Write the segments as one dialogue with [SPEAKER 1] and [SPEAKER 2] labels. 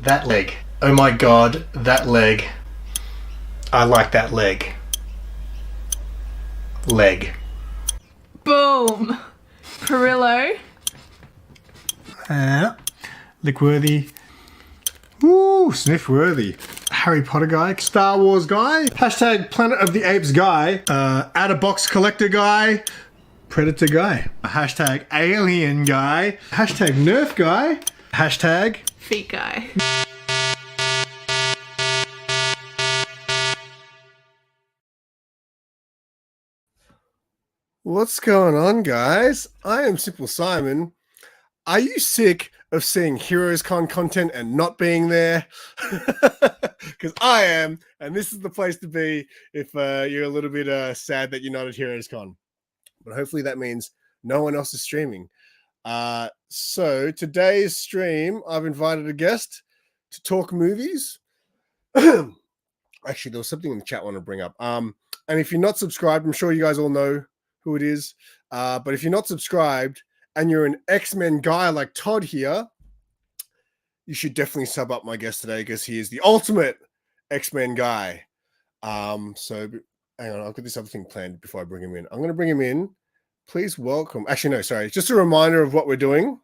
[SPEAKER 1] That leg. Oh my god, that leg. I like that leg. Leg.
[SPEAKER 2] Boom. Perillo.
[SPEAKER 1] Lickworthy. Woo, Sniffworthy. Harry Potter guy. Star Wars guy. Hashtag Planet of the Apes guy. Out of box collector guy. Predator guy. Hashtag Alien guy. Hashtag Nerf guy. Hashtag
[SPEAKER 2] Feet guy.
[SPEAKER 3] What's going on, guys? I am SimpleSimon. Are you sick of seeing HeroesCon content and not being there? Because I am, and this is the place to be if you're a little bit sad that you're not at HeroesCon. But hopefully that means no one else is streaming. So today's stream, I've invited a guest to talk movies. Actually, there was something in the chat I want to bring up. And if you're not subscribed, I'm sure you guys all know who it is. But if you're not subscribed and you're an X-Men guy like Todd here, you should definitely sub up my guest today because he is the ultimate X-Men guy. So hang on, I've got this other thing planned before I bring him in. I'm going to bring him in. Please welcome. Actually, no, sorry. Just a reminder of what we're doing.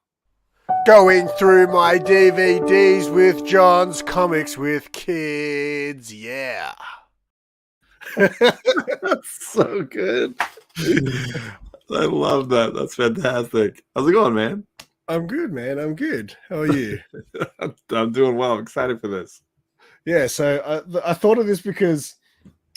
[SPEAKER 3] Going through my DVDs with John's Comics with Kids. Yeah.
[SPEAKER 4] So good. I love that. That's fantastic. How's it going, man?
[SPEAKER 3] I'm good, man. I'm good. How are you?
[SPEAKER 4] I'm doing well. I'm excited for this.
[SPEAKER 3] Yeah, so I thought of this because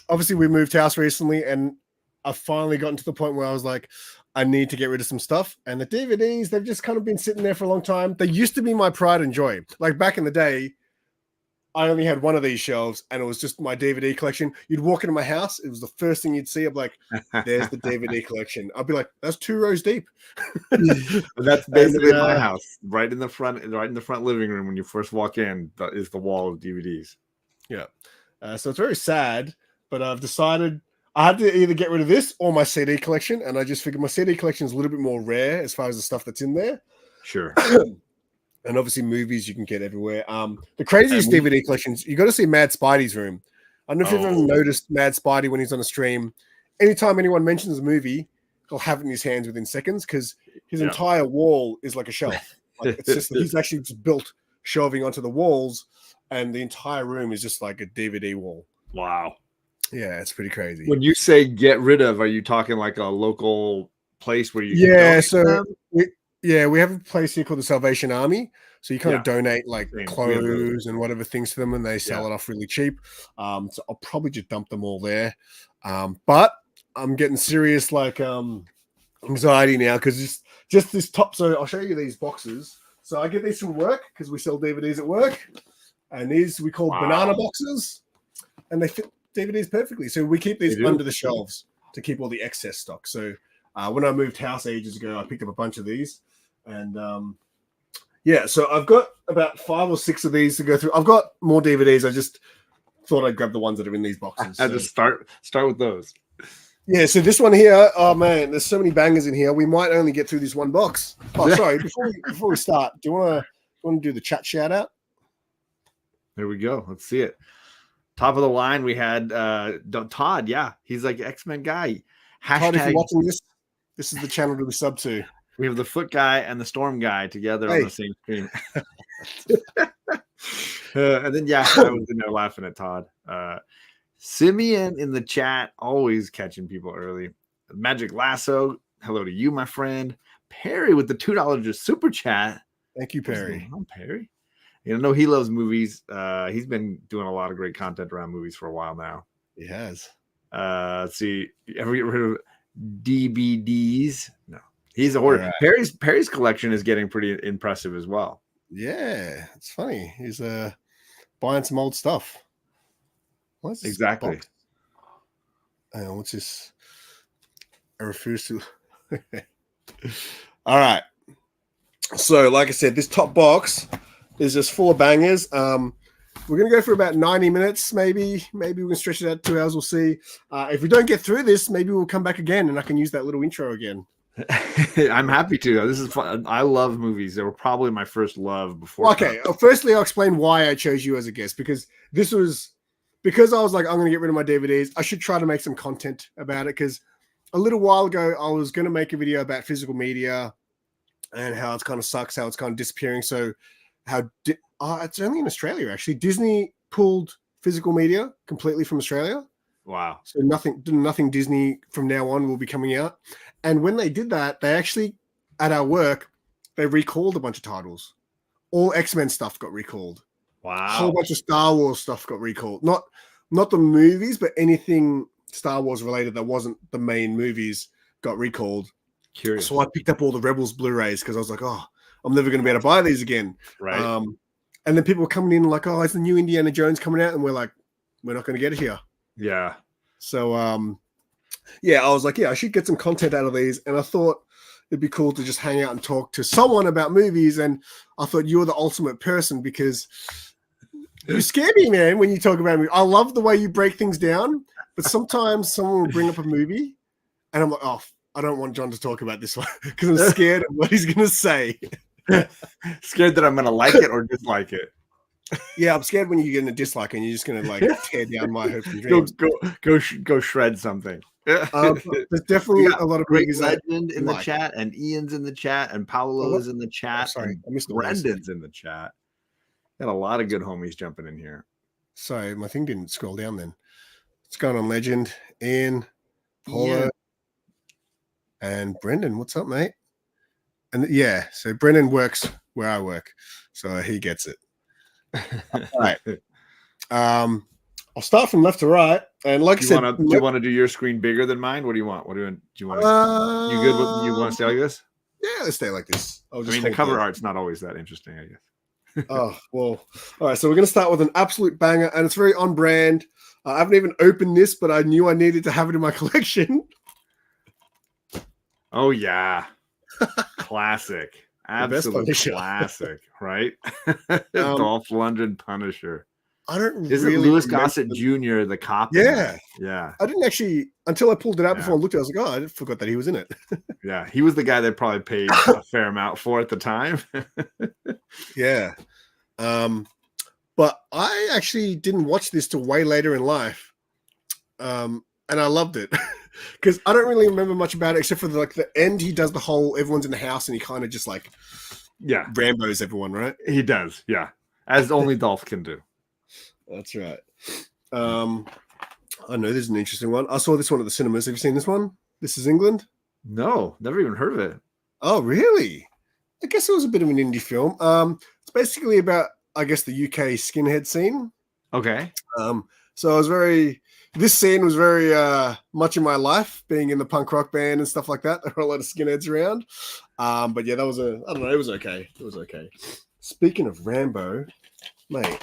[SPEAKER 3] obviously we moved house recently and I've finally gotten to the point where I was like, I need to get rid of some stuff. And the DVDs, they've just kind of been sitting there for a long time. They used to be my pride and joy. Like back in the day, I only had one of these shelves and it was just my DVD collection. You'd walk into my house. It was the first thing you'd see. I'm like, there's the DVD collection. I'd be like, that's 2 rows deep.
[SPEAKER 4] That's basically my house. Right in the front living room when you first walk in, that is the wall of DVDs.
[SPEAKER 3] Yeah. So it's very sad, but I've decided I had to either get rid of this or my CD collection. And I just figured my CD collection is a little bit more rare as far as the stuff that's in there.
[SPEAKER 4] Sure.
[SPEAKER 3] And obviously movies you can get everywhere. The craziest DVD collections, you got to see Mad Spidey's room. I don't know if you've ever noticed Mad Spidey when he's on a stream. Anytime anyone mentions a movie, he'll have it in his hands within seconds because his entire wall is like a shelf. Like it's just he's actually just built shelving onto the walls, and the entire room is just like a DVD wall.
[SPEAKER 4] Wow.
[SPEAKER 3] Yeah, it's pretty crazy.
[SPEAKER 4] When you say get rid of, are you talking like a local place where you
[SPEAKER 3] we have a place here called the Salvation Army. So you kind of donate like clothes and whatever things to them, and they sell it off really cheap. So I'll probably just dump them all there. But I'm getting serious like anxiety now because just this top. So I'll show you these boxes. So I get these from work because we sell DVDs at work, and these we call banana boxes, and they fit DVDs perfectly. So we keep these under the shelves to keep all the excess stock. So when I moved house ages ago, I picked up a bunch of these. And so I've got about 5 or 6 of these to go through. I've got more DVDs. I just thought I'd grab the ones that are in these boxes.
[SPEAKER 4] I just start with those.
[SPEAKER 3] Yeah, so this one here, oh man, there's so many bangers in here. We might only get through this one box. Oh, sorry. Before we start, do you want to do the chat shout out?
[SPEAKER 4] There we go. Let's see it. Top of the line, we had Todd. Yeah, he's like X-Men guy.
[SPEAKER 3] Todd, if you're watching this is the channel to be sub to.
[SPEAKER 4] We have the Foot guy and the Storm guy together on the same screen. And then, I was in there laughing at Todd. Simeon in the chat, always catching people early. Magic Lasso, hello to you, my friend. Perry with the $2 just super chat.
[SPEAKER 3] Thank you, Perry.
[SPEAKER 4] I'm Perry. You know, he loves movies. He's been doing a lot of great content around movies for a while now.
[SPEAKER 3] He has.
[SPEAKER 4] Let's see. Ever get rid of DVDs? No. He's a hoarder. Right. Perry's collection is getting pretty impressive as well.
[SPEAKER 3] Yeah, it's funny. He's buying some old stuff. What's this
[SPEAKER 4] exactly?
[SPEAKER 3] Box? Hang on, what's this? I refuse to. All right. So, like I said, this top box is just full of bangers. We're going to go for about 90 minutes, maybe. Maybe we can stretch it out 2 hours. We'll see. If we don't get through this, maybe we'll come back again and I can use that little intro again.
[SPEAKER 4] I'm happy to. This is fun. I love movies. They were probably my first love before.
[SPEAKER 3] Okay, firstly, I'll explain why I chose you as a guest, because this was because I was like, I'm going to get rid of my DVDs. I should try to make some content about it, because a little while ago, I was going to make a video about physical media and how it's kind of sucks, how it's kind of disappearing. So it's only in Australia, actually. Disney pulled physical media completely from Australia.
[SPEAKER 4] Wow.
[SPEAKER 3] So nothing Disney from now on will be coming out. And when they did that, they actually, at our work, they recalled a bunch of titles. All X-Men stuff got recalled.
[SPEAKER 4] Wow.
[SPEAKER 3] A whole bunch of Star Wars stuff got recalled. Not the movies, but anything Star Wars related that wasn't the main movies got recalled.
[SPEAKER 4] Curious.
[SPEAKER 3] So I picked up all the Rebels Blu-rays because I was like, oh, I'm never going to be able to buy these again.
[SPEAKER 4] Right.
[SPEAKER 3] And then people were coming in like, oh, is the new Indiana Jones coming out? And we're like, we're not going to get it here.
[SPEAKER 4] Yeah.
[SPEAKER 3] So, I was like, I should get some content out of these. And I thought it'd be cool to just hang out and talk to someone about movies. And I thought you were the ultimate person, because you scare me, man, when you talk about me. I love the way you break things down, but sometimes someone will bring up a movie and I'm like, oh, I don't want John to talk about this one because I'm scared of what he's going to say.
[SPEAKER 4] Scared that I'm going to like it or dislike it.
[SPEAKER 3] Yeah, I'm scared when you're going to dislike and you're just going to like tear down my hopes and dreams.
[SPEAKER 4] Go shred something.
[SPEAKER 3] There's definitely a lot of
[SPEAKER 4] Great
[SPEAKER 3] movies
[SPEAKER 4] Legend in the chat, and Ian's in the chat, and Paolo is in the chat.
[SPEAKER 3] Sorry, I missed the
[SPEAKER 4] Brendan's in the chat. Got a lot of good homies jumping in here.
[SPEAKER 3] Sorry, my thing didn't scroll down then. What's going on, Legend? Ian, Paulo, and Brendan. What's up, mate? And so Brendan works where I work, so he gets it. All right. I'll start from left to right, and like I said,
[SPEAKER 4] do you want to do your screen bigger than mine? What do you want? Do you want? You good? You want to stay like this?
[SPEAKER 3] Yeah, let's stay like this.
[SPEAKER 4] The cover art's not always that interesting, I guess.
[SPEAKER 3] Oh well. All right, so we're going to start with an absolute banger, and it's very on brand. I haven't even opened this, but I knew I needed to have it in my collection.
[SPEAKER 4] Oh yeah, classic. Absolute classic, right? Dolph Lundgren Punisher.
[SPEAKER 3] I don't.
[SPEAKER 4] Isn't
[SPEAKER 3] really
[SPEAKER 4] Louis Gossett Jr. the cop?
[SPEAKER 3] Yeah,
[SPEAKER 4] yeah.
[SPEAKER 3] I didn't actually until I pulled it out before I looked at it. I was like, oh, I forgot that he was in it.
[SPEAKER 4] Yeah, he was the guy they probably paid a fair amount for at the time.
[SPEAKER 3] Yeah, but I actually didn't watch this till way later in life, and I loved it. Because I don't really remember much about it except for the end. He does the whole everyone's in the house and he kind of just like Rambo's everyone, right?
[SPEAKER 4] He does, yeah, as only Dolph can do.
[SPEAKER 3] That's right. I know this is an interesting one. I saw this one at the cinemas. Have you seen this one? This is England.
[SPEAKER 4] No, never even heard of it.
[SPEAKER 3] Oh, really? I guess it was a bit of an indie film. It's basically about, I guess, the UK skinhead scene.
[SPEAKER 4] Okay.
[SPEAKER 3] So I was this scene was very much in my life, being in the punk rock band and stuff like that. There were a lot of skinheads around. But yeah, that was I don't know, it was okay. It was okay. Speaking of Rambo, mate,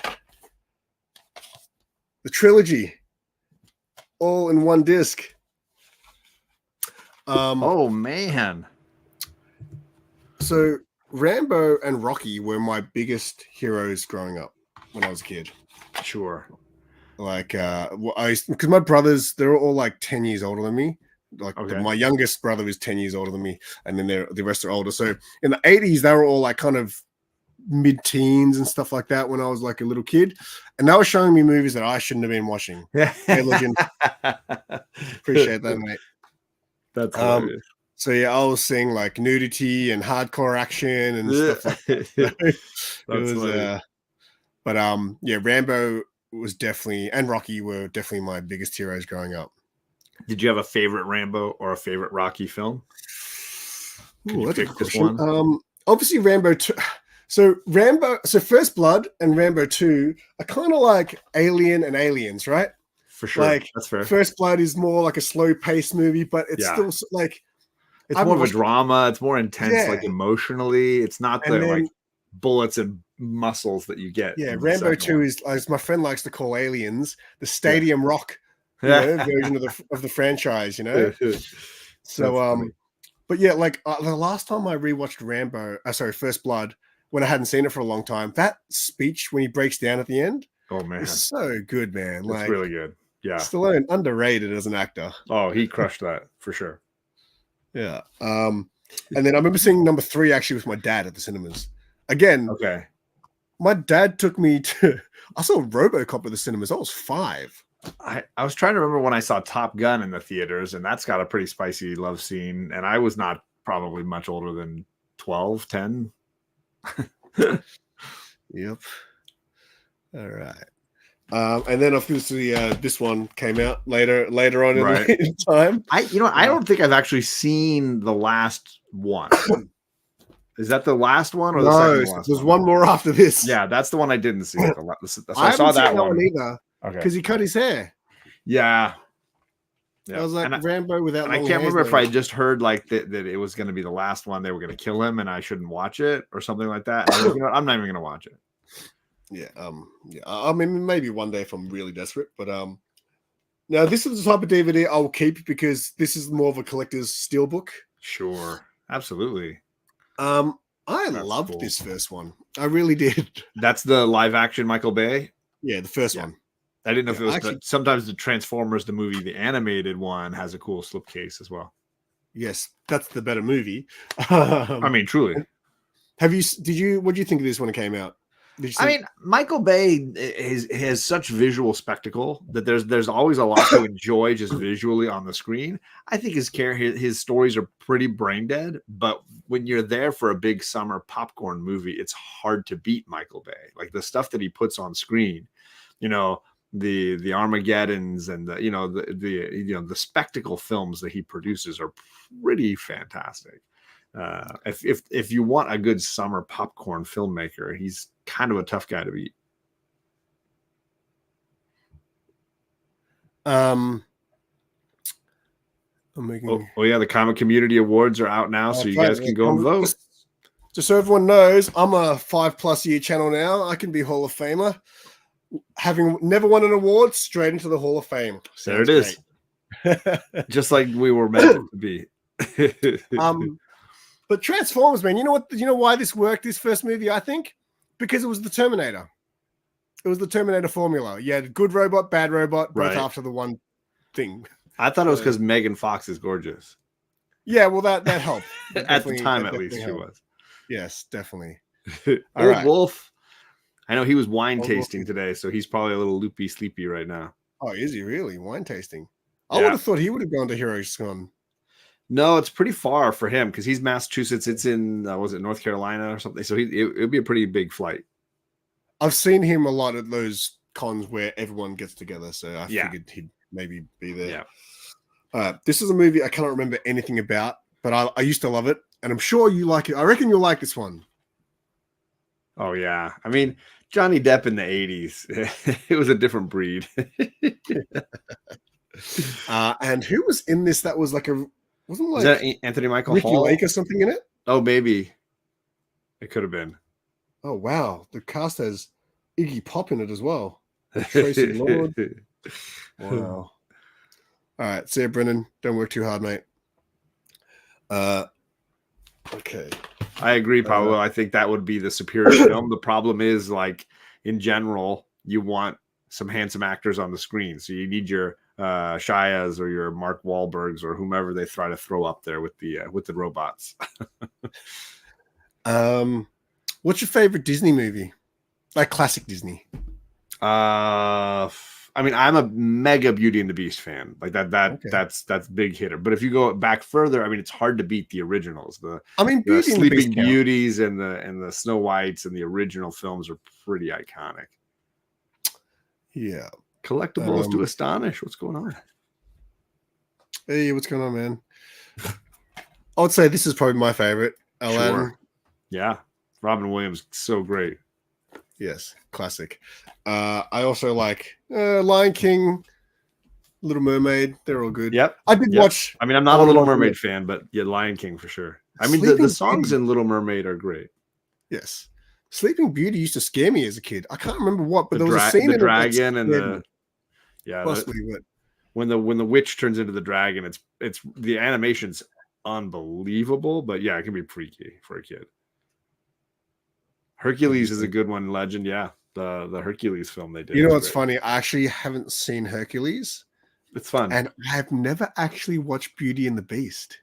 [SPEAKER 3] the trilogy, all in one disc.
[SPEAKER 4] Oh man.
[SPEAKER 3] So Rambo and Rocky were my biggest heroes growing up when I was a kid.
[SPEAKER 4] Sure.
[SPEAKER 3] Like, because my brothers, they're all like 10 years older than me. Like my youngest brother is 10 years older than me, and then the rest are older. So in the 80s, they were all like kind of mid-teens and stuff like that when I was like a little kid, and they were showing me movies that I shouldn't have been watching. Hey, Legend. Appreciate that, mate.
[SPEAKER 4] That's hilarious.
[SPEAKER 3] So yeah, I was seeing like nudity and hardcore action and stuff like that. Rambo was definitely, and Rocky were definitely my biggest heroes growing up.
[SPEAKER 4] Did you have a favorite Rambo or a favorite Rocky film?
[SPEAKER 3] Ooh, that's a good question. Obviously Rambo 2. So First Blood and Rambo 2 are kind of like Alien and Aliens, right?
[SPEAKER 4] For sure.
[SPEAKER 3] Like,
[SPEAKER 4] that's fair.
[SPEAKER 3] First Blood is more like a slow paced movie, but it's still like,
[SPEAKER 4] it's more of a drama. It's more intense, like emotionally. It's not like bullets and muscles that you get.
[SPEAKER 3] Yeah, Rambo 2 is, as my friend likes to call Aliens, the Stadium Rock version of the franchise, you know? So, but yeah, like the last time I rewatched First Blood, when I hadn't seen it for a long time, that speech when he breaks down at the end,
[SPEAKER 4] oh man,
[SPEAKER 3] is so good, man.
[SPEAKER 4] It's like, really good. Yeah.
[SPEAKER 3] Stallone, underrated as an actor.
[SPEAKER 4] Oh, he crushed that for sure.
[SPEAKER 3] Yeah. And then I remember seeing number 3 actually with my dad at the cinemas. Again,
[SPEAKER 4] Okay.
[SPEAKER 3] my dad took me to. I saw RoboCop at the cinemas. I was 5.
[SPEAKER 4] I was trying to remember when I saw Top Gun in the theaters, and that's got a pretty spicy love scene. And I was not probably much older than 12, 10.
[SPEAKER 3] Yep. All right. And then obviously this one came out later on in time.
[SPEAKER 4] I don't think I've actually seen the last one. Is that the last one or the second last
[SPEAKER 3] there's one more after this.
[SPEAKER 4] Yeah, that's the one I didn't see. So
[SPEAKER 3] I
[SPEAKER 4] saw that
[SPEAKER 3] one either.
[SPEAKER 4] Okay.
[SPEAKER 3] Because he cut his hair.
[SPEAKER 4] Yeah.
[SPEAKER 3] I was like Rambo without.
[SPEAKER 4] I can't remember if I just heard like that it was going to be the last one. They were going to kill him, and I shouldn't watch it or something like that. And I was like, I'm not even going to watch it.
[SPEAKER 3] Yeah. Yeah. I mean, maybe one day if I'm really desperate, but now this is the type of DVD I'll keep because this is more of a collector's steelbook.
[SPEAKER 4] Sure. Absolutely.
[SPEAKER 3] I
[SPEAKER 4] That's
[SPEAKER 3] loved
[SPEAKER 4] cool.
[SPEAKER 3] this first one. I really did.
[SPEAKER 4] That's the live action Michael Bay.
[SPEAKER 3] Yeah, the first one.
[SPEAKER 4] I didn't know if it was
[SPEAKER 3] actually,
[SPEAKER 4] sometimes the Transformers, the movie, the animated one has a cool slipcase as well.
[SPEAKER 3] Yes, that's the better movie.
[SPEAKER 4] I mean, truly.
[SPEAKER 3] What do you think of this when it came out?
[SPEAKER 4] I mean, Michael Bay has such visual spectacle that there's always a lot to enjoy just visually on the screen. I think his stories are pretty brain dead, but when you're there for a big summer popcorn movie, it's hard to beat Michael Bay. Like the stuff that he puts on screen, the Armageddons and the spectacle films that he produces are pretty fantastic. If you want a good summer popcorn filmmaker, he's kind of a tough guy to beat.
[SPEAKER 3] I'm making.
[SPEAKER 4] Oh yeah, the Comic Community Awards are out now, so you guys can go and vote.
[SPEAKER 3] Just so everyone knows, I'm a 5+ year channel now. I can be Hall of Famer. Having never won an award, straight into the Hall of Fame.
[SPEAKER 4] There it is. Just like we were meant to be.
[SPEAKER 3] But Transformers, man, you know what? You know why this worked, this first movie, I think? Because it was the Terminator. It was the Terminator formula. You had good robot, bad robot, both after the one thing.
[SPEAKER 4] I thought it was because Megan Fox is gorgeous.
[SPEAKER 3] Yeah, well, that helped.
[SPEAKER 4] At the time, at least, she was.
[SPEAKER 3] Yes, definitely.
[SPEAKER 4] Old Wolf. I know he was wine tasting today, so he's probably a little loopy, sleepy right now.
[SPEAKER 3] Oh, is he really? Wine tasting? I would have thought he would have gone to Heroes Con.
[SPEAKER 4] No, it's pretty far for him because he's Massachusetts. It's in, was it North Carolina or something? So it would be a pretty big flight.
[SPEAKER 3] I've seen him a lot at those cons where everyone gets together, so I figured he'd maybe be there. Yeah. This is a movie I cannot remember anything about, but I used to love it, and I'm sure you like it. I reckon you'll like this one.
[SPEAKER 4] Oh, yeah. I mean, Johnny Depp in the 80s, it was a different breed.
[SPEAKER 3] And who was in this that was like wasn't like
[SPEAKER 4] that Anthony Michael
[SPEAKER 3] Ricky
[SPEAKER 4] Hall?
[SPEAKER 3] Lake or something in it?
[SPEAKER 4] Oh, maybe. It could have been.
[SPEAKER 3] Oh, wow. The cast has Iggy Pop in it as well. Tracy Lord. Wow. All right. See you, Brennan. Don't work too hard, mate. Okay.
[SPEAKER 4] I agree, Pablo. I think that would be the superior film. The problem is, like, in general, you want some handsome actors on the screen. So you need your Shias or your Mark Wahlbergs or whomever they try to throw up there with the robots.
[SPEAKER 3] What's your favorite Disney movie? Like classic Disney?
[SPEAKER 4] I mean, I'm a mega Beauty and the Beast fan. Like that's big hitter. But if you go back further, I mean, it's hard to beat the originals. The Sleeping Beauties and the Snow Whites and the original films are pretty iconic.
[SPEAKER 3] Yeah.
[SPEAKER 4] Collectibles to astonish. What's going on?
[SPEAKER 3] Hey, what's going on, man? I would say this is probably my favorite. Aladdin.
[SPEAKER 4] Sure. Yeah. Robin Williams, so great.
[SPEAKER 3] Yes, classic. I also like Lion King, Little Mermaid. They're all good.
[SPEAKER 4] Yep.
[SPEAKER 3] I did watch.
[SPEAKER 4] I mean, I'm not a Little Mermaid fan, but yeah, Lion King for sure. I mean, the songs in Little Mermaid are great.
[SPEAKER 3] Yes. Sleeping Beauty used to scare me as a kid. I can't remember what, but there was a scene
[SPEAKER 4] in
[SPEAKER 3] the
[SPEAKER 4] dragon and when the witch turns into the dragon, it's the animation's unbelievable, but yeah, it can be freaky for a kid. Hercules is a good one. Legend, yeah. The Hercules film they did.
[SPEAKER 3] You know what's funny? I actually haven't seen Hercules.
[SPEAKER 4] It's fun.
[SPEAKER 3] And I have never actually watched Beauty and the Beast.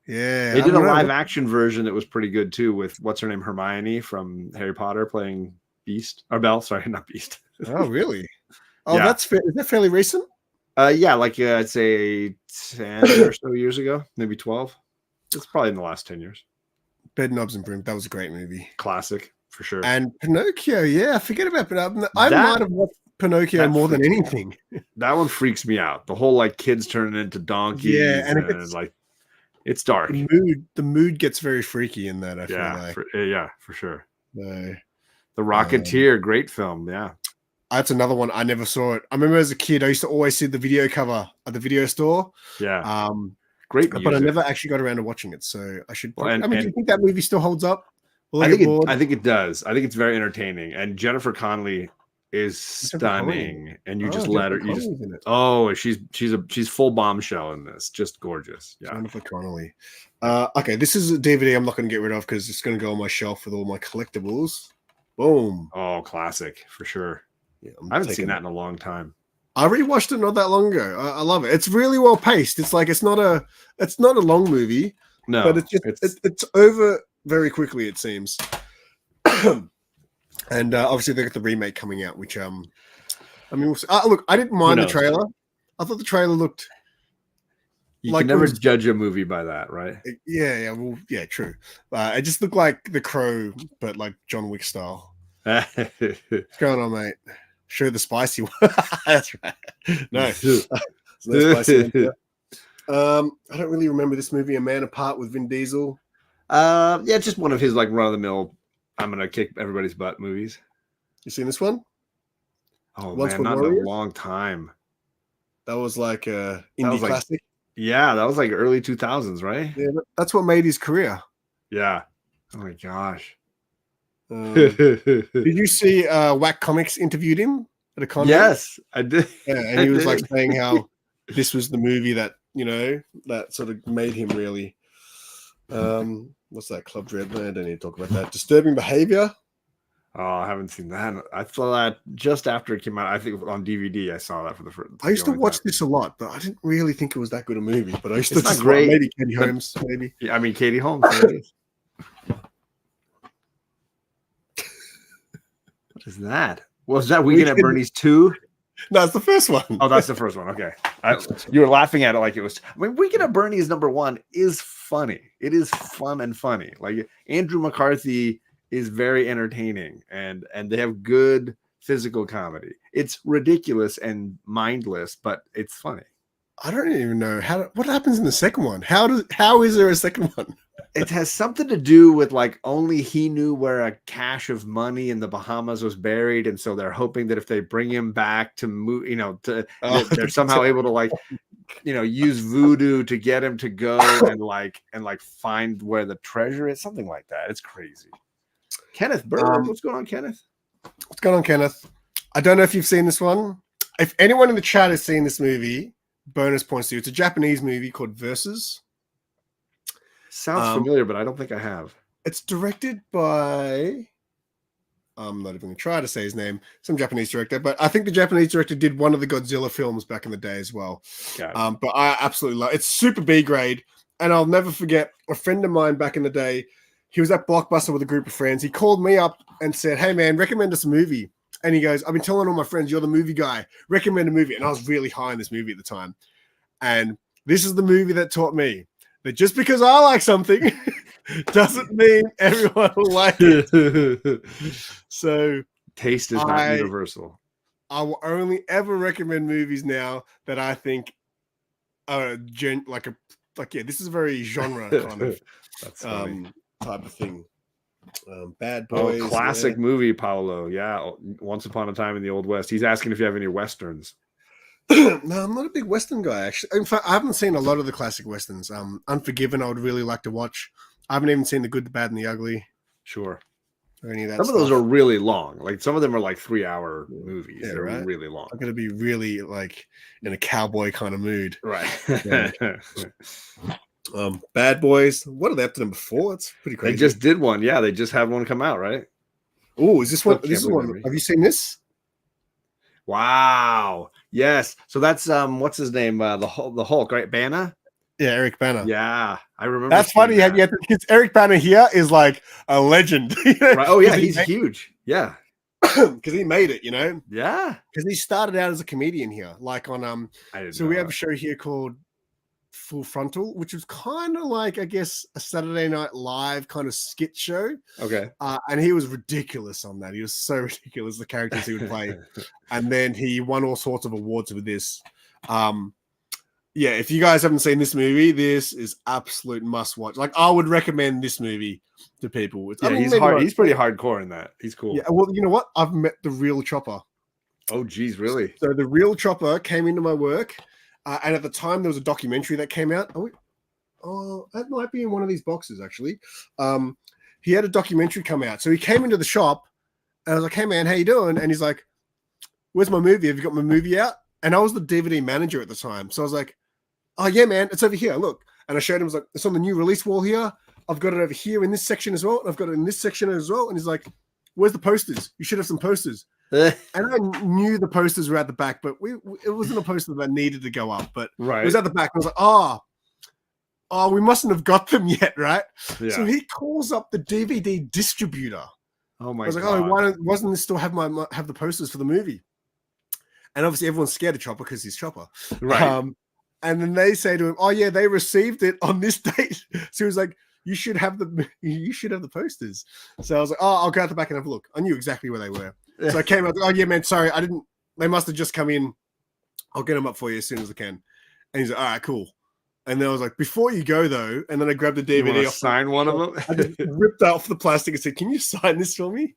[SPEAKER 3] Yeah,
[SPEAKER 4] They
[SPEAKER 3] I
[SPEAKER 4] did a
[SPEAKER 3] don't know.
[SPEAKER 4] live action version that was pretty good too, with what's her name, Hermione from Harry Potter playing Beast or Belle. Sorry, not Beast.
[SPEAKER 3] Oh, really? Oh,
[SPEAKER 4] Yeah.
[SPEAKER 3] is that fairly recent?
[SPEAKER 4] Yeah, like I'd say 10 or so years ago, maybe 12. It's probably in the last 10 years.
[SPEAKER 3] Bedknobs and Broom. That was a great movie.
[SPEAKER 4] Classic for sure.
[SPEAKER 3] And Pinocchio. Yeah, forget about Pinocchio. I
[SPEAKER 4] That-
[SPEAKER 3] might have watched Pinocchio more than
[SPEAKER 4] freaks me
[SPEAKER 3] anything.
[SPEAKER 4] That one freaks me out. The whole like kids turning into donkeys.
[SPEAKER 3] Yeah, and
[SPEAKER 4] and like it's dark.
[SPEAKER 3] The mood gets very freaky in that. I feel like.
[SPEAKER 4] For sure.
[SPEAKER 3] No.
[SPEAKER 4] The Rocketeer, great film. Yeah.
[SPEAKER 3] That's another one. I never saw it. I remember as a kid, I used to always see the video cover at the video store.
[SPEAKER 4] Yeah. Great music.
[SPEAKER 3] But I never actually got around to watching it. So I should.
[SPEAKER 4] Well,
[SPEAKER 3] do you think that movie still holds up?
[SPEAKER 4] I think it does. I think it's very entertaining. And Jennifer Connelly is stunning. And you just let her. She's full bombshell in this. Just gorgeous. Yeah.
[SPEAKER 3] Jennifer Connelly. Okay, this is a DVD I'm not going to get rid of because it's going to go on my shelf with all my collectibles. Boom.
[SPEAKER 4] Oh, classic for sure.
[SPEAKER 3] Yeah,
[SPEAKER 4] I haven't seen that in a long time.
[SPEAKER 3] I rewatched it not that long ago. I love it. It's really well paced. It's like it's not a long movie.
[SPEAKER 4] No,
[SPEAKER 3] but it's over very quickly, it seems. And obviously they got the remake coming out, which I mean, look, I didn't mind the trailer. I thought the trailer looked.
[SPEAKER 4] You can never judge a movie by that, right?
[SPEAKER 3] Yeah, well, yeah, true. It just looked like The Crow, but like John Wick style. What's going on, mate? Show the spicy one. That's right. No, no spicy one. I don't really remember this movie, A Man Apart with Vin Diesel.
[SPEAKER 4] Yeah, it's just one of his like run of the mill. I'm gonna kick everybody's butt movies.
[SPEAKER 3] You seen this one?
[SPEAKER 4] Oh man, not in a long time.
[SPEAKER 3] That was like a indie classic.
[SPEAKER 4] Yeah, that was like early 2000s, right?
[SPEAKER 3] Yeah, that's what made his career.
[SPEAKER 4] Yeah. Oh my gosh.
[SPEAKER 3] Did you see Whack Comics interviewed him at a con?
[SPEAKER 4] Yes, I did.
[SPEAKER 3] Yeah, and he was like saying how this was the movie that that sort of made him really. What's that? Club Dread? I don't need to talk about that. Disturbing Behavior.
[SPEAKER 4] Oh, I haven't seen that. I saw that just after it came out. I think on DVD. I saw that for the first.
[SPEAKER 3] I used to watch this a lot, but I didn't really think it was that good a movie. But I used to
[SPEAKER 4] just great.
[SPEAKER 3] Maybe Katie Holmes. Maybe.
[SPEAKER 4] Yeah, I mean Katie Holmes. What is that? Was that Weekend at Bernie's 2?
[SPEAKER 3] No, it's the first one.
[SPEAKER 4] Oh, that's the first one. Okay. You were laughing at it like it was. I mean, Weekend at Bernie's #1 is funny. It is fun and funny. Like Andrew McCarthy is very entertaining, and they have good physical comedy. It's ridiculous and mindless, but it's funny.
[SPEAKER 3] I don't even know what happens in the second one. How is there a second one?
[SPEAKER 4] It has something to do with like only he knew where a cache of money in the Bahamas was buried, and so they're hoping that if they bring him back to move, they're somehow able to like, use voodoo to get him to go and find where the treasure is, something like that. It's crazy. Kenneth Bird, what's going on, Kenneth?
[SPEAKER 3] What's going on, Kenneth? I don't know if you've seen this one. If anyone in the chat has seen this movie, bonus points to you. It's a Japanese movie called Versus.
[SPEAKER 4] Sounds familiar, but I don't think I have.
[SPEAKER 3] It's directed by, I'm not even going to try to say his name, some Japanese director, but I think the Japanese director did one of the Godzilla films back in the day as well. But I absolutely love it. It's super B grade, and I'll never forget a friend of mine back in the day. He was at Blockbuster with a group of friends. He called me up and said, "Hey man, recommend us a movie." And he goes, "I've been telling all my friends you're the movie guy. Recommend a movie." And I was really high on this movie at the time. And this is the movie that taught me that just because I like something doesn't mean everyone will like it. So
[SPEAKER 4] taste is not universal.
[SPEAKER 3] I will only ever recommend movies now that I think are this is a very genre kind of
[SPEAKER 4] That's
[SPEAKER 3] type of thing. Bad Boys.
[SPEAKER 4] Oh, classic movie, Paolo. Yeah, Once Upon a Time in the Old West. He's asking if you have any westerns.
[SPEAKER 3] No, I'm not a big Western guy, actually. In fact, I haven't seen a lot of the classic Westerns. Unforgiven, I would really like to watch. I haven't even seen The Good, the Bad, and the Ugly.
[SPEAKER 4] Sure.
[SPEAKER 3] Or any of that
[SPEAKER 4] Some of those are really long. Like some of them are like 3-hour movies.
[SPEAKER 3] Yeah,
[SPEAKER 4] They're
[SPEAKER 3] right?
[SPEAKER 4] really long.
[SPEAKER 3] I'm going to be really like in a cowboy kind of mood.
[SPEAKER 4] Right.
[SPEAKER 3] Yeah. Bad Boys. What are they up to them before? It's pretty crazy.
[SPEAKER 4] They just did one. Yeah, they just had one come out, right?
[SPEAKER 3] Oh, is this one? This is one. Have you seen this?
[SPEAKER 4] Wow. Yes. So that's what's his name? The Hulk, right? Banner.
[SPEAKER 3] Yeah, Eric Bana.
[SPEAKER 4] Yeah, I remember.
[SPEAKER 3] That's funny.
[SPEAKER 4] that.
[SPEAKER 3] Yeah, because Eric Bana here is like a legend.
[SPEAKER 4] Right. Oh yeah, he's huge. Yeah,
[SPEAKER 3] because he made it.
[SPEAKER 4] yeah.
[SPEAKER 3] Because he started out as a comedian here, like on So we have a show here called Full Frontal, which was kind of like, I guess, a Saturday Night Live kind of skit show.
[SPEAKER 4] Okay.
[SPEAKER 3] And he was ridiculous on that. He was so ridiculous, the characters he would play. And then he won all sorts of awards with this. Yeah, if you guys haven't seen this movie, this is absolute must watch. Like, I would recommend this movie to people.
[SPEAKER 4] He's hard. He's pretty hardcore in that. He's cool.
[SPEAKER 3] Yeah, well, you know what? I've met the real Chopper.
[SPEAKER 4] Oh, geez, really?
[SPEAKER 3] So the real Chopper came into my work, and at the time there was a documentary that came out. Oh, that might be in one of these boxes actually. He had a documentary come out, so he came into the shop, and I was like, "Hey man, how you doing?" And he's like, "Where's my movie? Have you got my movie out?" And I was the DVD manager at the time, so I was like, "Oh yeah, man, it's over here. Look." And I showed him. I was like, "It's on the new release wall here. I've got it over here in this section as well. And I've got it in this section as well." And he's like, "Where's the posters? You should have some posters." And I knew the posters were at the back, but it wasn't a poster that needed to go up. But
[SPEAKER 4] right.
[SPEAKER 3] It was at the back. I was like, oh, we mustn't have got them yet, right? Yeah. So he calls up the DVD distributor.
[SPEAKER 4] Oh my!
[SPEAKER 3] I was like, "Oh, wasn't this still have the posters for the movie?" And obviously, everyone's scared of Chopper because he's Chopper,
[SPEAKER 4] right?
[SPEAKER 3] And then they say to him, "Oh yeah, they received it on this date." So he was like, "You should have the posters." So I was like, "Oh, I'll go out the back and have a look." I knew exactly where they were. So I came out. "Oh yeah, man, sorry, I didn't. They must have just come in. I'll get them up for you as soon as I can." And he's like, "All right, cool." And then I was like, "Before you go though," and then I grabbed the DVD.
[SPEAKER 4] Sign one of them.
[SPEAKER 3] I just ripped off the plastic and said, "Can you sign this for me?"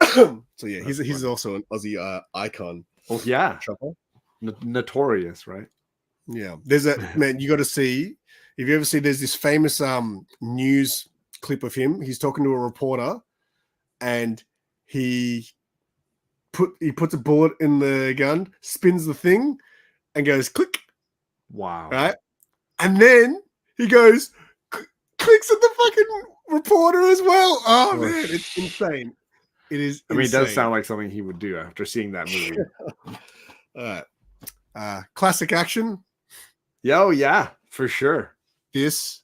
[SPEAKER 3] So yeah, he's also an Aussie icon.
[SPEAKER 4] Oh yeah,
[SPEAKER 3] Chopper.
[SPEAKER 4] Notorious, right?
[SPEAKER 3] Yeah, there's man. You got to see. If you ever see, there's this famous news clip of him. He's talking to a reporter, and he puts a bullet in the gun, spins the thing, and goes click.
[SPEAKER 4] Wow!
[SPEAKER 3] Right, and then he goes clicks at the fucking reporter as well. Oh man, it's insane. It is.
[SPEAKER 4] I mean, it does sound like something he would do after seeing that movie.
[SPEAKER 3] All right, classic action.
[SPEAKER 4] Yo, yeah, for sure.
[SPEAKER 3] This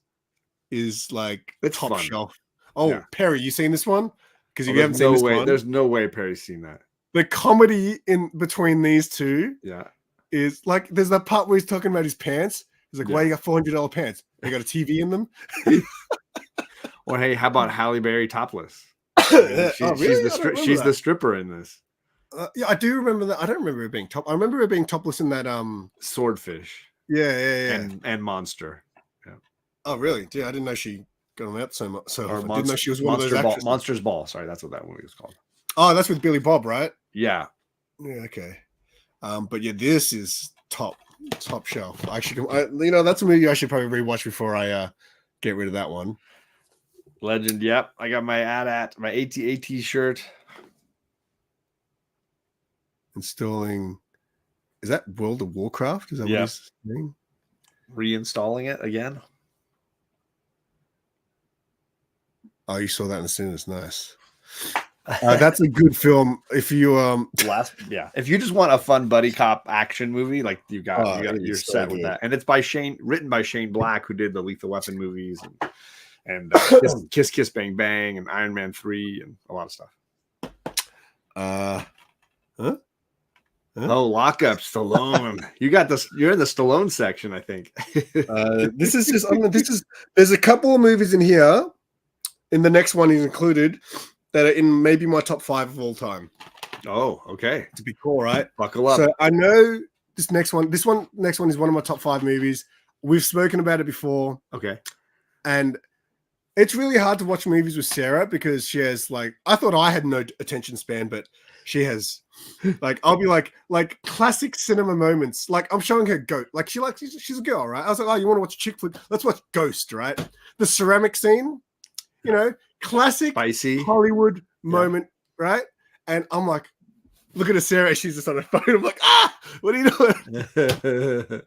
[SPEAKER 3] is like
[SPEAKER 4] it's
[SPEAKER 3] top
[SPEAKER 4] fun.
[SPEAKER 3] shelf. Oh, yeah. Perry, you seen this one? Because if you haven't seen this one,
[SPEAKER 4] there's no way Perry's seen that.
[SPEAKER 3] The comedy in between these two,
[SPEAKER 4] yeah,
[SPEAKER 3] is like there's that part where he's talking about his pants. He's like, "Why you got $400 pants? They got a TV in them."
[SPEAKER 4] Or hey, how about Halle Berry topless?
[SPEAKER 3] Really?
[SPEAKER 4] She's the stripper in this.
[SPEAKER 3] Yeah, I do remember that. I don't remember her being top. I remember her being topless in that
[SPEAKER 4] Swordfish.
[SPEAKER 3] Yeah.
[SPEAKER 4] And Monster. Yeah.
[SPEAKER 3] Oh, really? Yeah, I didn't know she got on that so much. So I
[SPEAKER 4] didn't
[SPEAKER 3] know she was one of those actresses.
[SPEAKER 4] Monster's Ball. Sorry, that's what that movie was called.
[SPEAKER 3] Oh, that's with Billy Bob, right?
[SPEAKER 4] Yeah.
[SPEAKER 3] Yeah. Okay. But yeah, this is top shelf. That's a movie I should probably rewatch before I get rid of that one.
[SPEAKER 4] Legend. Yep. I got my my AT shirt.
[SPEAKER 3] Installing. Is that World of Warcraft? Is that what he's saying?
[SPEAKER 4] Reinstalling it again.
[SPEAKER 3] Oh, you saw that in the cinemas. Nice. That's a good film. If you
[SPEAKER 4] if you just want a fun buddy cop action movie, like you're set with that. And it's written by Shane Black, who did the Lethal Weapon movies and Kiss Kiss Bang Bang and Iron Man 3 and a lot of stuff. Oh, Lockup, Stallone. You're in the Stallone section, I think.
[SPEAKER 3] This is just there's a couple of movies in here. In the next one is included that are in maybe my top 5 of all time.
[SPEAKER 4] Oh, okay.
[SPEAKER 3] To be cool, right?
[SPEAKER 4] Buckle up.
[SPEAKER 3] So I know this next one is one of my top 5 movies. We've spoken about it before.
[SPEAKER 4] Okay.
[SPEAKER 3] And it's really hard to watch movies with Sarah because she has I thought I had no attention span, but she has I'll be like classic cinema moments. Like I'm showing her Goat. Like she's a girl, right? I was like, "Oh, you want to watch a chick flick? Let's watch Ghost," right? The ceramic scene, classic
[SPEAKER 4] spicy
[SPEAKER 3] Hollywood moment, right? And I'm like, look at her, Sarah. She's just on her phone. I'm like, what are you doing?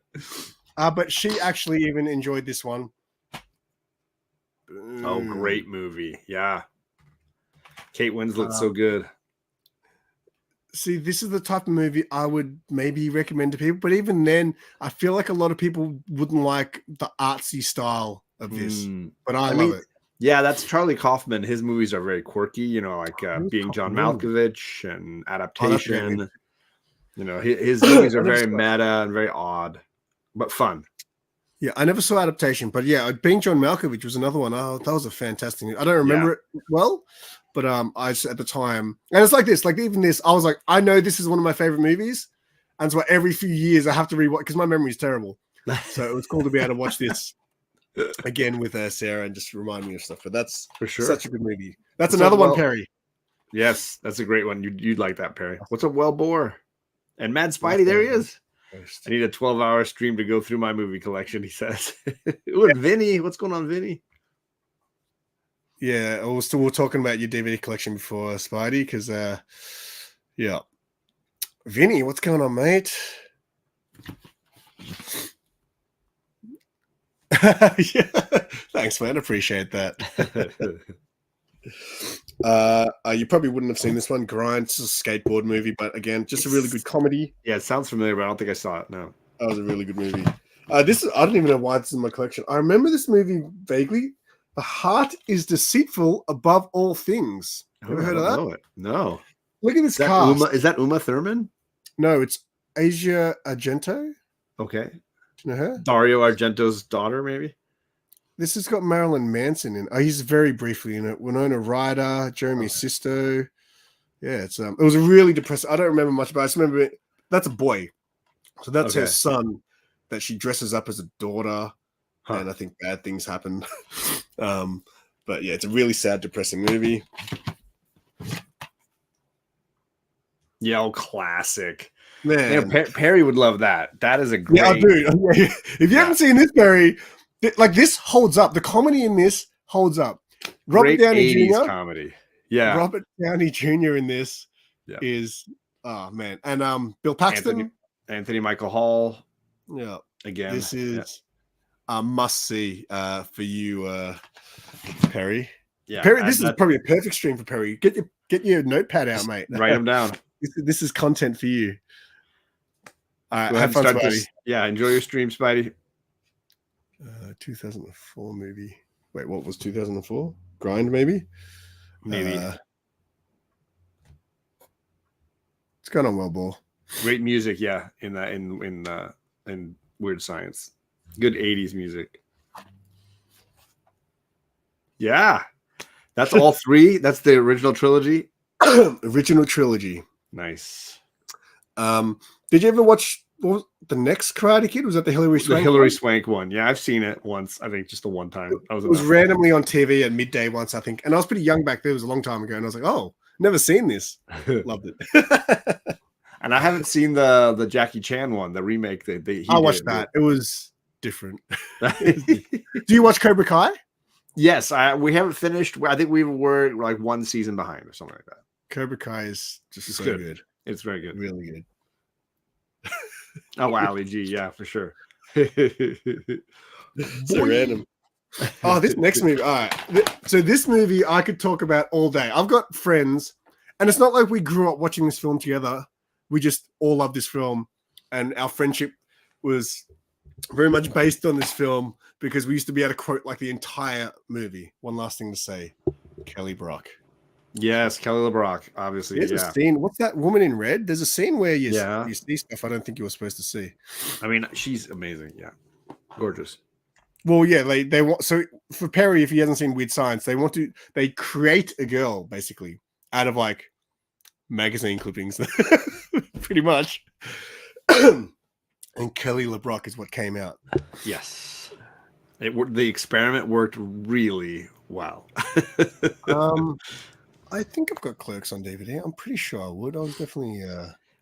[SPEAKER 3] But she actually even enjoyed this one.
[SPEAKER 4] Oh, great movie. Yeah. Kate Winslet's so good.
[SPEAKER 3] See, this is the type of movie I would maybe recommend to people, but even then, I feel like a lot of people wouldn't like the artsy style of this. But I love it.
[SPEAKER 4] Yeah, that's Charlie Kaufman. His movies are very quirky, you know, like Being John Malkovich and Adaptation. You know, his movies are very meta and very odd, but fun.
[SPEAKER 3] Yeah, I never saw Adaptation, but yeah, Being John Malkovich was another one. Oh, that was a fantastic movie. I don't remember it well, but I just, at the time, and it's like this, like even this, I was like, I know this is one of my favorite movies, and so every few years I have to rewatch because my memory is terrible. So it was cool to be able to watch this again with Sarah and just remind me of stuff. But that's
[SPEAKER 4] for sure
[SPEAKER 3] such a good movie. That's another one, Perry.
[SPEAKER 4] Yes, that's a great one. You'd like that, Perry. What's up, Well Boar? And Mad Spidey, there he is. I need a 12-hour stream to go through my movie collection, he says. Ooh, and Vinny, what's going on, Vinny?
[SPEAKER 3] Yeah, we were talking about your DVD collection before, Spidey, because, yeah. Vinny, what's going on, mate? Yeah. Thanks, man. Appreciate that. You probably wouldn't have seen this one. Grind, it's a skateboard movie, but again, just a really good comedy.
[SPEAKER 4] Yeah, it sounds familiar, but I don't think I saw it. No,
[SPEAKER 3] that was a really good movie. I don't even know why it's in my collection. I remember this movie vaguely. The heart is deceitful above all things. Ever heard of that?
[SPEAKER 4] No.
[SPEAKER 3] Look at this cast.
[SPEAKER 4] Is that Uma Thurman?
[SPEAKER 3] No, it's Asia Argento.
[SPEAKER 4] Okay.
[SPEAKER 3] Do you know her?
[SPEAKER 4] Dario Argento's daughter, maybe.
[SPEAKER 3] This has got Marilyn Manson in. He's very briefly in it. Winona Ryder, Jeremy Sisto. Yeah, it was a really depressing. I don't remember much, but I just remember that's a boy. So that's her son that she dresses up as a daughter. Huh. And I think bad things happen. But yeah, it's a really sad, depressing movie.
[SPEAKER 4] Yeah, classic.
[SPEAKER 3] Man,
[SPEAKER 4] Perry would love that. That is a great.
[SPEAKER 3] Yeah, dude. If you haven't seen this, Perry, like this holds up. The comedy in this holds up. Robert Downey Jr.
[SPEAKER 4] comedy. Yeah,
[SPEAKER 3] Robert Downey Jr. in this is man, and Bill Paxton,
[SPEAKER 4] Anthony Michael Hall.
[SPEAKER 3] Yeah,
[SPEAKER 4] again,
[SPEAKER 3] this is a must see for you, Perry. Yeah, Perry. This is probably a perfect stream for Perry. Get your notepad out, mate.
[SPEAKER 4] Write them down.
[SPEAKER 3] This is content for you.
[SPEAKER 4] Have fun, Spidey. Yeah, enjoy your stream, Spidey.
[SPEAKER 3] 2004 movie. Wait, what was 2004? Grind, maybe. It's going on well, Ball.
[SPEAKER 4] Great music, yeah. In Weird Science, good 80s music. Yeah, that's all three. That's the original trilogy.
[SPEAKER 3] Original trilogy.
[SPEAKER 4] Nice.
[SPEAKER 3] Did you ever watch the next Karate Kid? Was that the Hilary Swank?
[SPEAKER 4] The Hilary Swank one. Yeah, I've seen it once. I think just the one time.
[SPEAKER 3] It was randomly on TV at midday once, I think. And I was pretty young back then. It was a long time ago. And I was like, oh, never seen this. Loved it.
[SPEAKER 4] And I haven't seen the Jackie Chan one, the remake.
[SPEAKER 3] I watched that. It was different. Do you watch Cobra Kai?
[SPEAKER 4] Yes. We haven't finished. I think we were like one season behind or something like that.
[SPEAKER 3] Cobra Kai is just so good.
[SPEAKER 4] It's very good.
[SPEAKER 3] Really good.
[SPEAKER 4] Oh, Ali G. Yeah, for sure.
[SPEAKER 3] So random. Oh, this next movie. All right. So this movie I could talk about all day. I've got friends, and it's not like we grew up watching this film together. We just all love this film, and our friendship was very much based on this film because we used to be able to quote like the entire movie. One last thing to say, Kelly Brock.
[SPEAKER 4] Yes, Kelly LeBrock, obviously.
[SPEAKER 3] There's a scene. What's that woman in red? There's a scene where you see stuff I don't think you were supposed to see.
[SPEAKER 4] I mean, she's amazing. Yeah, gorgeous.
[SPEAKER 3] Well, yeah, they want. So for Perry, if he hasn't seen Weird Science, they create a girl basically out of like magazine clippings, pretty much. And Kelly LeBrock is what came out.
[SPEAKER 4] Yes, the experiment worked really well.
[SPEAKER 3] I think I've got Clerks on DVD. I'm pretty sure I would. I was definitely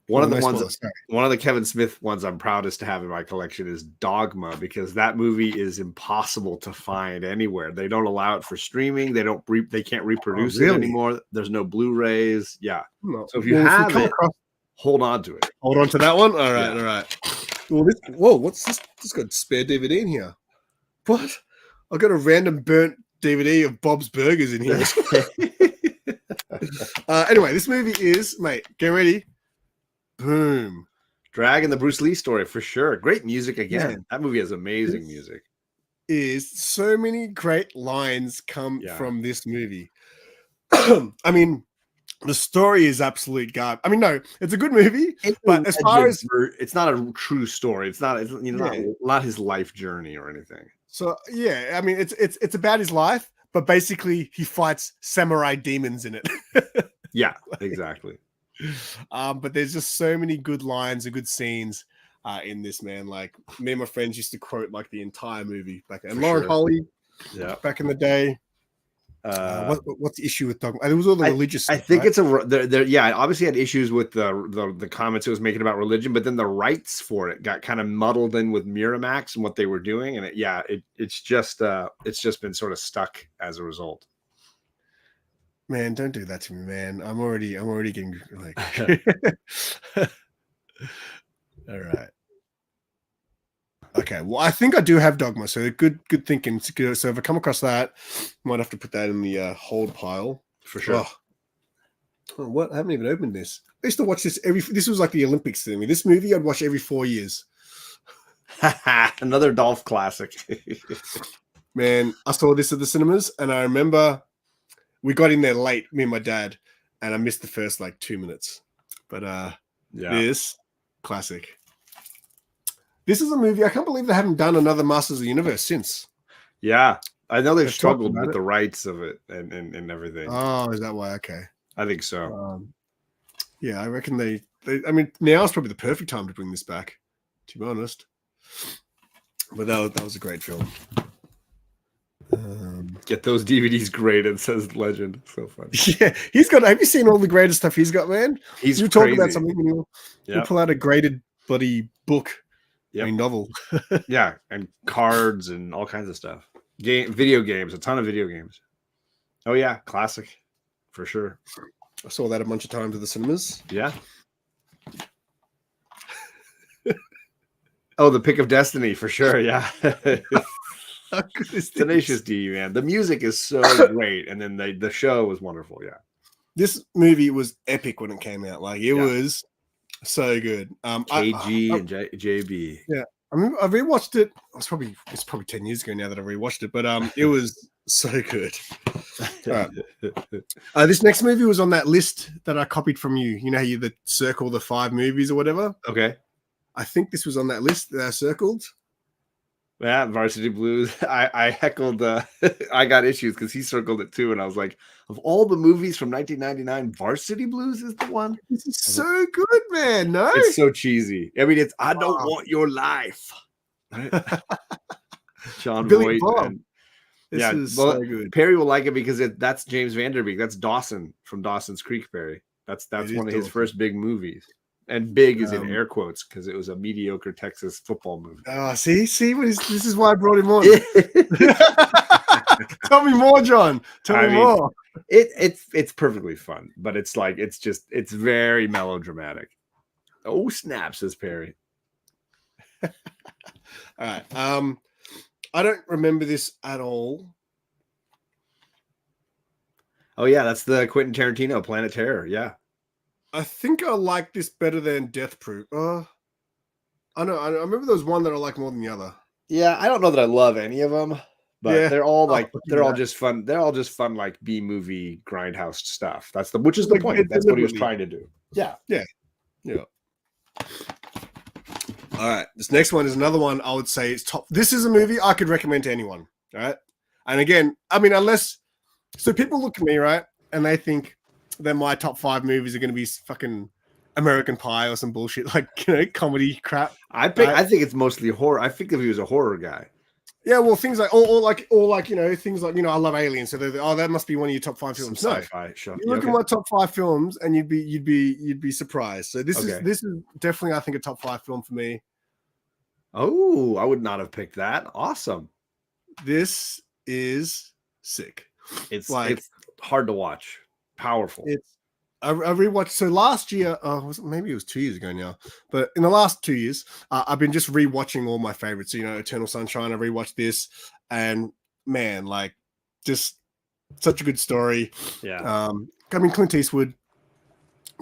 [SPEAKER 4] one of the Kevin Smith ones I'm proudest to have in my collection is Dogma, because that movie is impossible to find anywhere. They don't allow it for streaming. They can't reproduce it anymore. There's no Blu-rays. Yeah.
[SPEAKER 3] No.
[SPEAKER 4] So if you have it, hold on to it.
[SPEAKER 3] Hold on to that one. All right. All right. Well, what's this? This got spare DVD in here. What? I got a random burnt DVD of Bob's Burgers in here. Anyway, this movie is, mate, get ready. boom.
[SPEAKER 4] Dragon, the Bruce Lee story for sure. Great music again.
[SPEAKER 3] Man,
[SPEAKER 4] that movie has amazing music.
[SPEAKER 3] Is so many great lines come
[SPEAKER 4] Yeah.
[SPEAKER 3] from this movie. I mean, the story is absolute garbage. I mean, no, it's a good movie, but as far as
[SPEAKER 4] it's not a true story. It's not. It's not his life journey or anything.
[SPEAKER 3] So yeah, I mean, it's about his life, but basically he fights samurai demons in it.
[SPEAKER 4] Yeah, exactly.
[SPEAKER 3] But there's just so many good lines and good scenes in this, man. Like me and my friends used to quote like the entire movie back, and Lauren Holly, back in the day. What's the issue with dogma? It was all the religious stuff,
[SPEAKER 4] I think
[SPEAKER 3] right?
[SPEAKER 4] it's it obviously had issues with the comments it was making about religion, but then the rights for it got kind of muddled in with Miramax and what they were doing, and it's just been sort of stuck as a result.
[SPEAKER 3] Man, don't do that to me, man. I'm already getting like all right. Okay, well, I think I do have Dogma, so good thinking. So if I come across that, might have to put that in the hold pile
[SPEAKER 4] for sure.
[SPEAKER 3] Oh, what? I haven't even opened this. I used to watch this this was like the Olympics to me. This movie I'd watch every 4 years.
[SPEAKER 4] Another Dolph classic.
[SPEAKER 3] Man, I saw this at the cinemas, and I remember we got in there late, me and my dad, and I missed the first like 2 minutes. But this classic. This is a movie. I can't believe they haven't done another Masters of the Universe since.
[SPEAKER 4] Yeah, I know they've struggled with the rights of it and everything.
[SPEAKER 3] Oh, is that why? Okay,
[SPEAKER 4] I think so.
[SPEAKER 3] Yeah, I reckon they. I mean, now is probably the perfect time to bring this back. To be honest, but that was a great film.
[SPEAKER 4] Get those DVDs graded, says Legend. So funny.
[SPEAKER 3] Yeah, he's got. Have you seen all the greatest stuff he's got, man?
[SPEAKER 4] You
[SPEAKER 3] talk about something when you pull out a graded bloody book.
[SPEAKER 4] Yep.
[SPEAKER 3] A novel.
[SPEAKER 4] Yeah, and cards and all kinds of stuff. Video games, a ton of video games. Oh yeah, classic for sure.
[SPEAKER 3] I saw that a bunch of times at the cinemas.
[SPEAKER 4] Yeah. Oh, the Pick of Destiny for sure. Yeah. Tenacious D, man. The music is so great, and then the show was wonderful. Yeah.
[SPEAKER 3] This movie was epic when it came out. Like it was so good.
[SPEAKER 4] KG and JB.
[SPEAKER 3] Yeah. I mean, I rewatched it. It's probably 10 years ago now that I rewatched it, but it was so good. This next movie was on that list that I copied from you. You know how you circle the 5 movies or whatever?
[SPEAKER 4] Okay.
[SPEAKER 3] I think this was on that list that I circled.
[SPEAKER 4] Yeah, Varsity Blues. I heckled. I got issues because he circled it too, and I was like, of all the movies from 1999, Varsity Blues is the one.
[SPEAKER 3] This is so good, man. No,
[SPEAKER 4] it's so cheesy. I mean, it's I don't want your life. Right? John
[SPEAKER 3] Billy
[SPEAKER 4] Voight.
[SPEAKER 3] Bob. This is so good.
[SPEAKER 4] Perry will like it because that's James Vanderbeek. That's Dawson from Dawson's Creek. Perry. That's one of his first big movies. And big is in air quotes because it was a mediocre Texas football movie.
[SPEAKER 3] Oh, see, this is why I brought him on. Tell me more, John. Tell me more.
[SPEAKER 4] It's perfectly fun, but it's very melodramatic. Oh snap, says Perry.
[SPEAKER 3] All right. I don't remember this at all.
[SPEAKER 4] Oh yeah, that's the Quentin Tarantino Planet Terror. Yeah.
[SPEAKER 3] I think I like this better than Death Proof. I know. I remember there was one that I like more than the other.
[SPEAKER 4] Yeah, I don't know that I love any of them, but they're all just fun. They're all just fun, like B movie grindhouse stuff. Which is the point. That's what he was trying to do. Yeah.
[SPEAKER 3] All right. This next one is another one I would say is top. This is a movie I could recommend to anyone. All right. And again, I mean, so people look at me, right, and they think that my top 5 movies are going to be fucking American Pie or some bullshit like comedy crap.
[SPEAKER 4] I think it's mostly horror. I think if he was a horror guy.
[SPEAKER 3] Yeah, well, things like things like I love Aliens, so that must be one of your top 5 films.
[SPEAKER 4] Some sci-fi show.
[SPEAKER 3] You look at my top 5 films, and you'd be surprised. So this is definitely, I think, a top 5 film for me.
[SPEAKER 4] Oh, I would not have picked that. Awesome.
[SPEAKER 3] This is sick.
[SPEAKER 4] It's hard to watch. Powerful.
[SPEAKER 3] I rewatched. So last year, maybe it was 2 years ago now, but in the last 2 years, I've been just rewatching all my favorites. Eternal Sunshine. I rewatched this, and man, like, just such a good story.
[SPEAKER 4] Yeah.
[SPEAKER 3] I mean, Clint Eastwood,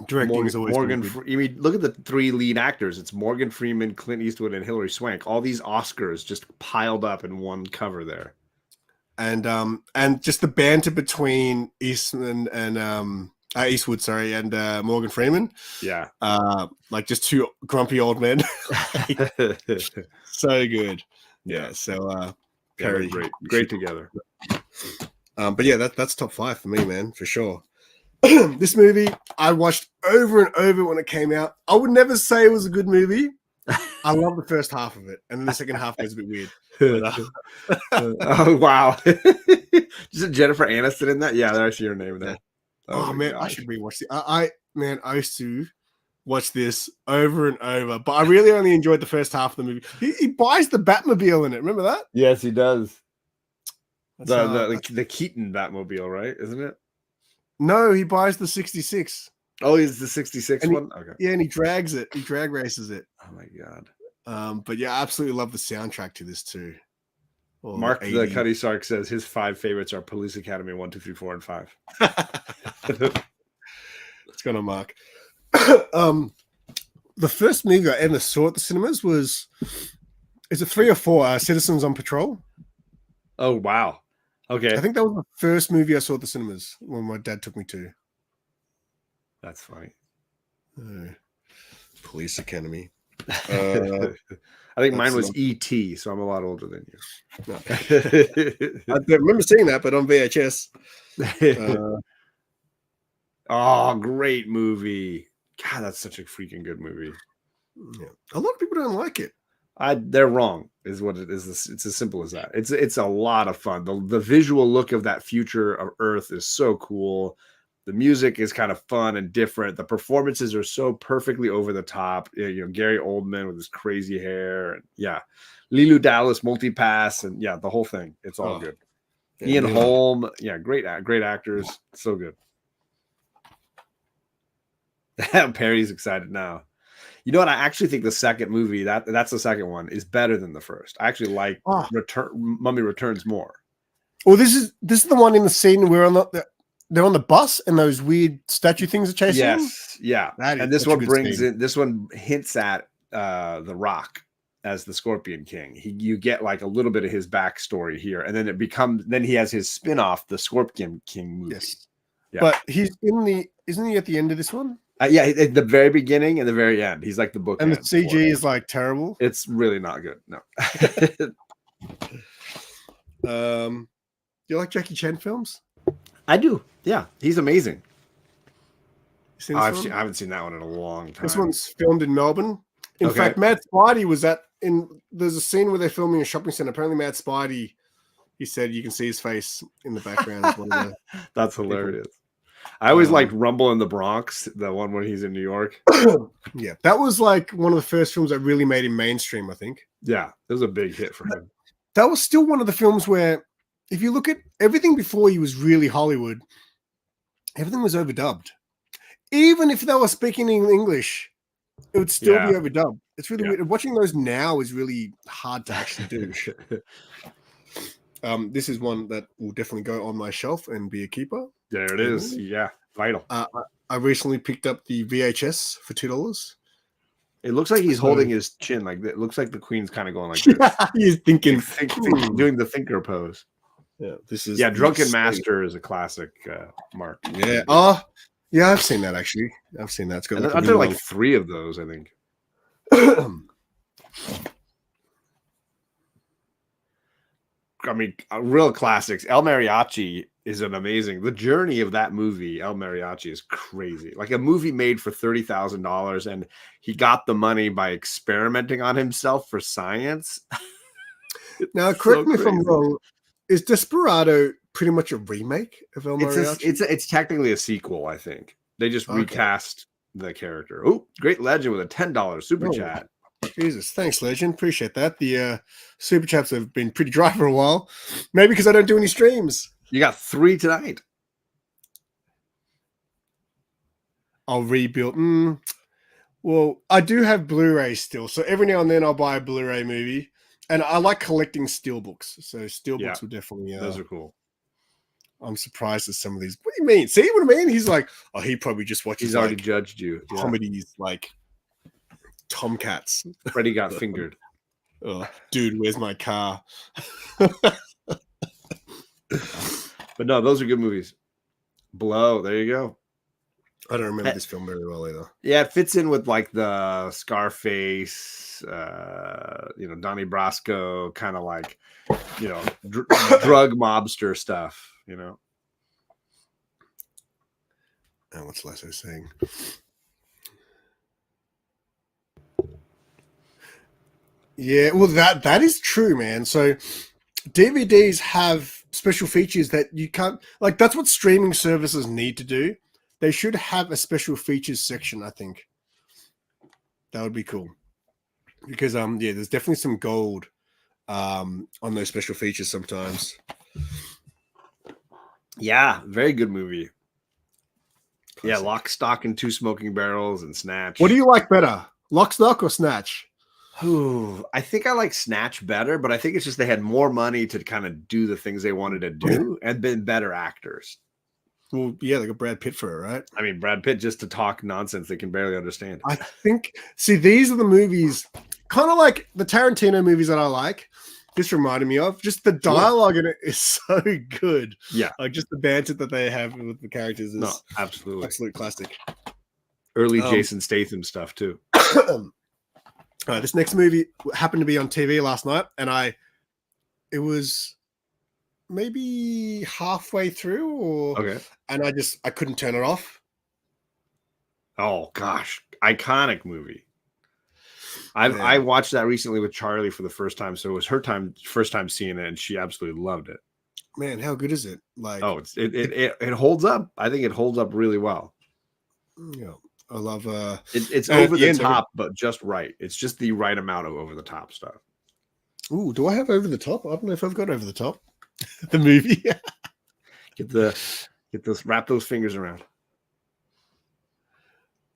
[SPEAKER 3] Directing is always
[SPEAKER 4] Morgan.
[SPEAKER 3] good.
[SPEAKER 4] I mean, look at the 3 lead actors. It's Morgan Freeman, Clint Eastwood, and Hilary Swank. All these Oscars just piled up in one cover there.
[SPEAKER 3] And just the banter between Eastwood, and Morgan Freeman.
[SPEAKER 4] Yeah.
[SPEAKER 3] Like just 2 grumpy old men. So good. Yeah. So Perry,
[SPEAKER 4] great together.
[SPEAKER 3] But yeah, that's top 5 for me, man, for sure. This movie I watched over and over when it came out. I would never say it was a good movie. I love the first half of it, and then the second half was a bit weird. But,
[SPEAKER 4] oh wow! Just Jennifer Aniston in that? Yeah, that's your name there.
[SPEAKER 3] Oh man, gosh. I should rewatch it. I used to watch this over and over, but I really only enjoyed the first half of the movie. He buys the Batmobile in it. Remember that?
[SPEAKER 4] Yes, he does. The Keaton Batmobile, right? Isn't it?
[SPEAKER 3] No, he buys the 66.
[SPEAKER 4] Oh, he's the 66 one? Okay.
[SPEAKER 3] Yeah, and he drags it. He drag races it.
[SPEAKER 4] Oh my god.
[SPEAKER 3] But yeah, I absolutely love the soundtrack to this too.
[SPEAKER 4] Mark the Cuddy Sark says his 5 favorites are Police Academy 1, 2, 3, 4, and 5.
[SPEAKER 3] It's gonna Mark. The first movie I ever saw at the cinemas is it 3 or 4? Citizens on Patrol.
[SPEAKER 4] Oh wow. Okay.
[SPEAKER 3] I think that was the first movie I saw at the cinemas when my dad took me to.
[SPEAKER 4] That's funny.
[SPEAKER 3] Police Academy.
[SPEAKER 4] I think mine was E.T., so I'm a lot older than you.
[SPEAKER 3] No. I remember seeing that, but on VHS.
[SPEAKER 4] Oh, great movie. God, that's such a freaking good movie.
[SPEAKER 3] Yeah. A lot of people don't like it.
[SPEAKER 4] They're wrong, is what it is. It's as simple as that. It's a lot of fun. The visual look of that future of Earth is so cool. The music is kind of fun and different. The performances are so perfectly over the top. You know, Gary Oldman with his crazy hair, and Leeloo Dallas multi-pass, and the whole thing. It's all good. Ian Holm, great actors, so good. Perry's excited now. You know what? I actually think the second movie, that's the second one, is better than the first. I actually like Mummy Returns more.
[SPEAKER 3] Well, this is the one in the scene where they're on the bus and those weird statue things are chasing them?
[SPEAKER 4] Yeah. And this one this one hints at The Rock as the Scorpion King. You get like a little bit of his backstory here, and then he has his spin-off, the Scorpion King movie. Yes.
[SPEAKER 3] Yeah. But isn't he at the end of this one?
[SPEAKER 4] At the very beginning and the very end. He's like the book.
[SPEAKER 3] And the CG is like terrible.
[SPEAKER 4] It's really not good. No.
[SPEAKER 3] Do you like Jackie Chan films?
[SPEAKER 4] I do. Yeah, he's amazing.
[SPEAKER 3] I
[SPEAKER 4] haven't seen that one in a long time.
[SPEAKER 3] This one's filmed in Melbourne. In fact, Matt Spidey was there's a scene where they're filming a shopping center. Apparently, Matt Spidey, he said you can see his face in the background.
[SPEAKER 4] That's hilarious. I always liked Rumble in the Bronx, the one when he's in New York.
[SPEAKER 3] Yeah, that was like one of the first films that really made him mainstream, I think.
[SPEAKER 4] Yeah, it was a big hit for him.
[SPEAKER 3] That was still one of the films where, if you look at everything before he was really Hollywood, everything was overdubbed. Even if they were speaking in English, it would still be overdubbed. It's really weird. Watching those now is really hard to actually do. This is one that will definitely go on my shelf and be a keeper.
[SPEAKER 4] There it is. Yeah, vital.
[SPEAKER 3] I recently picked up the VHS for $2.
[SPEAKER 4] It looks like he's holding his chin. Like it looks like the Queen's kind of going like this.
[SPEAKER 3] He's thinking,
[SPEAKER 4] doing the thinker pose.
[SPEAKER 3] Yeah, this is
[SPEAKER 4] Drunken Master is a classic. Mark.
[SPEAKER 3] Yeah. Oh, yeah. I've seen that actually. I've seen that. It's got.
[SPEAKER 4] Aren't there like 3 of those? I think. I mean, real classics. El Mariachi is an amazing. The journey of that movie, El Mariachi, is crazy. Like a movie made for $30,000, and he got the money by experimenting on himself for science.
[SPEAKER 3] Now, correct me if I'm wrong. Is Desperado pretty much a remake of El Mariachi?
[SPEAKER 4] It's technically a sequel. I think they just recast the character. Oh, great legend with a $10 super chat.
[SPEAKER 3] Jesus, thanks, Legend. Appreciate that. The super chats have been pretty dry for a while. Maybe because I don't do any streams.
[SPEAKER 4] You got 3 tonight.
[SPEAKER 3] I'll rebuild. Well, I do have Blu-ray still, so every now and then I'll buy a Blu-ray movie, and I like collecting steelbooks. So steelbooks will definitely.
[SPEAKER 4] Those are cool.
[SPEAKER 3] I'm surprised at some of these. What do you mean? See what I mean? He's like, oh, he probably just watches.
[SPEAKER 4] He's already judged you. Yeah.
[SPEAKER 3] Comedies like Tomcats.
[SPEAKER 4] Freddie got fingered.
[SPEAKER 3] Oh, dude, where's my car?
[SPEAKER 4] But no, those are good movies. Blow. There you go.
[SPEAKER 3] I don't remember this film very well either.
[SPEAKER 4] Yeah, it fits in with like the Scarface, Donnie Brasco, kind of like, drug mobster stuff,
[SPEAKER 3] And what's Lasso saying? Yeah, well, that is true, man. So DVDs have special features that you can't, like, that's what streaming services need to do. They should have a special features section, I think. That would be cool. Because, there's definitely some gold on those special features sometimes.
[SPEAKER 4] Yeah, very good movie. Yeah, Lock, Stock, and Two Smoking Barrels and Snatch.
[SPEAKER 3] What do you like better, Lock, Stock, or Snatch?
[SPEAKER 4] Ooh, I think I like Snatch better, but I think it's just they had more money to kind of do the things they wanted to do and been better actors.
[SPEAKER 3] Well, yeah, they got Brad Pitt for it, right?
[SPEAKER 4] I mean, Brad Pitt just to talk nonsense they can barely understand.
[SPEAKER 3] I think, these are the movies, kind of like the Tarantino movies that I like. This reminded me of just the dialogue in it is so good.
[SPEAKER 4] Yeah,
[SPEAKER 3] like just the banter that they have with the characters is
[SPEAKER 4] absolute
[SPEAKER 3] classic.
[SPEAKER 4] Early Jason Statham stuff too.
[SPEAKER 3] This next movie happened to be on TV last night, and it was maybe halfway through, and I couldn't turn it off.
[SPEAKER 4] Oh gosh, iconic movie. I watched that recently with Charlie for the first time, so it was her first time seeing it, and she absolutely loved it.
[SPEAKER 3] Man, how good is it? Like,
[SPEAKER 4] it holds up. I think it holds up really well.
[SPEAKER 3] Yeah, I love
[SPEAKER 4] it's over the top, but just right. It's just the right amount of over the top stuff.
[SPEAKER 3] Ooh, do I have over the top? I don't know if I've got over the top. The movie.
[SPEAKER 4] Wrap those fingers around.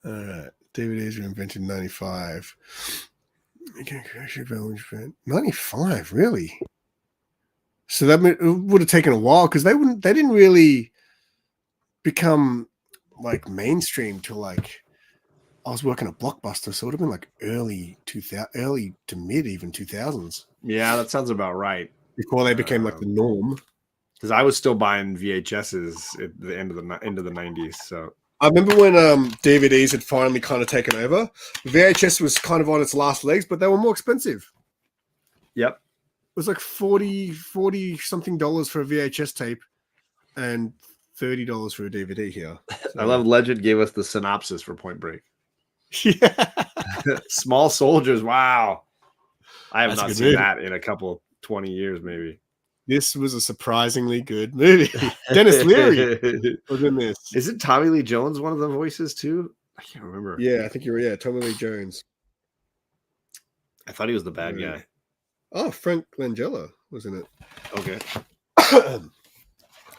[SPEAKER 3] All right. DVDs were invented in 95. 95, really? So that it would have taken a while because they didn't really become like mainstream till like I was working at Blockbuster, so it would have been like early to mid even 2000s.
[SPEAKER 4] Yeah, that sounds about right.
[SPEAKER 3] Before they became like the norm.
[SPEAKER 4] Because I was still buying VHSs at the end of the 90s. So
[SPEAKER 3] I remember when DVDs had finally kind of taken over. VHS was kind of on its last legs, but they were more expensive.
[SPEAKER 4] Yep.
[SPEAKER 3] It was like $40 something for a VHS tape and $30 for a DVD here. So.
[SPEAKER 4] I love Legend gave us the synopsis for Point Break.
[SPEAKER 3] Yeah.
[SPEAKER 4] Small soldiers. Wow. I have not seen
[SPEAKER 3] movie.
[SPEAKER 4] that in a couple 20 years, maybe.
[SPEAKER 3] This was a surprisingly good movie. Dennis Leary was in this.
[SPEAKER 4] Isn't Tommy Lee Jones one of the voices too? I can't remember.
[SPEAKER 3] Yeah, I think you're. Yeah, Tommy Lee Jones.
[SPEAKER 4] I thought he was the bad guy.
[SPEAKER 3] Oh, Frank Langella was in it.
[SPEAKER 4] Okay.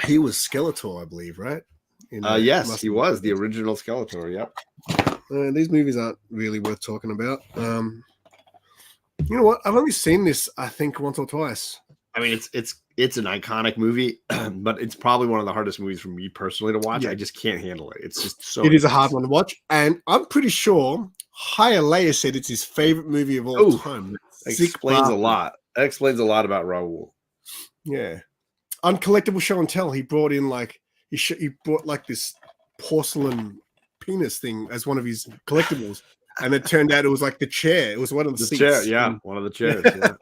[SPEAKER 3] He was Skeletor, I believe, right?
[SPEAKER 4] Yes, he was the original Skeletor. Yep.
[SPEAKER 3] These movies aren't really worth talking about. You know what? I've only seen this, I think, once or twice.
[SPEAKER 4] I mean, it's an iconic movie, but it's probably one of the hardest movies for me personally to watch. Yeah. I just can't handle it. It's just so.
[SPEAKER 3] It is a hard one to watch, and I'm pretty sure Hialeah said it's his favorite movie of all time.
[SPEAKER 4] That explains a lot. That explains a lot about Raul.
[SPEAKER 3] Yeah, on Collectible Show and Tell, he brought in like he brought like this porcelain penis thing as one of his collectibles, and it turned out it was like the chair. It was one of the seats.
[SPEAKER 4] Chair, yeah, one of the chairs. Yeah.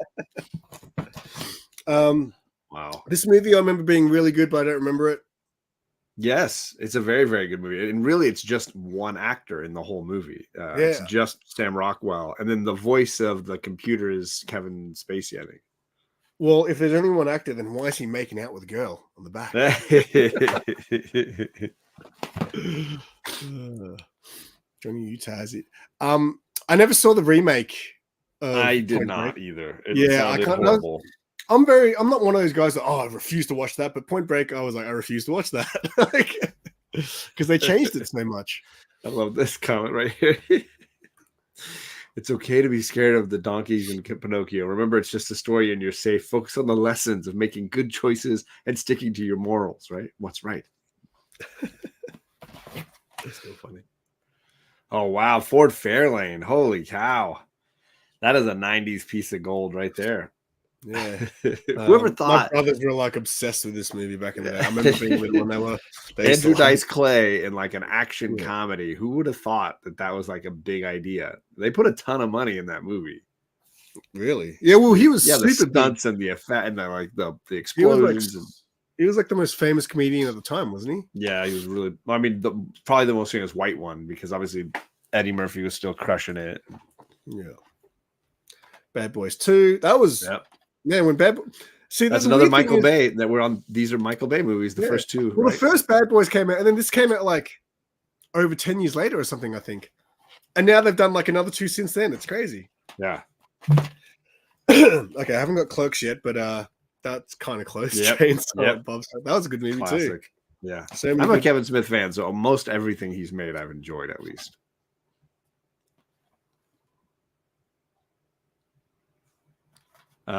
[SPEAKER 4] Wow. This
[SPEAKER 3] movie I remember being really good, but I don't remember it.
[SPEAKER 4] Yes, it's a very, very good movie. And really, it's just one actor in the whole movie. It's just Sam Rockwell. And then the voice of the computer is Kevin Spacey, I think.
[SPEAKER 3] Well, if there's only one actor, then why is he making out with a girl on the back? Johnny Utah has it. I never saw the remake.
[SPEAKER 4] I did not either.
[SPEAKER 3] I can't.
[SPEAKER 4] Horrible.
[SPEAKER 3] I'm not one of those guys that I refuse to watch that. But Point Break, I was like, I refuse to watch that because they changed it so much.
[SPEAKER 4] I love this comment right here. It's okay to be scared of the donkeys in Pinocchio. Remember, it's just a story and you're safe. Focus on the lessons of making good choices and sticking to your morals, right? What's right? It's so funny. Oh, wow. Ford Fairlane. Holy cow. That is a 90s piece of gold right there.
[SPEAKER 3] Yeah.
[SPEAKER 4] Whoever thought.
[SPEAKER 3] My brothers were like obsessed with this movie back in the day. I remember being little when they
[SPEAKER 4] Andrew Dice Clay in like an action comedy. Who would have thought that that was like a big idea? They put a ton of money in that movie.
[SPEAKER 3] Really? Yeah. Well, he was
[SPEAKER 4] the
[SPEAKER 3] super
[SPEAKER 4] stunts and the effect and the explosions.
[SPEAKER 3] He was like the most famous comedian at the time, wasn't he?
[SPEAKER 4] Yeah, he was really. I mean, probably the most famous white one because obviously Eddie Murphy was still crushing it.
[SPEAKER 3] Yeah. Bad Boys 2. That was.
[SPEAKER 4] Yep.
[SPEAKER 3] Yeah, when
[SPEAKER 4] that's another Michael Bay that we're on. These are Michael Bay movies, the first two.
[SPEAKER 3] Well, the first Bad Boys came out, and then this came out like over 10 years later or something, I think. And now they've done like another 2 since then. It's crazy.
[SPEAKER 4] Yeah.
[SPEAKER 3] Okay, I haven't got Clerks yet, but that's kind of close.
[SPEAKER 4] Yep.
[SPEAKER 3] That was a good movie too.
[SPEAKER 4] Yeah.
[SPEAKER 3] So
[SPEAKER 4] I'm a Kevin Smith fan, so almost everything he's made I've enjoyed at least.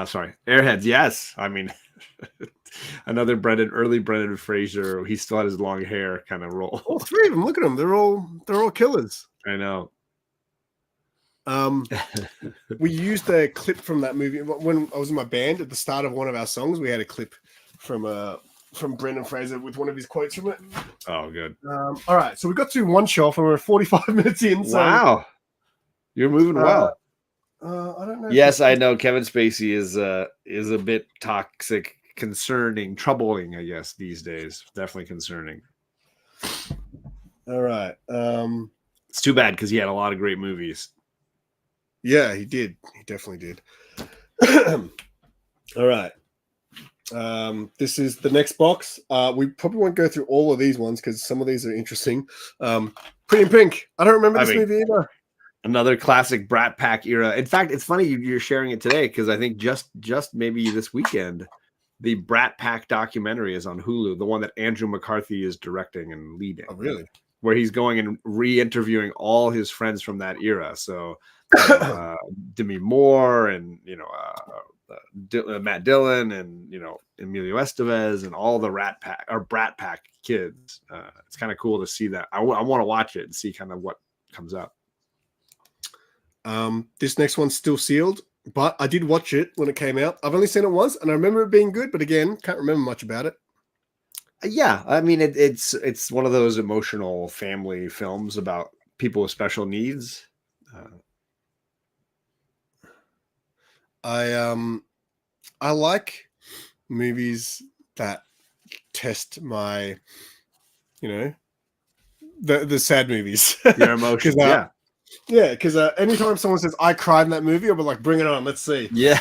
[SPEAKER 4] Sorry, Airheads. Yes, I mean another early Brendan Fraser. He still had his long hair kind of role.
[SPEAKER 3] All 3 of them. Look at them. They're all killers.
[SPEAKER 4] I know.
[SPEAKER 3] We used a clip from that movie when I was in my band. At the start of one of our songs, we had a clip from Brendan Fraser with one of his quotes from it.
[SPEAKER 4] Oh, good.
[SPEAKER 3] All right, so we got to one shelf and we're 45 minutes in. So,
[SPEAKER 4] wow, you're moving well.
[SPEAKER 3] I don't know.
[SPEAKER 4] Yes, I know. Kevin Spacey is a bit toxic, concerning, troubling. I guess these days, definitely concerning.
[SPEAKER 3] All right.
[SPEAKER 4] It's too bad because he had a lot of great movies.
[SPEAKER 3] Yeah, he did. He definitely did. All right. This is the next box. We probably won't go through all of these ones because some of these are interesting. Pretty in Pink. I don't remember this movie either.
[SPEAKER 4] Another classic Brat Pack era. In fact, it's funny you're sharing it today because I think just maybe this weekend, the Brat Pack documentary is on Hulu, the one that Andrew McCarthy is directing and leading.
[SPEAKER 3] Oh, really?
[SPEAKER 4] Where he's going and re-interviewing all his friends from that era. So Demi Moore and Matt Dillon and Emilio Estevez and all the Brat Pack kids. It's kind of cool to see that. I want to watch it and see kind of what comes up.
[SPEAKER 3] This next one's still sealed, but I did watch it when it came out. I've only seen it once, and I remember it being good, but again, can't remember much about it.
[SPEAKER 4] Yeah, I mean, it's one of those emotional family films about people with special needs.
[SPEAKER 3] I like movies that test my, the sad movies.
[SPEAKER 4] Your emotions,
[SPEAKER 3] yeah. Yeah, because anytime someone says I cried in that movie, I'll be like, "Bring it on, let's see."
[SPEAKER 4] Yeah,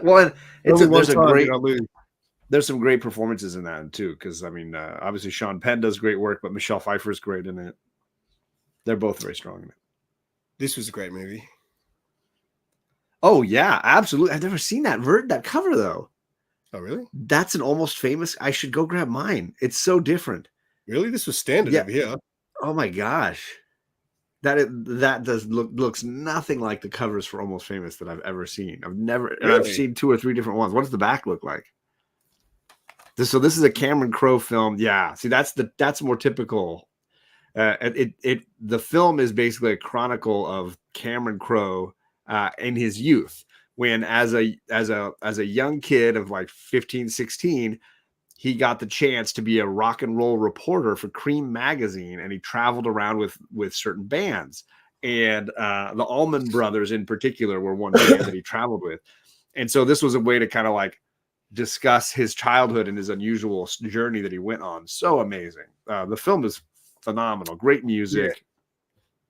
[SPEAKER 4] well, there's some great performances in that too. Because I mean, obviously Sean Penn does great work, but Michelle Pfeiffer's great in it. They're both very strong in it.
[SPEAKER 3] This was a great movie.
[SPEAKER 4] Oh yeah, absolutely. I've never seen that cover though.
[SPEAKER 3] Oh really?
[SPEAKER 4] That's an Almost Famous. I should go grab mine. It's so different.
[SPEAKER 3] Really, this was standard over here.
[SPEAKER 4] Oh my gosh. That looks nothing like the covers for Almost Famous that I've ever seen. I've seen 2 or 3 different ones. What does the back look like? So this is a Cameron Crowe film. Yeah, see that's more typical. The film is basically a chronicle of Cameron Crowe in his youth, when as a young kid of like 15, 16. He got the chance to be a rock and roll reporter for Cream magazine, and he traveled around with certain bands. And the Allman Brothers in particular were one band that he traveled with. And so this was a way to kind of like discuss his childhood and his unusual journey that he went on. So amazing. The film is phenomenal. Great music. Yeah.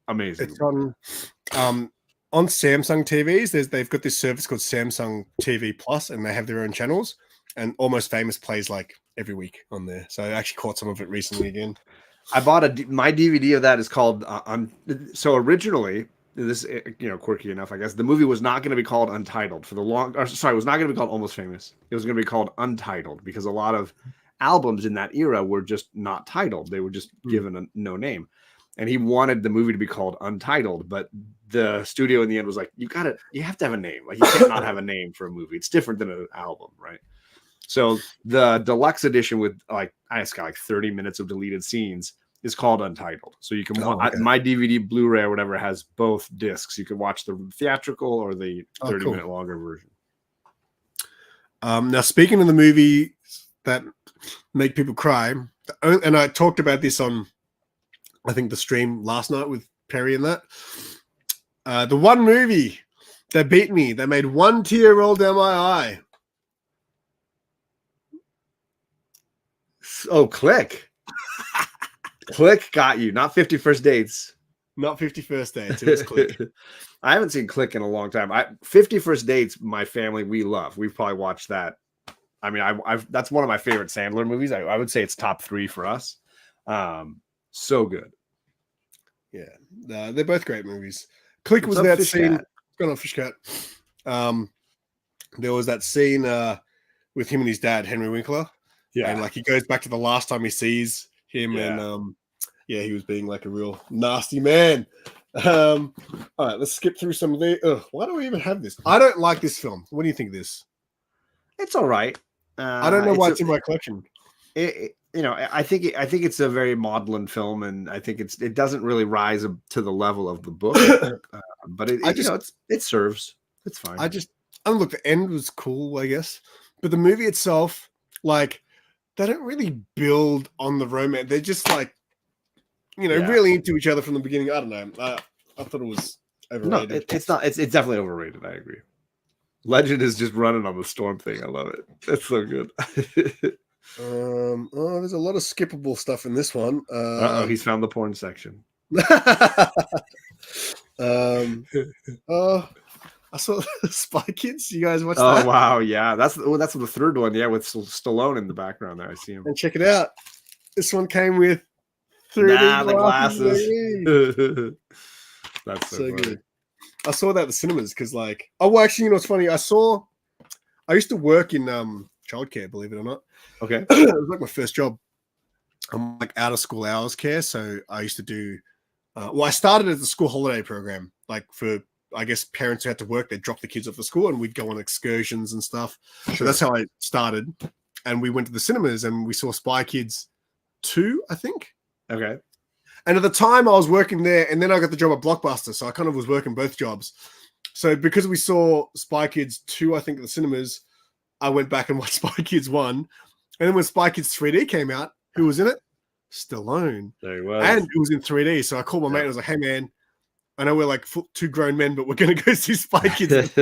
[SPEAKER 4] Amazing.
[SPEAKER 3] It's on Samsung TVs. They've got this service called Samsung TV Plus, and they have their own channels. And Almost Famous plays like every week on there. So I actually caught some of it recently again.
[SPEAKER 4] I bought my DVD of that is called so originally, this quirky enough, I guess, the movie was not going to be called Untitled it was not going to be called Almost Famous. It was going to be called Untitled because a lot of albums in that era were just not titled. They were just given no name. and he wanted the movie to be called Untitled, but the studio in the end was like, you have to have a name. Like, you can't not have a name for a movie. It's different than an album, right? So the deluxe edition with it's got like 30 minutes of deleted scenes is called Untitled. So you can my DVD, Blu-ray, or whatever has both discs. You can watch the theatrical or the 30-minute longer version.
[SPEAKER 3] Now, speaking of the movie that make people cry, and I talked about this on, I think, the stream last night with Perry and that. The one movie that beat me, that made one tear roll down my eye.
[SPEAKER 4] Oh, Click. Click got you, not 50 First Dates.
[SPEAKER 3] Not 50 First Dates. It was Click.
[SPEAKER 4] I haven't seen Click in a long time. 50 First Dates, my family, we love. We've probably watched that. I mean, that's one of my favorite Sandler movies. I would say it's top 3 for us. So good.
[SPEAKER 3] Yeah, they're both great movies. Click was that scene. What's going on, Fish Cat? There was that scene with him and his dad, Henry Winkler. Yeah, and like he goes back to the last time he sees him, and he was being like a real nasty man. All right, let's skip through some of the. Why do we even have this? I don't like this film. What do you think of this?
[SPEAKER 4] It's all right.
[SPEAKER 3] I don't know why it's in my collection.
[SPEAKER 4] I think it's a very maudlin film, and I think it doesn't really rise to the level of the book, but it serves. It's fine.
[SPEAKER 3] Look, the end was cool, I guess, but the movie itself, like, they don't really build on the romance. They're just like, really into each other from the beginning. I don't know. I thought it was overrated.
[SPEAKER 4] No, it's not. It's definitely overrated. I agree. Legend is just running on the storm thing. I love it. It's so good.
[SPEAKER 3] There's a lot of skippable stuff in this one.
[SPEAKER 4] He's found the porn section.
[SPEAKER 3] I saw Spy Kids. You guys watch that?
[SPEAKER 4] Oh wow, yeah. That's the third one. Yeah, with Stallone in the background there. I see him.
[SPEAKER 3] And check it out. This one came with 3D
[SPEAKER 4] the glasses. That's so
[SPEAKER 3] good. I saw that at the cinemas because, like, actually, what's funny? I used to work in childcare, believe it or not.
[SPEAKER 4] Okay.
[SPEAKER 3] It was like my first job. I'm like out of school hours care, so I used to do. I started at the school holiday program, like for, I guess, parents who had to work. They'd drop the kids off to school, and we'd go on excursions and stuff. Sure. So that's how I started. And we went to the cinemas, and we saw Spy Kids 2, I think.
[SPEAKER 4] Okay.
[SPEAKER 3] And at the time, I was working there, and then I got the job at Blockbuster, so I kind of was working both jobs. So because we saw Spy Kids 2, I think, at the cinemas, I went back and watched Spy Kids 1. And then when Spy Kids 3D came out, who was in it? Stallone.
[SPEAKER 4] There he was.
[SPEAKER 3] And it was in 3D. So I called my mate and I was like, hey, man, I know we're like 2 grown men, but we're going to go see Spy Kids.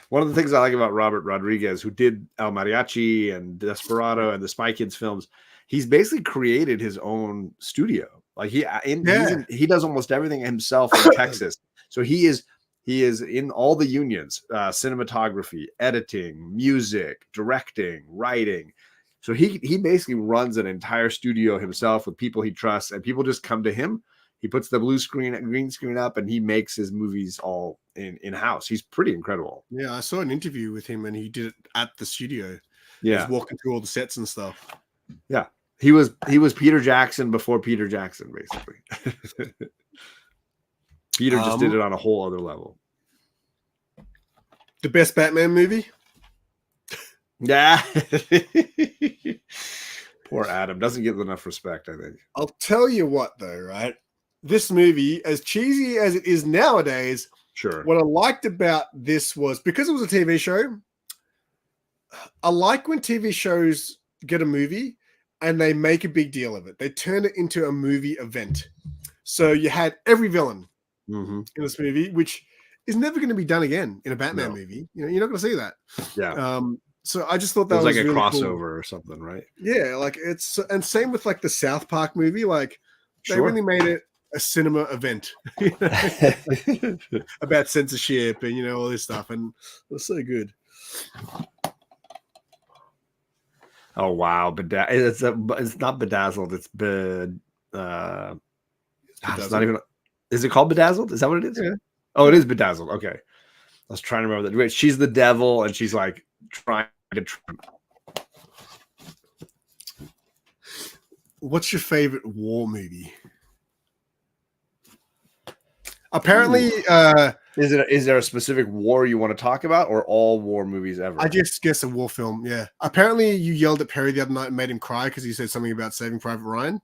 [SPEAKER 4] One of the things I like about Robert Rodriguez, who did El Mariachi and Desperado and the Spy Kids films, he's basically created his own studio. Like he does almost everything himself in Texas. So he is in all the unions, cinematography, editing, music, directing, writing. So he basically runs an entire studio himself with people he trusts, and people just come to him. He puts the green screen up, and he makes his movies all in-house. He's pretty incredible.
[SPEAKER 3] Yeah, I saw an interview with him, and he did it at the studio.
[SPEAKER 4] Yeah,
[SPEAKER 3] he was walking through all the sets and stuff.
[SPEAKER 4] Yeah, he was Peter Jackson before Peter Jackson, basically. Peter just did it on a whole other level.
[SPEAKER 3] The best Batman movie?
[SPEAKER 4] Yeah. Poor Adam doesn't get enough respect, I think.
[SPEAKER 3] I'll tell you what, though, right? This movie, as cheesy as it is nowadays,
[SPEAKER 4] sure.
[SPEAKER 3] What I liked about this was, because it was a TV show, I like when TV shows get a movie and they make a big deal of it. They turn it into a movie event. So you had every villain in this movie, which is never going to be done again in a Batman movie. You know, you're not going to see that.
[SPEAKER 4] Yeah.
[SPEAKER 3] So I just thought that was
[SPEAKER 4] like a
[SPEAKER 3] really
[SPEAKER 4] crossover
[SPEAKER 3] cool.
[SPEAKER 4] Or something, right?
[SPEAKER 3] Yeah, like it's, and same with like the South Park movie. Like they really made it a cinema event about censorship and all this stuff, and it was so good.
[SPEAKER 4] Oh wow, it's not Bedazzled. It's it's not even. Is it called Bedazzled? Is that what it is?
[SPEAKER 3] Yeah.
[SPEAKER 4] Oh, it is Bedazzled. Okay, I was trying to remember that. Wait, she's the devil, and she's like trying to.
[SPEAKER 3] What's your favorite war movie? Apparently,
[SPEAKER 4] Is there a specific war you want to talk about, or all war movies ever?
[SPEAKER 3] I just guess a war film. Yeah. Apparently, you yelled at Perry the other night and made him cry because he said something about Saving Private Ryan.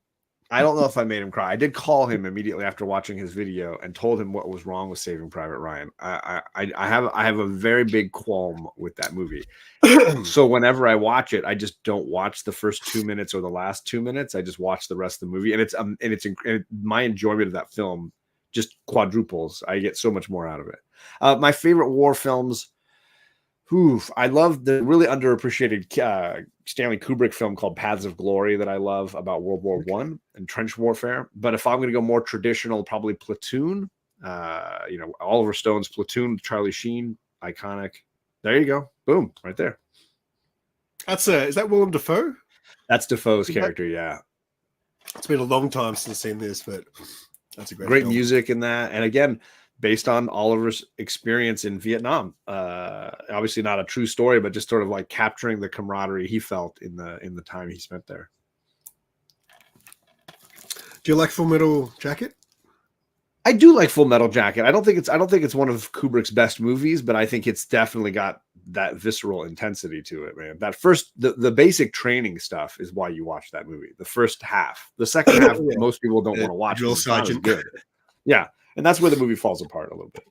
[SPEAKER 4] I don't know if I made him cry. I did call him immediately after watching his video and told him what was wrong with Saving Private Ryan. I have a very big qualm with that movie. So whenever I watch it, I just don't watch the first 2 minutes or the last 2 minutes. I just watch the rest of the movie, and my enjoyment of that film just quadruples. I get so much more out of it. My favorite war films. I love the really underappreciated Stanley Kubrick film called Paths of Glory that I love about World War I and trench warfare. But if I'm going to go more traditional, probably Platoon. Oliver Stone's Platoon, Charlie Sheen, iconic. There you go, boom, right there.
[SPEAKER 3] Is that Willem Dafoe?
[SPEAKER 4] That's Dafoe's character. Yeah,
[SPEAKER 3] it's been a long time since I've seen this, but that's a
[SPEAKER 4] great
[SPEAKER 3] film.
[SPEAKER 4] Music in that, and again, based on Oliver's experience in Vietnam. Obviously not a true story, but just sort of like capturing the camaraderie he felt in the time he spent there.
[SPEAKER 3] Do you like Full Metal Jacket?
[SPEAKER 4] I do like Full Metal Jacket. I don't think it's one of Kubrick's best movies, but I think it's definitely got that visceral intensity to it, man. That first, the basic training stuff is why you watch that movie. The first half, the second half, most people don't want to watch.
[SPEAKER 3] Drill Sergeant,
[SPEAKER 4] good. Yeah, and that's where the movie falls apart a little bit.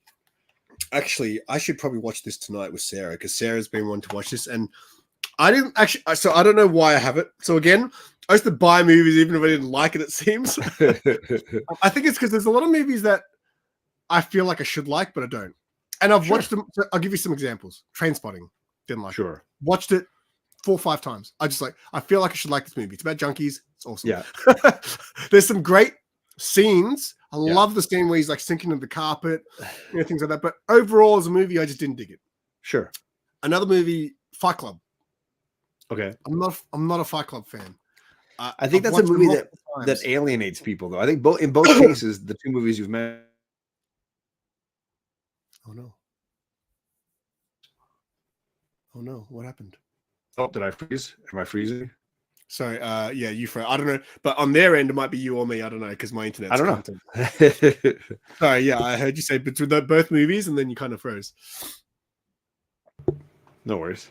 [SPEAKER 3] Actually, I should probably watch this tonight with Sarah because Sarah's been wanting to watch this, and I didn't actually. So I don't know why I have it. So again, I used to buy movies even if I didn't like it. It seems. I think it's because there's a lot of movies that I feel like I should like, but I don't. And I've watched them. So I'll give you some examples. Trainspotting, didn't like.
[SPEAKER 4] Sure.
[SPEAKER 3] It. Watched it 4 or 5 times. I feel like I should like this movie. It's about junkies. It's awesome.
[SPEAKER 4] Yeah.
[SPEAKER 3] There's some great scenes. I love the scene where he's like sinking in the carpet, things like that. But overall, as a movie, I just didn't dig it.
[SPEAKER 4] Sure.
[SPEAKER 3] Another movie, Fight Club.
[SPEAKER 4] Okay.
[SPEAKER 3] I'm not a Fight Club fan.
[SPEAKER 4] I think that's a movie that alienates people, though. I think in both cases, the two movies you've mentioned.
[SPEAKER 3] Oh no! What happened?
[SPEAKER 4] Oh, did I freeze? Am I freezing?
[SPEAKER 3] Sorry. Yeah, you froze. I don't know, but on their end, it might be you or me. I don't know because my internet.
[SPEAKER 4] I don't know.
[SPEAKER 3] Sorry. Yeah, I heard you say between both movies, and then you kind of froze.
[SPEAKER 4] No worries.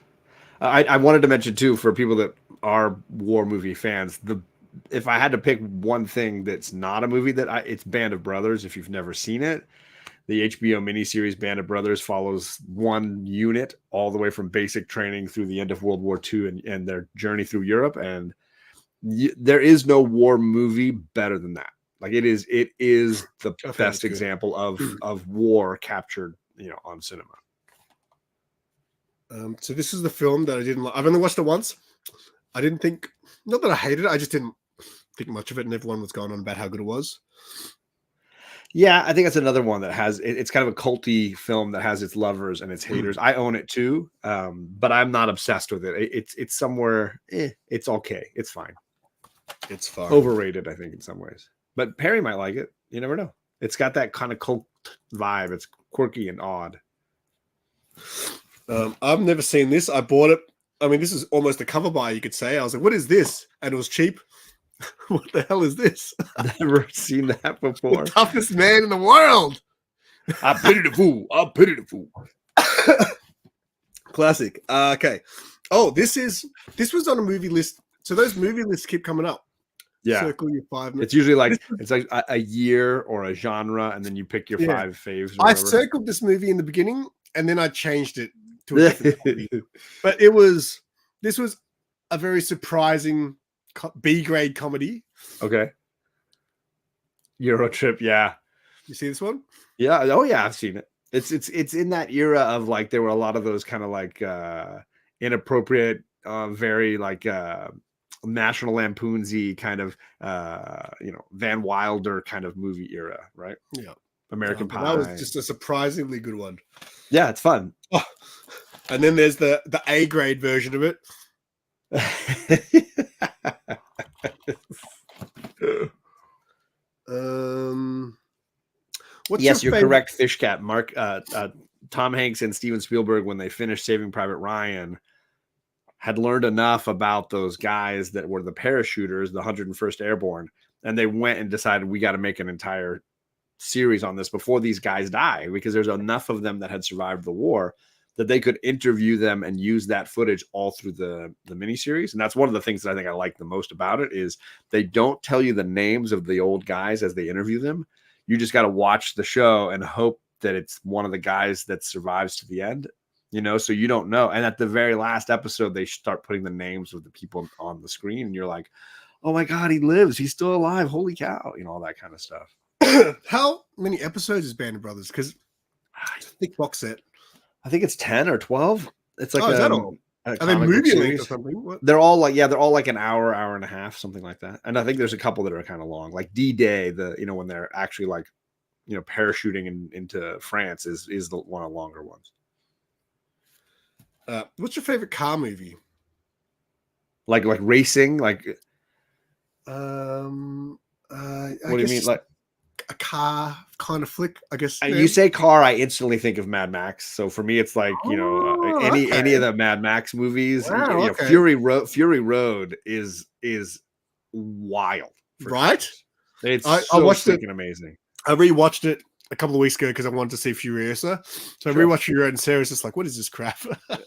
[SPEAKER 4] I wanted to mention too, for people that are war movie fans, if I had to pick one thing that's not a movie it's Band of Brothers. If you've never seen it, the HBO miniseries Band of Brothers follows one unit all the way from basic training through the end of World War II and their journey through Europe. And there is no war movie better than that. Like it is the best example of war captured, on cinema.
[SPEAKER 3] So this is the film that I didn't like. I've only watched it once. I didn't think, not that I hated it, I just didn't think much of it, and everyone was going on about how good it was.
[SPEAKER 4] Yeah, I think that's another one that has, it's kind of a culty film that has its lovers and its haters. I own it too, but I'm not obsessed with it. It's somewhere, it's okay. It's fine.
[SPEAKER 3] It's fine.
[SPEAKER 4] Overrated, I think, in some ways. But Perry might like it. You never know. It's got that kind of cult vibe. It's quirky and odd.
[SPEAKER 3] I've never seen this. I bought it. I mean, this is almost a cover buy, you could say. I was like, what is this? And it was cheap. What the hell is this?
[SPEAKER 4] Never seen that before.
[SPEAKER 3] The toughest man in the world.
[SPEAKER 4] I pity the fool. I pity the fool.
[SPEAKER 3] Classic. Okay. Oh, this was on a movie list. So those movie lists keep coming up.
[SPEAKER 4] Yeah.
[SPEAKER 3] Circle your 5 minutes.
[SPEAKER 4] It's usually like it's like a year or a genre, and then you pick your 5 faves.
[SPEAKER 3] I circled this movie in the beginning, and then I changed it to a different movie. But this was a very surprising B-grade comedy.
[SPEAKER 4] Okay. Euro Trip, yeah.
[SPEAKER 3] You see this one?
[SPEAKER 4] Yeah. Oh yeah, I've seen it. It's in that era of like there were a lot of those kind of like inappropriate, very like National Lampoonsy kind of Van Wilder kind of movie era, right?
[SPEAKER 3] Yeah.
[SPEAKER 4] American Pie.
[SPEAKER 3] That was just a surprisingly good one.
[SPEAKER 4] Yeah, it's fun.
[SPEAKER 3] Oh. And then there's the A grade version of it.
[SPEAKER 4] Yes, you're correct, Fish Cat. Mark, Tom Hanks and Steven Spielberg, when they finished Saving Private Ryan, had learned enough about those guys that were the parachuters, the 101st Airborne, and they went and decided we got to make an entire series on this before these guys die, because there's enough of them that had survived the war that they could interview them and use that footage all through the miniseries. And that's one of the things that I think I like the most about it is they don't tell you the names of the old guys as they interview them. You just got to watch the show and hope that it's one of the guys that survives to the end, you know, so you don't know. And at the very last episode, they start putting the names of the people on the screen and you're like, oh my God, he lives. He's still alive. Holy cow. You know, all that kind of stuff.
[SPEAKER 3] How many episodes is Band of Brothers? Because it's a thick box set.
[SPEAKER 4] I think it's 10 or 12. It's like
[SPEAKER 3] is that all? Are they movie length or something? What?
[SPEAKER 4] They're all like, they're all like an hour and a half, something like that. And I think there's a couple that are kind of long, like D-Day, when they're actually like, parachuting into France is the one of the longer ones.
[SPEAKER 3] What's your favorite car movie?
[SPEAKER 4] Like racing, like
[SPEAKER 3] what
[SPEAKER 4] do you mean? Like
[SPEAKER 3] a car kind of flick, I guess.
[SPEAKER 4] You say car, I instantly think of Mad Max. So for me, it's like any of the Mad Max movies.
[SPEAKER 3] Wow, okay.
[SPEAKER 4] Fury Road is wild,
[SPEAKER 3] right?
[SPEAKER 4] It's
[SPEAKER 3] I watched it.
[SPEAKER 4] Amazing.
[SPEAKER 3] I rewatched it a couple of weeks ago because I wanted to see Furiosa. So I rewatched Furiosa, and Sarah's just like, "What is this crap?"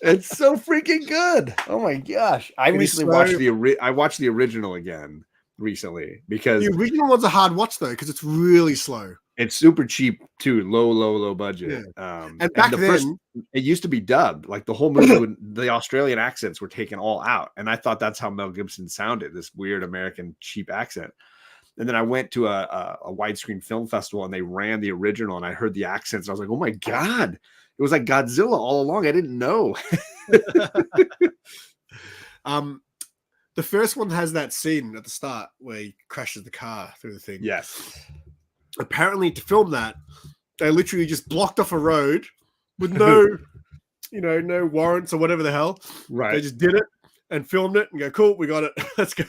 [SPEAKER 4] It's so freaking good. Oh my gosh! I recently watched I watched the original again recently because
[SPEAKER 3] the original one's a hard watch though because it's really slow.
[SPEAKER 4] It's super cheap too, low budget.
[SPEAKER 3] Yeah. And back then,
[SPEAKER 4] it used to be dubbed. Like the whole movie, the Australian accents were taken all out, and I thought that's how Mel Gibson sounded, this weird American cheap accent. And then I went to a widescreen film festival, and they ran the original, and I heard the accents, and I was like, "Oh my God!" It was like Godzilla all along. I didn't know.
[SPEAKER 3] The first one has that scene at the start where he crashes the car through the thing.
[SPEAKER 4] Yes.
[SPEAKER 3] Apparently, to film that, they literally just blocked off a road with no, no warrants or whatever the hell.
[SPEAKER 4] Right.
[SPEAKER 3] They just did it and filmed it and go, "Cool, we got it. Let's go."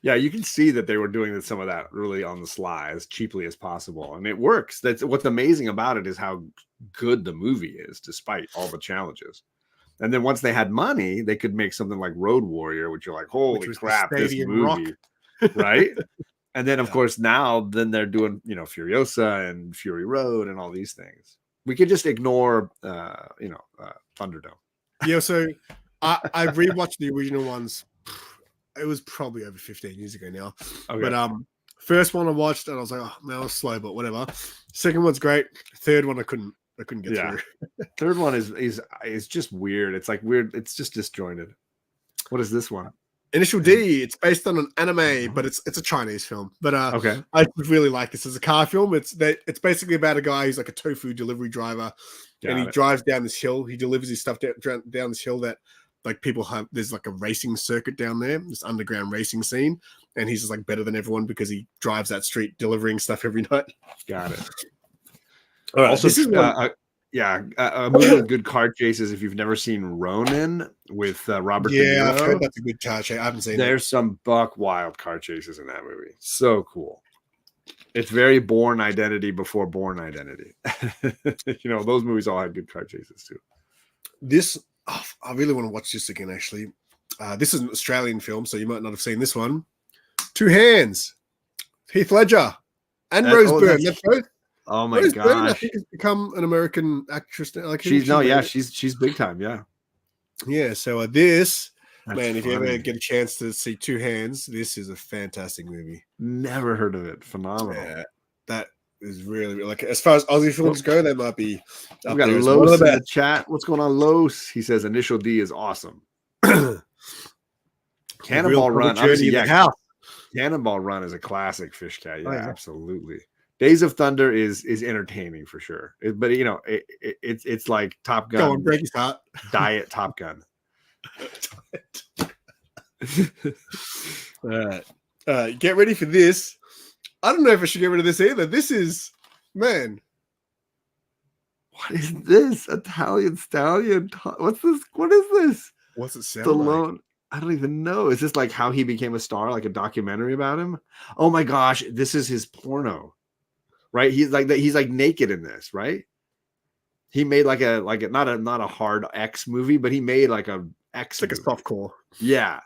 [SPEAKER 4] Yeah, you can see that they were doing some of that really on the sly, as cheaply as possible, and it works. That's what's amazing about it, is how good the movie is, despite all the challenges. And then once they had money, they could make something like Road Warrior, which you're like, holy crap, this movie, right? And then, of course, now then they're doing, Furiosa and Fury Road and all these things. We could just ignore, Thunderdome.
[SPEAKER 3] Yeah, so I rewatched the original ones. It was probably over 15 years ago now. Okay. But first one I watched and I was like, oh, no, it's slow, but whatever. Second one's great. Third one I couldn't get through.
[SPEAKER 4] Third one is just weird. It's like weird. It's just disjointed. What is this one?
[SPEAKER 3] Initial D. It's based on an anime, but it's a Chinese film. But
[SPEAKER 4] okay,
[SPEAKER 3] I really like this as a car film. It's basically about a guy who's like a tofu delivery driver, and he drives down this hill. He delivers his stuff down this hill that like people have. There's like a racing circuit down there, this underground racing scene, and he's just like better than everyone because he drives that street delivering stuff every night.
[SPEAKER 4] Got it.
[SPEAKER 3] All right,
[SPEAKER 4] also, this is a movie with good car chases. If you've never seen Ronin with Robert De Niro,
[SPEAKER 3] I've heard that's a good car chase. I haven't seen it.
[SPEAKER 4] There's some buck wild car chases in that movie. So cool. It's very Bourne Identity before Bourne Identity. Those movies all had good car chases too.
[SPEAKER 3] This, I really want to watch this again. Actually, this is an Australian film, so you might not have seen this one. Two Hands, Heath Ledger, and Rose Byrne. They're both.
[SPEAKER 4] Oh my
[SPEAKER 3] gosh! Byrne, I think, has become an American actress now. Like
[SPEAKER 4] she's big time. Yeah.
[SPEAKER 3] So this, man, if you ever get a chance to see Two Hands, this is a fantastic movie.
[SPEAKER 4] Never heard of it. Phenomenal.
[SPEAKER 3] Yeah, that is really like, as far as Aussie films go, they might be.
[SPEAKER 4] We've got Los in the chat. What's going on, Los? He says Initial D is awesome. Cannonball Run. Cannonball Run is a classic fish cat. Yeah, absolutely. Days of Thunder is entertaining for sure, but it's like Top Gun.
[SPEAKER 3] Go on, break his heart.
[SPEAKER 4] Diet Top Gun.
[SPEAKER 3] Get ready for this. I don't know if I should get rid of this either. This is, man.
[SPEAKER 4] What is this? Italian Stallion? What's this? What is this?
[SPEAKER 3] What's it sound
[SPEAKER 4] Stallone?
[SPEAKER 3] like?
[SPEAKER 4] I don't even know. Is this like how he became a star? Like a documentary about him? Oh my gosh, this is his porno. Right, he's like that. He's like naked in this, right? He made like a not a hard X movie, but he made like a X,
[SPEAKER 3] like a softcore.
[SPEAKER 4] Yeah,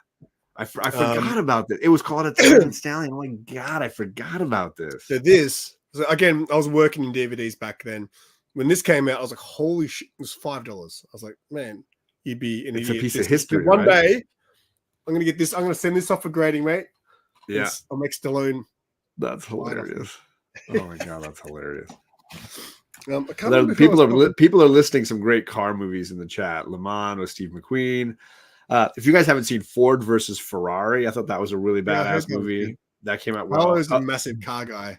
[SPEAKER 4] I forgot about this. It was called Italian Stallion. Oh my god, I forgot about this.
[SPEAKER 3] So this So again, I was working in DVDs back then. When this came out, I was like, "Holy shit!" It was $5. I was like, "Man, you'd be an
[SPEAKER 4] It's
[SPEAKER 3] idiot."
[SPEAKER 4] a piece
[SPEAKER 3] This
[SPEAKER 4] of history.
[SPEAKER 3] one
[SPEAKER 4] Right?
[SPEAKER 3] day, I'm gonna get this. I'm gonna send this off for grading, mate.
[SPEAKER 4] Yeah,
[SPEAKER 3] I'll make Stallone.
[SPEAKER 4] that's hilarious. Oh my god, that's hilarious.
[SPEAKER 3] I can't remember
[SPEAKER 4] People are listing some great car movies in the chat. Le Mans with Steve McQueen. If you guys haven't seen Ford versus Ferrari, I thought that was a really badass movie. That came out well.
[SPEAKER 3] I was a massive car guy.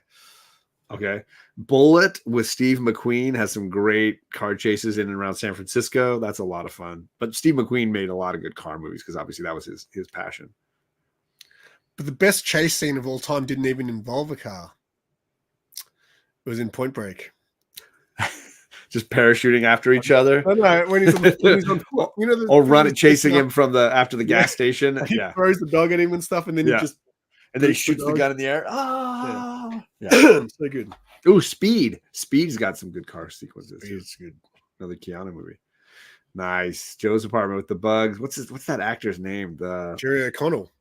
[SPEAKER 4] Okay. Bullet with Steve McQueen has some great car chases in and around San Francisco. That's a lot of fun. But Steve McQueen made a lot of good car movies because obviously that was his passion.
[SPEAKER 3] But the best chase scene of all time didn't even involve a car. It was in Point Break.
[SPEAKER 4] Just parachuting after each other.
[SPEAKER 3] I know, when he's on foot, you know,
[SPEAKER 4] or chasing him from after the gas station.
[SPEAKER 3] He throws the dog at him and stuff, and then
[SPEAKER 4] he shoots the gun in the air. Oh, yeah.
[SPEAKER 3] So good.
[SPEAKER 4] Ooh, Speed. Speed's got some good car sequences.
[SPEAKER 3] It's good.
[SPEAKER 4] Another Keanu movie. Nice. Joe's Apartment with the Bugs. What's that actor's name?
[SPEAKER 3] Jerry O'Connell.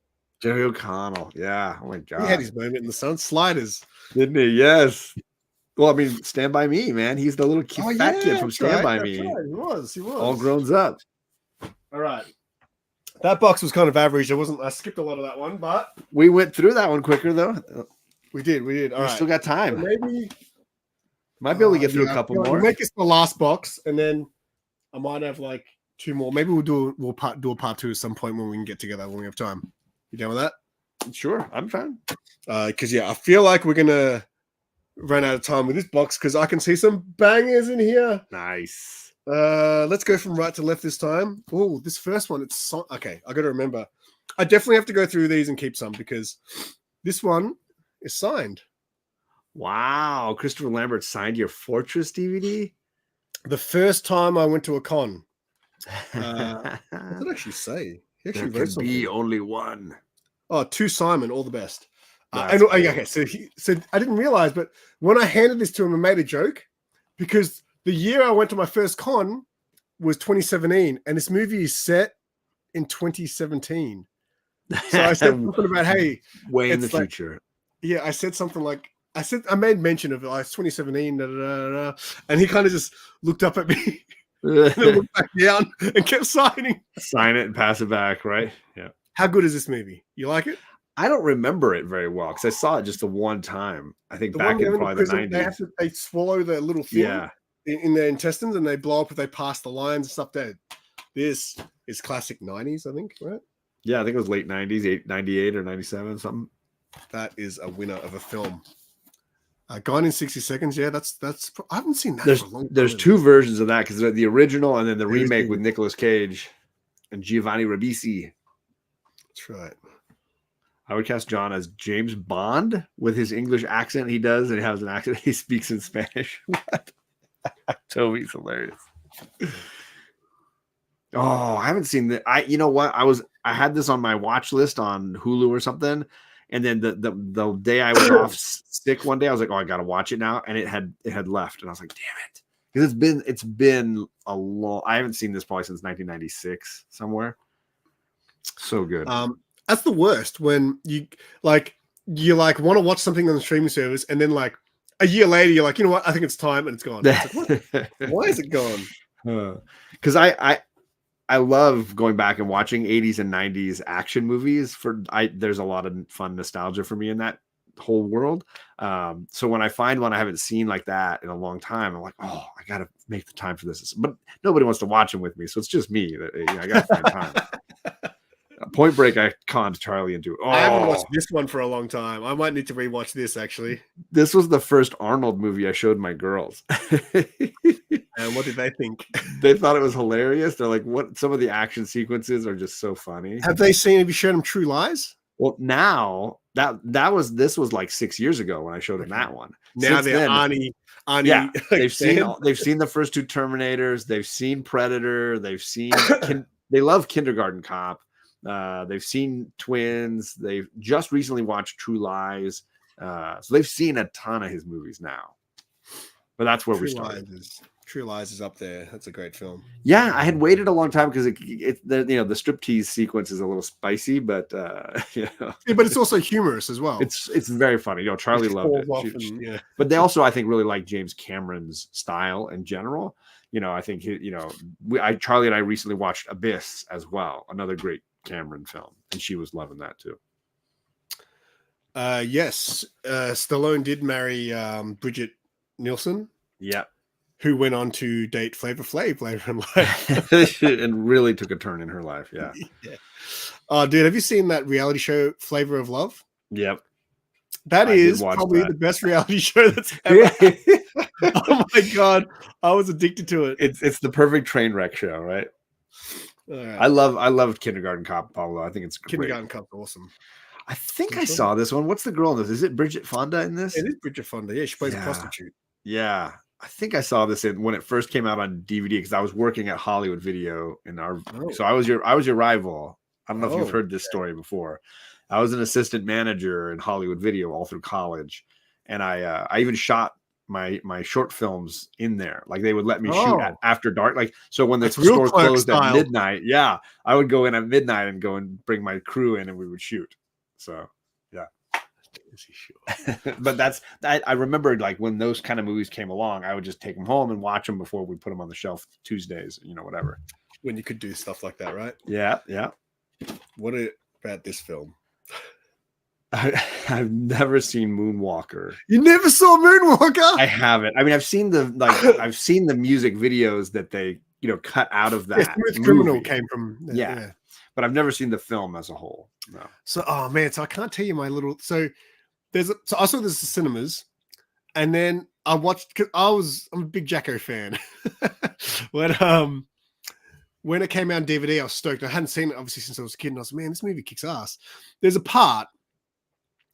[SPEAKER 4] Jerry O'Connell. Yeah. Oh my god.
[SPEAKER 3] He had his moment in the sun. Sliders.
[SPEAKER 4] Didn't he? Yes. Well, I mean, Stand By Me, man. He's the little fat kid from Stand By Me.
[SPEAKER 3] Right. He was.
[SPEAKER 4] All grown up.
[SPEAKER 3] All right. That box was kind of average. I skipped a lot of that one, but
[SPEAKER 4] we went through that one quicker though.
[SPEAKER 3] We did. All right.
[SPEAKER 4] Still got time.
[SPEAKER 3] So maybe
[SPEAKER 4] might be able to get through a couple more.
[SPEAKER 3] We'll make this the last box, and then I might have like 2 more. Maybe we'll do a part 2 at some point when we can get together when we have time. You down with that?
[SPEAKER 4] Sure, I'm fine.
[SPEAKER 3] Because I feel like we're gonna run out of time with this box because I can see some bangers in here.
[SPEAKER 4] Nice.
[SPEAKER 3] Let's go from right to left this time. Oh, this first one, okay. I got to remember. I definitely have to go through these and keep some because this one is signed.
[SPEAKER 4] Wow, Christopher Lambert signed your Fortress DVD.
[SPEAKER 3] The first time I went to a con. What did it actually say? He actually
[SPEAKER 4] there can be only one.
[SPEAKER 3] Oh, to Simon, all the best. Okay, so I didn't realize, but when I handed this to him, I made a joke because the year I went to my first con was 2017, and this movie is set in 2017. So I said something about, hey,
[SPEAKER 4] way in the future.
[SPEAKER 3] Yeah, I said something like, I made mention of it's 2017, and he kind of just looked up at me, and then looked back down, and kept signing.
[SPEAKER 4] Sign it and pass it back, right? Yeah.
[SPEAKER 3] How good is this movie? You like it?
[SPEAKER 4] I don't remember it very well because I saw it just the one time. I think back in probably the 90s.
[SPEAKER 3] They swallow the little thing in their intestines and they blow up if they pass the lines and stuff. This is classic 90s, I think, right?
[SPEAKER 4] Yeah, I think it was late 90s, 98 or 97, something.
[SPEAKER 3] That is a winner of a film. Gone in 60 Seconds. Yeah, that's. I haven't seen that. For a long time.
[SPEAKER 4] There's 2 versions of that because the original and then the remake with Nicolas Cage and Giovanni Ribisi.
[SPEAKER 3] That's right.
[SPEAKER 4] I would cast John as James Bond with his English accent he does, and he has an accent he speaks in Spanish. What? Toby's hilarious. Oh, I haven't seen that. You know what? I had this on my watch list on Hulu or something, and then the day I was off sick one day, I was like, oh, I gotta watch it now, and it had left, and I was like, damn it, because it's been a long. I haven't seen this probably since 1996 somewhere. So good.
[SPEAKER 3] That's the worst when you want to watch something on the streaming service and then like a year later you're like, you know what, I think it's time, and it's gone. It's like, why is it gone?
[SPEAKER 4] Because I love going back and watching 80s and 90s action movies. There's a lot of fun nostalgia for me in that whole world. So when I find one I haven't seen like that in a long time, I'm like, oh, I gotta make the time for this. But nobody wants to watch them with me, so it's just me that I gotta find time. Point Break, I conned Charlie into. Oh,
[SPEAKER 3] I haven't watched this one for a long time. I might need to rewatch this actually.
[SPEAKER 4] This was the first Arnold movie I showed my girls.
[SPEAKER 3] And what did they think?
[SPEAKER 4] They thought it was hilarious. They're like, "What?" Some of the action sequences are just so funny.
[SPEAKER 3] Have you showed them True Lies?
[SPEAKER 4] Well, now this was like 6 years ago when I showed them that one.
[SPEAKER 3] Now they're Arnie.
[SPEAKER 4] Yeah, they've seen the first 2 Terminators. They've seen Predator. They've seen. They love Kindergarten Cop. They've seen Twins. They've just recently watched True Lies. So they've seen a ton of his movies now. But that's where we started.
[SPEAKER 3] True Lies is up there. That's a great film.
[SPEAKER 4] Yeah, I had waited a long time because the striptease sequence is a little spicy, but
[SPEAKER 3] Yeah, but it's also humorous as well.
[SPEAKER 4] It's very funny. Charlie loved it.
[SPEAKER 3] Yeah.
[SPEAKER 4] But they also, I think, really like James Cameron's style in general. I think Charlie and I recently watched Abyss as well, another great Cameron film, and she was loving that too.
[SPEAKER 3] Yes, Stallone did marry Bridget Nielsen.
[SPEAKER 4] Yeah.
[SPEAKER 3] Who went on to date Flavor Flav later in life.
[SPEAKER 4] And really took a turn in her life. Yeah.
[SPEAKER 3] Oh, dude, have you seen that reality show, Flavor of Love?
[SPEAKER 4] Yep.
[SPEAKER 3] That is probably the best reality show that's ever. Oh my God. I was addicted to it.
[SPEAKER 4] It's the perfect train wreck show, right?
[SPEAKER 3] Right.
[SPEAKER 4] I loved Kindergarten Cop, Pablo. I think it's great.
[SPEAKER 3] Kindergarten Cop's awesome.
[SPEAKER 4] I think I saw this one. What's the girl in this? Is it Bridget Fonda in this?
[SPEAKER 3] It is Bridget Fonda. Yeah, she plays a prostitute.
[SPEAKER 4] Yeah. I think I saw this when it first came out on DVD because I was working at Hollywood Video so I was your rival. I don't know if you've heard this story before. I was an assistant manager in Hollywood Video all through college, and I even shot my short films in there. Like they would let me shoot after dark. Like so when the store closed at midnight, I would go in at midnight and go and bring my crew in and we would shoot. So yeah. But I remember like when those kind of movies came along, I would just take them home and watch them before we put them on the shelf Tuesdays, whatever.
[SPEAKER 3] When you could do stuff like that, right?
[SPEAKER 4] Yeah.
[SPEAKER 3] What about this film?
[SPEAKER 4] I've never seen Moonwalker.
[SPEAKER 3] You never saw Moonwalker?
[SPEAKER 4] I haven't. I mean, I've seen the music videos that they cut out of that.
[SPEAKER 3] Smooth Criminal came from
[SPEAKER 4] yeah. But I've never seen the film as a whole. No.
[SPEAKER 3] So so I can't tell you my little so I saw this at cinemas, and then I watched because I'm a big Jacko fan. When it came out on DVD, I was stoked. I hadn't seen it obviously since I was a kid, and I was like, man, this movie kicks ass. There's a part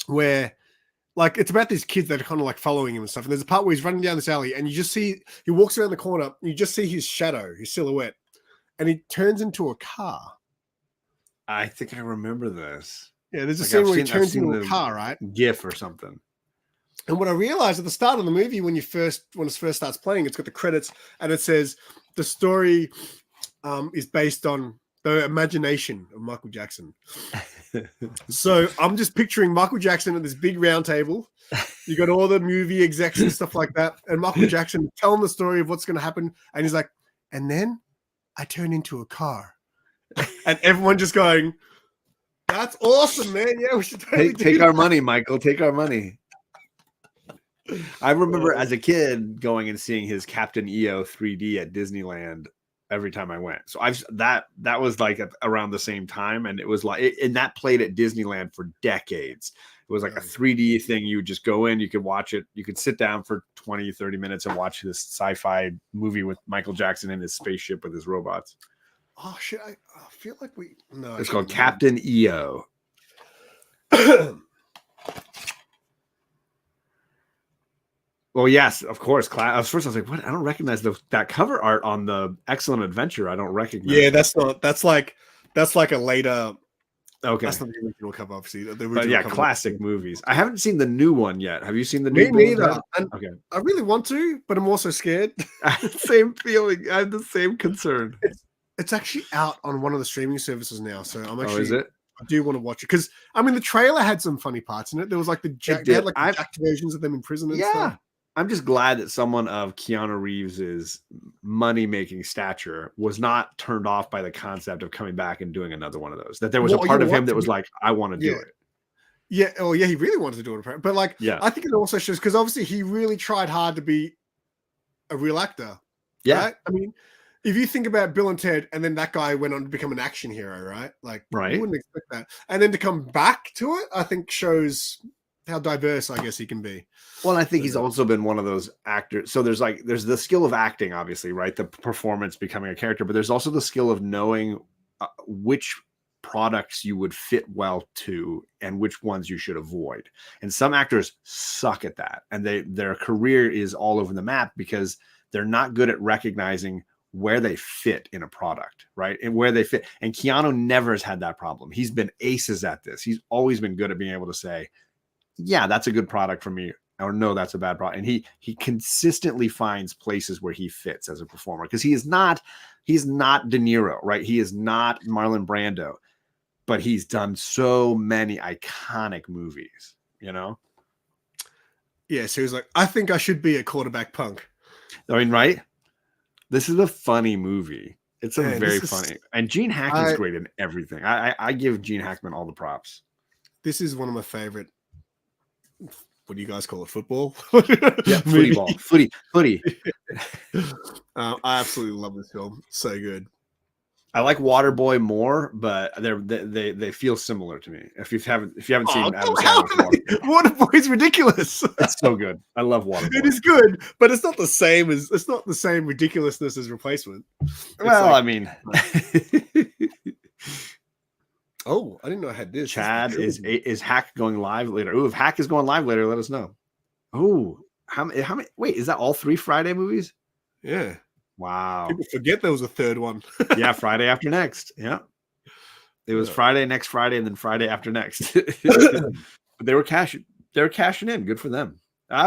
[SPEAKER 3] where like it's about these kids that are kind of like following him and stuff. And there's a part where he's running down this alley, and you just see he walks around the corner, and you just see his shadow, his silhouette, and he turns into a car.
[SPEAKER 4] I think I remember this.
[SPEAKER 3] Yeah, there's a scene where he turns into a car, right?
[SPEAKER 4] GIF or something.
[SPEAKER 3] And what I realized at the start of the movie, when it first starts playing, it's got the credits and it says the story is based on the imagination of Michael Jackson. So I'm just picturing Michael Jackson at this big round table. You got all the movie execs and stuff like that, and Michael Jackson telling the story of what's going to happen, and he's like, and then I turn into a car. And everyone just going, that's awesome, man. Yeah, we should totally
[SPEAKER 4] take our money, Michael. Take our money. I remember as a kid going and seeing his Captain EO 3D at Disneyland every time I went. So that was like around the same time, and it was like and that played at Disneyland for decades. It was like a 3D thing. You would just go in, you could watch it, you could sit down for 20-30 minutes and watch this sci-fi movie with Michael Jackson in his spaceship with his robots.
[SPEAKER 3] Oh shit! I feel like
[SPEAKER 4] it's called Captain EO. Well, yes, of course. First, I was like, "What? I don't recognize that cover art on the Excellent Adventure. I don't recognize."
[SPEAKER 3] Yeah, that's like a later.
[SPEAKER 4] Okay,
[SPEAKER 3] that's not the original cover, obviously.
[SPEAKER 4] But yeah, classic movies. I haven't seen the new one yet. Have you seen the
[SPEAKER 3] new?
[SPEAKER 4] Me
[SPEAKER 3] neither.
[SPEAKER 4] Okay,
[SPEAKER 3] I really want to, but I'm also scared.
[SPEAKER 4] Same feeling. I have the same concern.
[SPEAKER 3] It's actually out on one of the streaming services now, so I'm actually.
[SPEAKER 4] Oh, is it?
[SPEAKER 3] I do want to watch it because I mean the trailer had some funny parts in it. There was like they had like the Jack versions of them in prison and stuff.
[SPEAKER 4] I'm just glad that someone of Keanu Reeves's money-making stature was not turned off by the concept of coming back and doing another one of those. That there was a part of him that was like, I want to do it.
[SPEAKER 3] Yeah. Oh, yeah. He really wanted to do it. But like, I think it also shows because obviously he really tried hard to be a real actor.
[SPEAKER 4] Yeah.
[SPEAKER 3] Right? I mean, if you think about Bill and Ted, and then that guy went on to become an action hero, right? Like, you wouldn't expect that. And then to come back to it, I think shows how diverse I guess he can be.
[SPEAKER 4] Well, I think he's also been one of those actors. So there's the skill of acting, obviously, right? The performance, becoming a character, but there's also the skill of knowing which products you would fit well to and which ones you should avoid. And some actors suck at that, and their career is all over the map because they're not good at recognizing where they fit in a product, right? And where they fit. And Keanu never has had that problem. He's been aces at this. He's always been good at being able to say, yeah, that's a good product for me. or no, that's a bad plot. And he consistently finds places where he fits as a performer because he's not De Niro, right? He is not Marlon Brando, but he's done so many iconic movies, you know?
[SPEAKER 3] Yeah, so he was like, I think I should be a quarterback punk.
[SPEAKER 4] I mean, right? This is a funny movie. It's a
[SPEAKER 3] Man,
[SPEAKER 4] very funny. And Gene Hackman's great in everything. I give Gene Hackman all the props.
[SPEAKER 3] This is one of my favorite. What do you guys call it? Football?
[SPEAKER 4] Yeah, footy ball. Footy.
[SPEAKER 3] I absolutely love this film. So good.
[SPEAKER 4] I like Waterboy more, but they feel similar to me. If you haven't seen Adam Sandler's
[SPEAKER 3] Waterboy's ridiculous.
[SPEAKER 4] It's so good. I love Waterboy.
[SPEAKER 3] It is good, but it's not the same ridiculousness as Replacement.
[SPEAKER 4] Well, I mean,
[SPEAKER 3] oh, I didn't know I had this.
[SPEAKER 4] Chad, is Hack going live later? Ooh, if Hack is going live later, let us know. Oh, how many? Wait, is that all 3 Friday movies?
[SPEAKER 3] Yeah.
[SPEAKER 4] Wow.
[SPEAKER 3] People forget there was a third one.
[SPEAKER 4] Yeah, Friday after next. Yeah. It was Friday, next Friday, and then Friday after next. But they were cashing in. Good for them.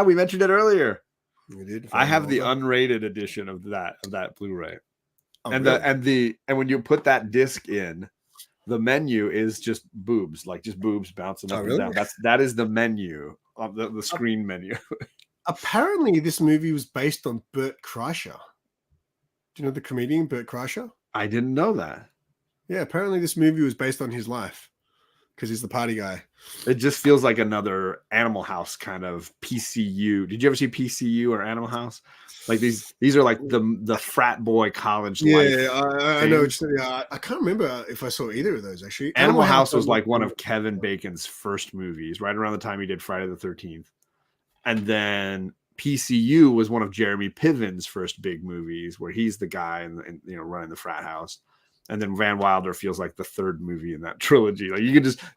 [SPEAKER 4] We mentioned it earlier.
[SPEAKER 3] We did.
[SPEAKER 4] I have the unrated edition of that Blu-ray.
[SPEAKER 3] Oh,
[SPEAKER 4] and
[SPEAKER 3] really?
[SPEAKER 4] and when you put that disc in, the menu is just boobs, like just boobs bouncing up and down. That is the menu of the screen menu.
[SPEAKER 3] Apparently, this movie was based on Bert Kreischer. Do you know the comedian Bert Kreischer?
[SPEAKER 4] I didn't know that.
[SPEAKER 3] Yeah, apparently this movie was based on his life because he's the party guy.
[SPEAKER 4] It just feels like another Animal House kind of PCU. Did you ever see PCU or Animal House? Like these are like the frat boy college life.
[SPEAKER 3] Yeah, I know. I can't remember if I saw either of those actually.
[SPEAKER 4] Animal House was like one of Kevin Bacon's first movies, right around the time he did Friday the 13th. And then PCU was one of Jeremy Piven's first big movies where he's the guy and running the frat house. And then Van Wilder feels like the third movie in that trilogy. Like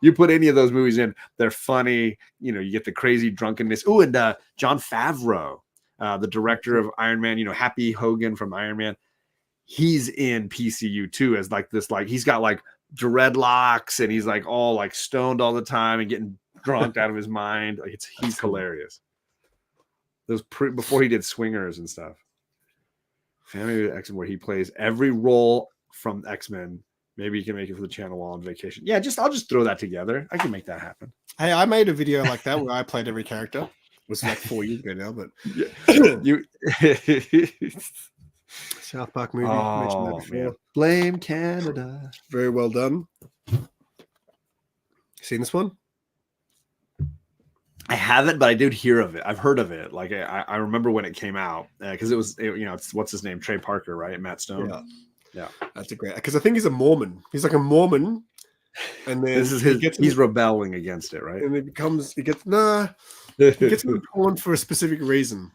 [SPEAKER 4] you put any of those movies in, they're funny. You get the crazy drunkenness. Oh, and Jon Favreau, the director of Iron Man, Happy Hogan from Iron Man, he's in PCU too as like this, like he's got like dreadlocks and he's like all like stoned all the time and getting drunk out of his mind. Like he's hilarious. Those before he did Swingers and stuff. Family X-Men, where he plays every role from X-Men. Maybe you can make it for the channel while on vacation. Yeah, I'll just throw that together. I can make that happen.
[SPEAKER 3] Hey, I made a video like that where I played every character. It was like 4 years ago now, but
[SPEAKER 4] you
[SPEAKER 3] South Park movie.
[SPEAKER 4] Oh, man. Blame Canada.
[SPEAKER 3] Very well done. Seen this one?
[SPEAKER 4] I haven't, but I did hear of it. I've heard of it. Like I remember when it came out because it's what's his name, Trey Parker, right? Matt Stone. Yeah,
[SPEAKER 3] that's a great. Because I think he's a Mormon. He's like a Mormon, and then
[SPEAKER 4] he's rebelling against it, right?
[SPEAKER 3] And he gets into porn for a specific reason.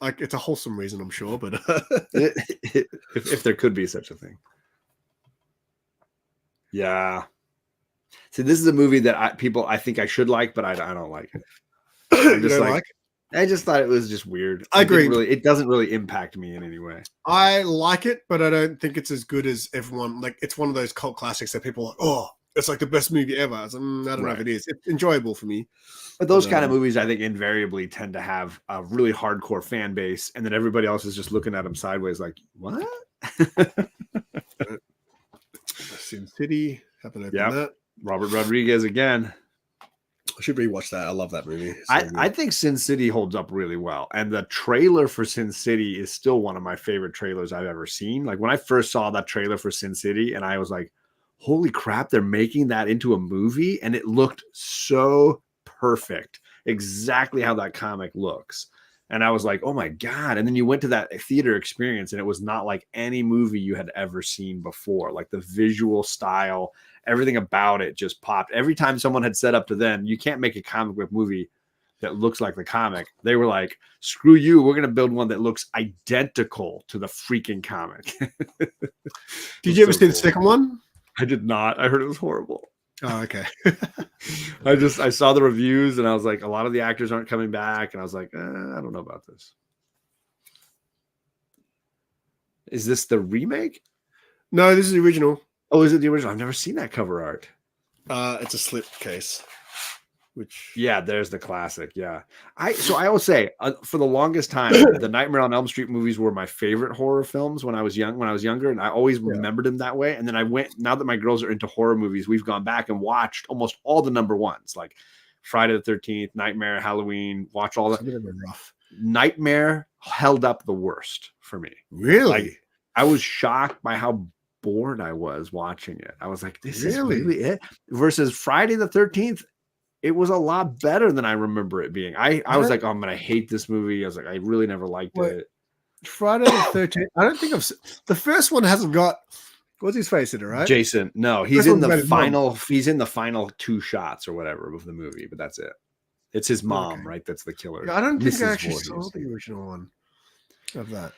[SPEAKER 3] Like it's a wholesome reason, I'm sure, but
[SPEAKER 4] if there could be such a thing, yeah. See, this is a movie that I think I should like, but I don't like it. I just thought it was just weird.
[SPEAKER 3] I agree.
[SPEAKER 4] It doesn't really impact me in any way.
[SPEAKER 3] I like it, but I don't think it's as good as everyone. Like, it's one of those cult classics that people are like, oh, it's like the best movie ever. I don't know if it is. It's enjoyable for me.
[SPEAKER 4] But those kind of movies, I think, invariably tend to have a really hardcore fan base, and then everybody else is just looking at them sideways like, what?
[SPEAKER 3] Sin City. Haven't opened that.
[SPEAKER 4] Robert Rodriguez again.
[SPEAKER 3] I should rewatch that. I love that movie.
[SPEAKER 4] I think Sin City holds up really well. And the trailer for Sin City is still one of my favorite trailers I've ever seen. Like when I first saw that trailer for Sin City and I was like, holy crap, they're making that into a movie. And it looked so perfect. Exactly how that comic looks. And I was like, oh my God. And then you went to that theater experience and it was not like any movie you had ever seen before. Like the visual style, everything about it just popped. Every time someone had said up to them, you can't make a comic book movie that looks like the comic. They were like, screw you. We're going to build one that looks identical to the freaking comic.
[SPEAKER 3] Did you ever see the second one?
[SPEAKER 4] I did not. I heard it was horrible.
[SPEAKER 3] Oh, okay.
[SPEAKER 4] I saw the reviews and I was like, a lot of the actors aren't coming back. And I was like, I don't know about this. Is this the remake?
[SPEAKER 3] No, this is the original.
[SPEAKER 4] Oh, is it the original? I've never seen that cover art.
[SPEAKER 3] It's a slip case. which
[SPEAKER 4] Yeah, there's the classic. Yeah, I will say for the longest time, the Nightmare on Elm Street movies were my favorite horror films when I was younger, and I always remembered them that way. And then now that my girls are into horror movies, we've gone back and watched almost all the number ones, like Friday the 13th, Nightmare, Halloween. Watch all
[SPEAKER 3] it's a bit of a rough.
[SPEAKER 4] Nightmare held up the worst for me.
[SPEAKER 3] Really?
[SPEAKER 4] Like, I was shocked by how bored I was watching it. I was like, this is really it? Versus Friday the 13th, it was a lot better than I remember it being. I was like, oh, I'm gonna hate this movie. I was like, I really never liked it.
[SPEAKER 3] Friday the 13th. I don't think the first one hasn't got what's his face in it, right?
[SPEAKER 4] Jason. No, he's in the final. He's in the final 2 shots or whatever of the movie, but that's it. It's his mom, right? That's the killer.
[SPEAKER 3] Yeah, I don't think I actually saw the original one of that.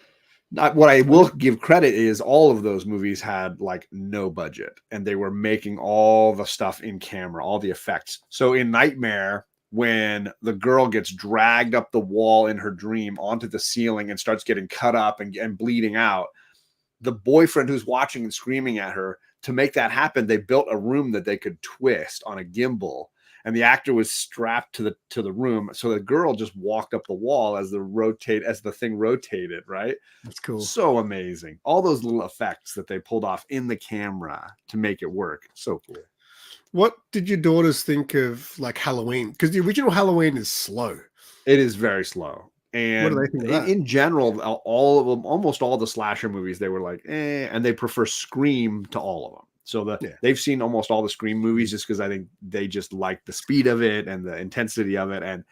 [SPEAKER 4] What I will give credit is all of those movies had like no budget, and they were making all the stuff in camera, all the effects. So in Nightmare, when the girl gets dragged up the wall in her dream onto the ceiling and starts getting cut up and bleeding out, the boyfriend who's watching and screaming at her, to make that happen, they built a room that they could twist on a gimbal. And the actor was strapped to the room, so the girl just walked up the wall as the thing rotated. Right,
[SPEAKER 3] that's cool.
[SPEAKER 4] So amazing. All those little effects that they pulled off in the camera to make it work. So cool.
[SPEAKER 3] What did your daughters think of like Halloween? Because the original Halloween is slow.
[SPEAKER 4] It is very slow. And
[SPEAKER 3] what do they think of that?
[SPEAKER 4] In general, all of them, almost all the slasher movies, they were like, and they prefer Scream to all of them. So they've seen almost all the Scream movies just because I think they just like the speed of it and the intensity of it. And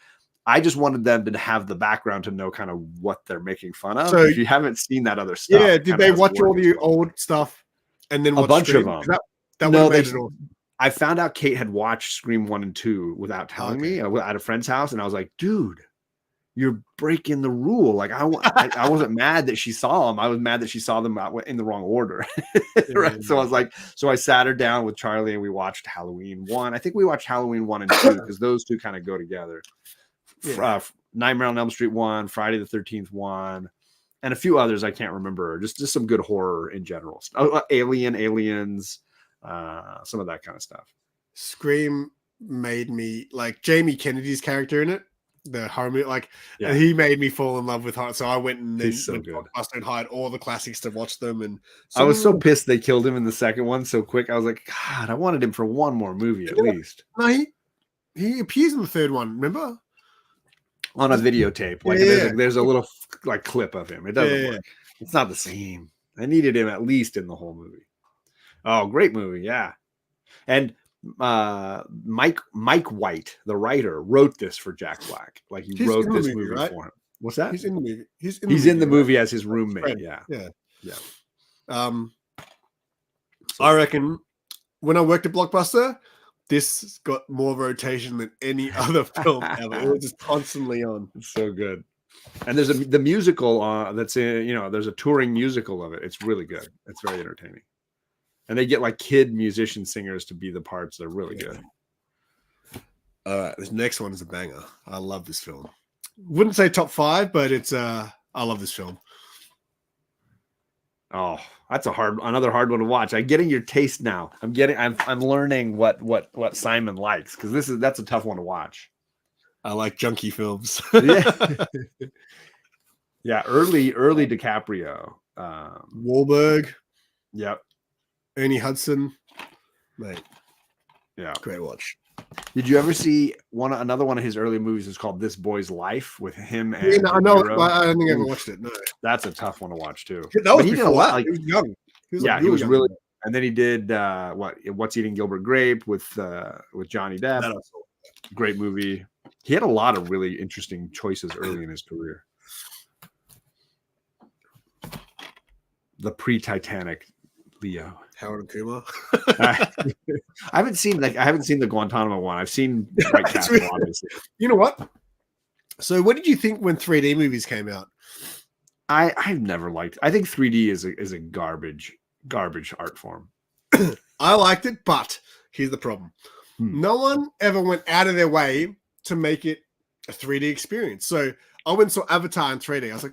[SPEAKER 4] I just wanted them to have the background to know kind of what they're making fun of. So if you haven't seen that other stuff.
[SPEAKER 3] Yeah, did they watch all the old stuff and then watch
[SPEAKER 4] a bunch
[SPEAKER 3] Scream?
[SPEAKER 4] of them?
[SPEAKER 3] No,
[SPEAKER 4] I found out Kate had watched Scream 1 and 2 without telling me at a friend's house. And I was like, dude, you're breaking the rule. Like I wasn't mad that she saw them. I was mad that she saw them in the wrong order. Right? So I was like, so I sat her down with Charlie and we watched Halloween 1. I think we watched Halloween 1 and 2 because those two kind of go together. Yeah. Nightmare on Elm Street 1, Friday the 13th 1, and a few others I can't remember. Just some good horror in general. Aliens, some of that kind of stuff.
[SPEAKER 3] Scream made me like Jamie Kennedy's character in it. The horror, he made me fall in love with horror. So I went and then Blockbuster and hired all the classics to watch them. And
[SPEAKER 4] I was so pissed they killed him in the second one so quick. I was like, God, I wanted him for one more movie at least.
[SPEAKER 3] No, he appears in the third one. Remember
[SPEAKER 4] on a videotape? Like there's a little like clip of him. It doesn't work. It's not the same. I needed him at least in the whole movie. Oh, great movie, yeah. And Mike White, the writer, wrote this for Jack Black. Like he wrote this movie for him. What's that?
[SPEAKER 3] He's in the movie. He's
[SPEAKER 4] in the movie as his roommate. Yeah.
[SPEAKER 3] I reckon when I worked at Blockbuster, this got more rotation than any other film ever. It was just constantly on.
[SPEAKER 4] It's so good. And there's the musical that's in. There's a touring musical of it. It's really good. It's very entertaining. And they get like kid musician singers to be the parts. They're really good.
[SPEAKER 3] This next one is a banger. I love this film. Wouldn't say top 5, but it's I love this film.
[SPEAKER 4] Oh, that's another hard one to watch. I'm getting your taste now. I'm learning what Simon likes because that's a tough one to watch.
[SPEAKER 3] I like junky films.
[SPEAKER 4] Yeah, early DiCaprio.
[SPEAKER 3] Wahlberg.
[SPEAKER 4] Yep.
[SPEAKER 3] Ernie Hudson, mate.
[SPEAKER 4] Yeah,
[SPEAKER 3] great watch.
[SPEAKER 4] Did you ever see another one of his early movies? Is called This Boy's Life with him and
[SPEAKER 3] I know. I don't think I ever watched it. No,
[SPEAKER 4] that's a tough one to watch too.
[SPEAKER 3] He did a lot. Like, he was young.
[SPEAKER 4] He was really. And then he did What's Eating Gilbert Grape with Johnny Depp. Great movie. He had a lot of really interesting choices early in his career. The pre-Titanic Leo.
[SPEAKER 3] Howard and Kumar.
[SPEAKER 4] I haven't seen the Guantanamo one. I've seen White Castle, obviously.
[SPEAKER 3] You know what? So what did you think when 3D movies came out?
[SPEAKER 4] I've never liked. I think 3D is a garbage art form.
[SPEAKER 3] I liked it, but here's the problem. No one ever went out of their way to make it a 3D experience. So I went and saw Avatar in 3D. I was like,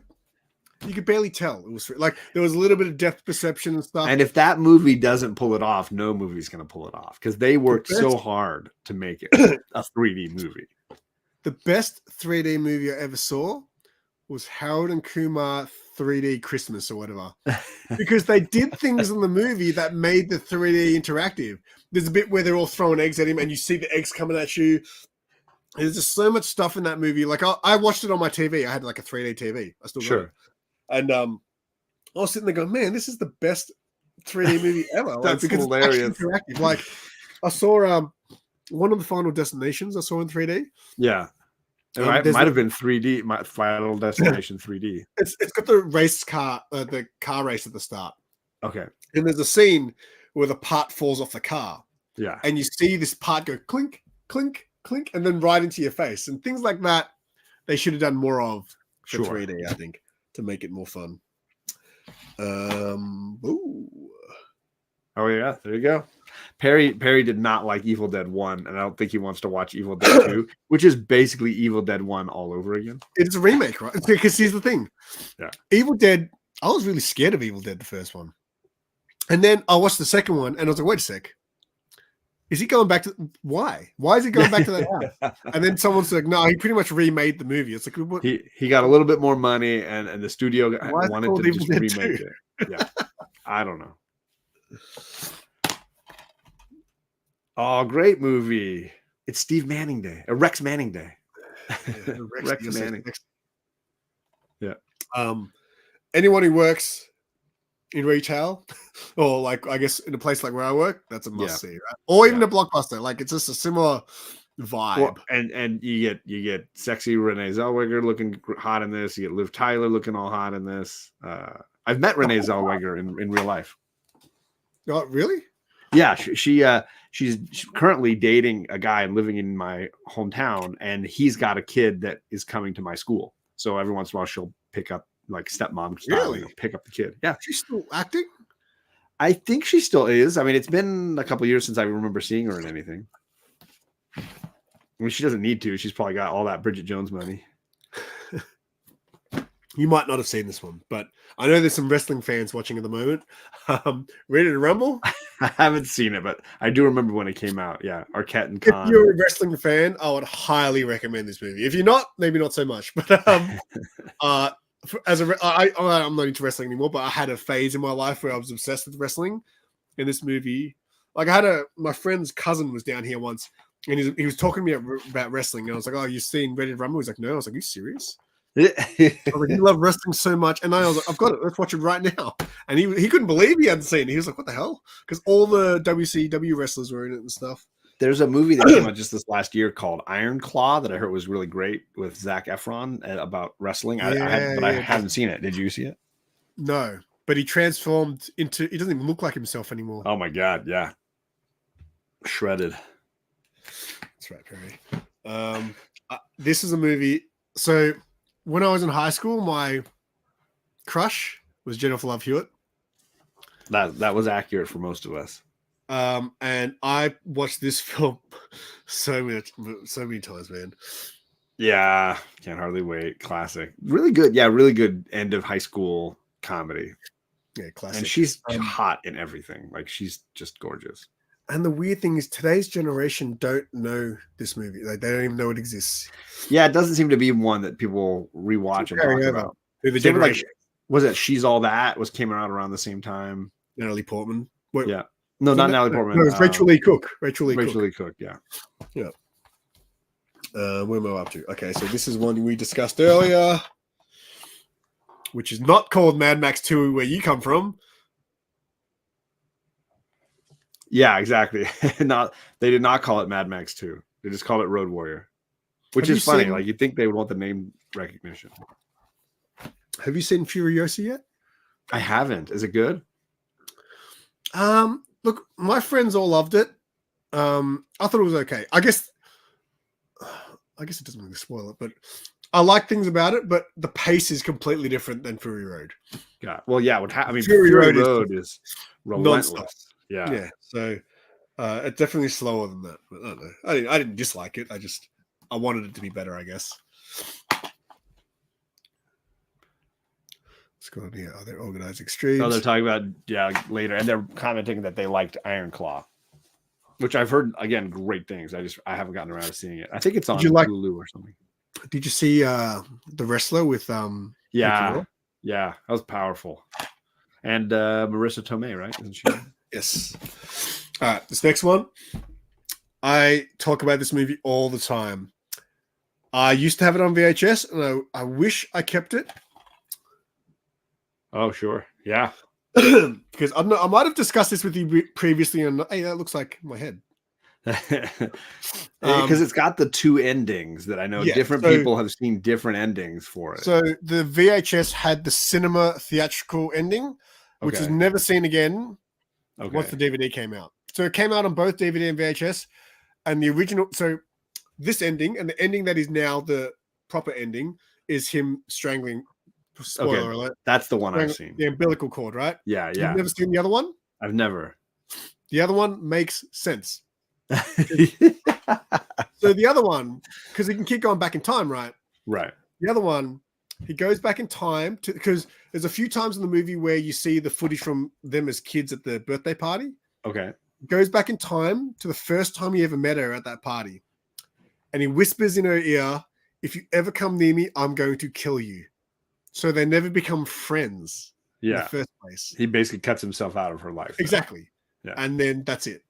[SPEAKER 3] You could barely tell it was like there was a little bit of depth perception and stuff.
[SPEAKER 4] And if that movie doesn't pull it off, no movie's going to pull it off because they worked so hard to make it a 3D movie.
[SPEAKER 3] The best 3D movie I ever saw was Harold and Kumar 3D Christmas or whatever, because they did things in the movie that made the 3D interactive. There's a bit where they're all throwing eggs at him and you see the eggs coming at you. There's just so much stuff in that movie. Like I watched it on my TV. I had like a 3D TV. I still got it. And I was sitting there going, man, this is the best 3D movie ever.
[SPEAKER 4] That's
[SPEAKER 3] because
[SPEAKER 4] hilarious.
[SPEAKER 3] It's interactive. Like I saw one of the Final Destinations I saw in 3D.
[SPEAKER 4] Yeah. It might have been 3D, my Final Destination 3D.
[SPEAKER 3] It's got the race car, the car race at the start.
[SPEAKER 4] Okay.
[SPEAKER 3] And there's a scene where the part falls off the car.
[SPEAKER 4] Yeah.
[SPEAKER 3] And you see this part go clink, clink, clink, and then right into your face. And things like that, they should have done more of for 3D, I think, to make it more fun. Ooh.
[SPEAKER 4] Oh, yeah. There you go. Perry did not like Evil Dead 1, and I don't think he wants to watch Evil Dead 2, which is basically Evil Dead 1 all over again.
[SPEAKER 3] It's a remake, right? Because here's the thing.
[SPEAKER 4] Yeah.
[SPEAKER 3] Evil Dead, I was really scared of Evil Dead, the first one. And then I watched the second one, and I was like, wait a sec. Is he going back to... Why? Why is he going back to that house? And then someone's like, no, he pretty much remade the movie. It's like... What?
[SPEAKER 4] He got a little bit more money, and the studio wanted to just remake it. Yeah. I don't know. Oh, great movie. It's Steve Manning Day. Rex Manning Day.
[SPEAKER 3] Yeah,
[SPEAKER 4] Rex Manning. Yeah.
[SPEAKER 3] Anyone who works in retail or like, I guess in a place like where I work, that's a must see, right? Or even a Blockbuster. Like it's just a similar vibe.
[SPEAKER 4] Well, and you get sexy Renee Zellweger looking hot in this. You get Liv Tyler looking all hot in this. I've met Renee Zellweger in real life.
[SPEAKER 3] Oh, really?
[SPEAKER 4] Yeah, she's currently dating a guy living in my hometown, and he's got a kid that is coming to my school. So every once in a while, she'll pick up like stepmom style, pick up the kid. Yeah,
[SPEAKER 3] she's still acting.
[SPEAKER 4] I think she still is. I mean, it's been a couple of years since I remember seeing her in anything. I mean, she doesn't need to. She's probably got all that Bridget Jones money.
[SPEAKER 3] You might not have seen this one, but I know there's some wrestling fans watching at the moment. Ready to Rumble?
[SPEAKER 4] I haven't seen it, but I do remember when it came out. Yeah, Arquette and Khan.
[SPEAKER 3] If you're a wrestling fan, I would highly recommend this movie. If you're not, maybe not so much. But I'm not into wrestling anymore. But I had a phase in my life where I was obsessed with wrestling. In this movie, like my friend's cousin was down here once, and he was talking to me about wrestling. And I was like, "Oh, you've seen Ready to Rumble?" He's like, "No." I was like, "Are you serious?" I was like, you love wrestling so much, and I was like, I've got it. Let's watch it right now. And he couldn't believe he hadn't seen it. He was like, "What the hell?" Because all the WCW wrestlers were in it and stuff.
[SPEAKER 4] There's a movie that came out just this last year called Iron Claw that I heard was really great with Zac Efron about wrestling. I haven't seen it. Did you see it?
[SPEAKER 3] No, but he transformed into. He doesn't even look like himself anymore.
[SPEAKER 4] Oh my god, yeah, shredded.
[SPEAKER 3] That's right, Perry. This is a movie. So. When I was in high school, my crush was Jennifer Love Hewitt.
[SPEAKER 4] That was accurate for most of us.
[SPEAKER 3] And I watched this film so many times, man.
[SPEAKER 4] Yeah, can't hardly wait. Classic, really good. Yeah, really good end of high school comedy.
[SPEAKER 3] Yeah, classic.
[SPEAKER 4] And she's hot in everything. Like she's just gorgeous.
[SPEAKER 3] And the weird thing is, today's generation don't know this movie. Like they don't even know it exists.
[SPEAKER 4] Yeah, it doesn't seem to be one that people rewatch and talk about. Like, was it She's All That? Came out around the same time.
[SPEAKER 3] Natalie Portman.
[SPEAKER 4] Yeah. No, not Natalie Portman.
[SPEAKER 3] No, it was Rachel Lee Cook. Rachel Lee
[SPEAKER 4] Cook, yeah.
[SPEAKER 3] Yeah. Where am I up to? Okay, so this is one we discussed earlier, which is not called Mad Max 2 where you come from.
[SPEAKER 4] Yeah, exactly. They did not call it Mad Max 2. They just called it Road Warrior, which is funny. Like you'd think they would want the name recognition.
[SPEAKER 3] Have you seen Furiosa yet?
[SPEAKER 4] I haven't. Is it good?
[SPEAKER 3] Look, my friends all loved it. I thought it was okay. I guess it doesn't really spoil it, but I like things about it. But the pace is completely different than Fury Road.
[SPEAKER 4] Yeah. Well, yeah. Fury Road is relentless.
[SPEAKER 3] Non-stop.
[SPEAKER 4] Yeah.
[SPEAKER 3] So it's definitely slower than that. But I don't know. I didn't dislike it. I wanted it to be better, I guess. What's going on here? Are they organized
[SPEAKER 4] Oh,
[SPEAKER 3] extremes?
[SPEAKER 4] they're talking about later, and they're commenting that they liked Iron Claw, which I've heard again great things. I haven't gotten around to seeing it. I think it's on Hulu or something.
[SPEAKER 3] Did you see the wrestler with
[SPEAKER 4] Yeah, that was powerful. And Marissa Tomei, right? Isn't she?
[SPEAKER 3] Yes. All right, this next one. I talk about this movie all the time. I used to have it on VHS, and I wish I kept it.
[SPEAKER 4] Oh, sure. Yeah.
[SPEAKER 3] Because I might have discussed this with you previously, and hey, that looks like my head.
[SPEAKER 4] Because it's got the two endings that I know different people have seen different endings for it.
[SPEAKER 3] So the VHS had the cinema theatrical ending, which was never seen again once the DVD came out. So it came out on both DVD and VHS, and the original. So this ending and the ending that is now the proper ending is him strangling. Spoiler alert.
[SPEAKER 4] That's the one I've seen.
[SPEAKER 3] The umbilical cord, right?
[SPEAKER 4] Yeah.
[SPEAKER 3] You've never seen the other one?
[SPEAKER 4] I've never.
[SPEAKER 3] The other one makes sense. So the other one, because he can keep going back in time, right?
[SPEAKER 4] Right.
[SPEAKER 3] The other one, he goes back in time because there's a few times in the movie where you see the footage from them as kids at the birthday party.
[SPEAKER 4] Okay.
[SPEAKER 3] He goes back in time to the first time he ever met her at that party. And he whispers in her ear, "If you ever come near me, I'm going to kill you." So they never become friends in the first place.
[SPEAKER 4] He basically cuts himself out of her life.
[SPEAKER 3] Exactly.
[SPEAKER 4] Yeah.
[SPEAKER 3] And then that's it.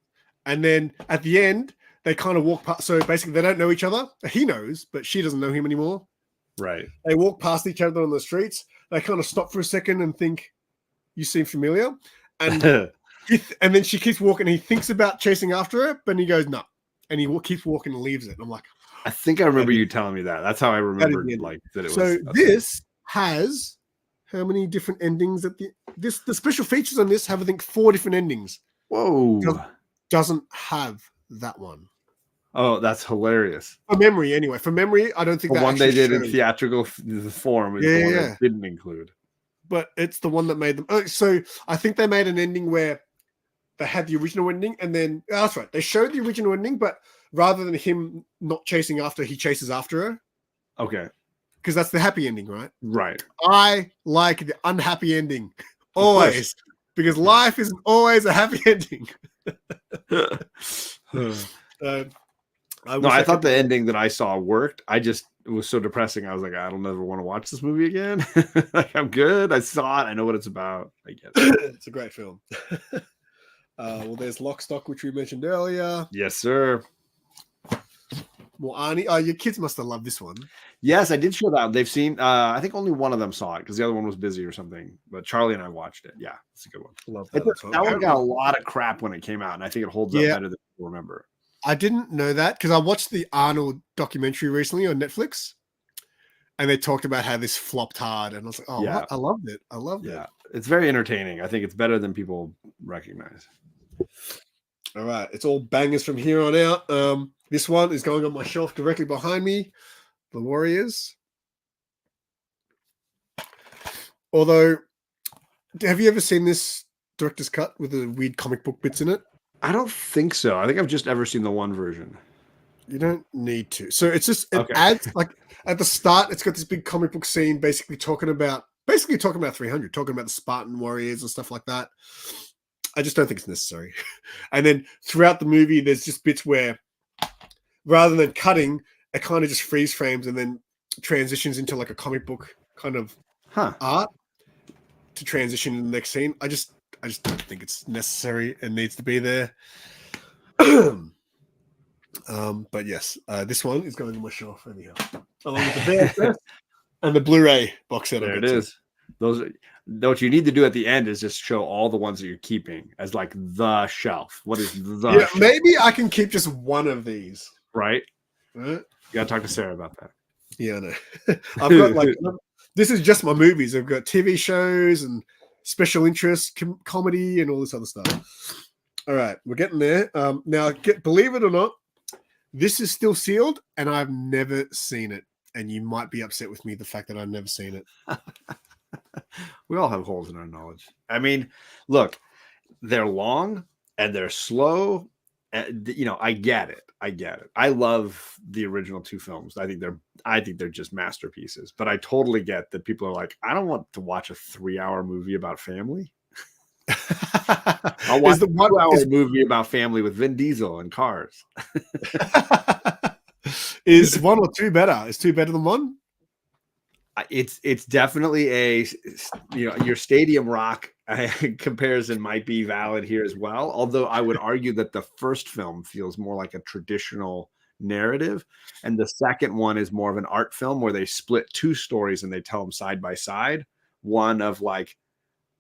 [SPEAKER 3] And then at the end, they kind of walk past. So basically, they don't know each other. He knows, but she doesn't know him anymore.
[SPEAKER 4] Right.
[SPEAKER 3] They walk past each other on the streets. They kind of stop for a second and think, "You seem familiar." And and then she keeps walking. And he thinks about chasing after her, but he goes, "No." And he keeps walking and leaves it. And I'm like,
[SPEAKER 4] I think I remember you telling me that. That's how I remembered that it was.
[SPEAKER 3] So this has how many different endings at the special features on this have, I think, 4 different endings.
[SPEAKER 4] Whoa.
[SPEAKER 3] Doesn't have that one.
[SPEAKER 4] Oh, that's hilarious.
[SPEAKER 3] For memory, anyway. For memory, I don't think
[SPEAKER 4] the
[SPEAKER 3] that
[SPEAKER 4] one they did
[SPEAKER 3] showed.
[SPEAKER 4] in theatrical form is the one that didn't include.
[SPEAKER 3] But it's the one that made them. Oh, so I think they made an ending where they had the original ending, and then that's right. They showed the original ending, but rather than him not chasing after, he chases after her.
[SPEAKER 4] Okay.
[SPEAKER 3] Because that's the happy ending, right?
[SPEAKER 4] Right.
[SPEAKER 3] I like the unhappy ending always, because life isn't always a happy ending.
[SPEAKER 4] I thought the ending that I saw worked. It was so depressing. I was like, I don't ever want to watch this movie again. Like, I'm good. I saw it. I know what it's about. I get it.
[SPEAKER 3] It's a great film. Well, there's Lock, Stock, which we mentioned earlier.
[SPEAKER 4] Yes, sir.
[SPEAKER 3] Well, Arnie, your kids must have loved this one.
[SPEAKER 4] Yes, I did show that. They've seen, I think only one of them saw it because the other one was busy or something. But Charlie and I watched it. Yeah, it's a good one.
[SPEAKER 3] Love
[SPEAKER 4] that one got a lot of crap when it came out, and I think it holds up better than people remember.
[SPEAKER 3] I didn't know that because I watched the Arnold documentary recently on Netflix, and they talked about how this flopped hard, and I was like, "Oh, what? I loved it! I loved it."
[SPEAKER 4] Yeah, it's very entertaining. I think it's better than people recognize.
[SPEAKER 3] All right, it's all bangers from here on out. This one is going on my shelf directly behind me. The Warriors. Although, have you ever seen this director's cut with the weird comic book bits in it?
[SPEAKER 4] I don't think so. I think I've just ever seen the one version.
[SPEAKER 3] You don't need to. So it's just adds like at the start, it's got this big comic book scene basically talking about 300, talking about the Spartan warriors and stuff like that. I just don't think it's necessary. And then throughout the movie, there's just bits where rather than cutting, it kind of just freeze frames and then transitions into like a comic book kind of art to transition to the next scene. I just don't think it's necessary and needs to be there. But yes, this one is going on my shelf anyhow, along with the VHS and the Blu-ray box set.
[SPEAKER 4] There it is. What you need to do at the end is just show all the ones that you're keeping as like the shelf. What is the shelf?
[SPEAKER 3] Maybe I can keep just one of these.
[SPEAKER 4] Right? You gotta talk to Sarah about that.
[SPEAKER 3] Yeah, I know. I've got this is just my movies. I've got TV shows and special interest comedy and all this other stuff. All right, we're getting there. Now, believe it or not, this is still sealed, and I've never seen it. And you might be upset with me the fact that I've never seen it.
[SPEAKER 4] We all have holes in our knowledge. I mean, look, they're long and they're slow You know, I get it. I love the original two films. I think they're just masterpieces. But I totally get that people are like, I don't want to watch a 3-hour movie about family. I'll watch a 2-hour movie about family with Vin Diesel and cars.
[SPEAKER 3] Is 1 or 2 better? Is 2 better than 1?
[SPEAKER 4] It's definitely a, you know, your Stadium Rock comparison might be valid here as well. Although I would argue that the first film feels more like a traditional narrative, and the second one is more of an art film where they split 2 stories and they tell them side by side. One of like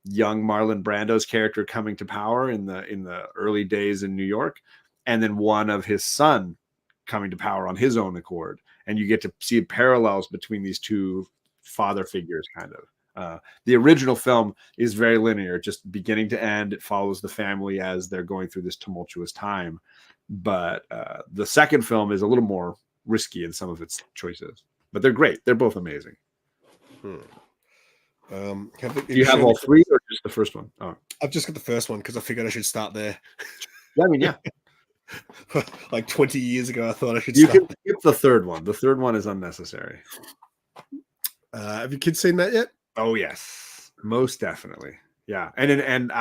[SPEAKER 4] young Marlon Brando's character coming to power in the early days in New York, and then one of his son coming to power on his own accord, and you get to see parallels between these 2 father figures kind of. The original film is very linear, just beginning to end. It follows the family as they're going through this tumultuous time. But the second film is a little more risky in some of its choices. But they're great. They're both amazing.
[SPEAKER 3] Do
[SPEAKER 4] you have all 3 or just the first one? Oh.
[SPEAKER 3] I've just got the first one because I figured I should start there.
[SPEAKER 4] Yeah, I mean, yeah.
[SPEAKER 3] Like 20 years ago, I thought I should
[SPEAKER 4] You
[SPEAKER 3] start.
[SPEAKER 4] can skip the third one. The third one is unnecessary.
[SPEAKER 3] Have your kids seen that yet?
[SPEAKER 4] Oh yes, most definitely. Yeah, and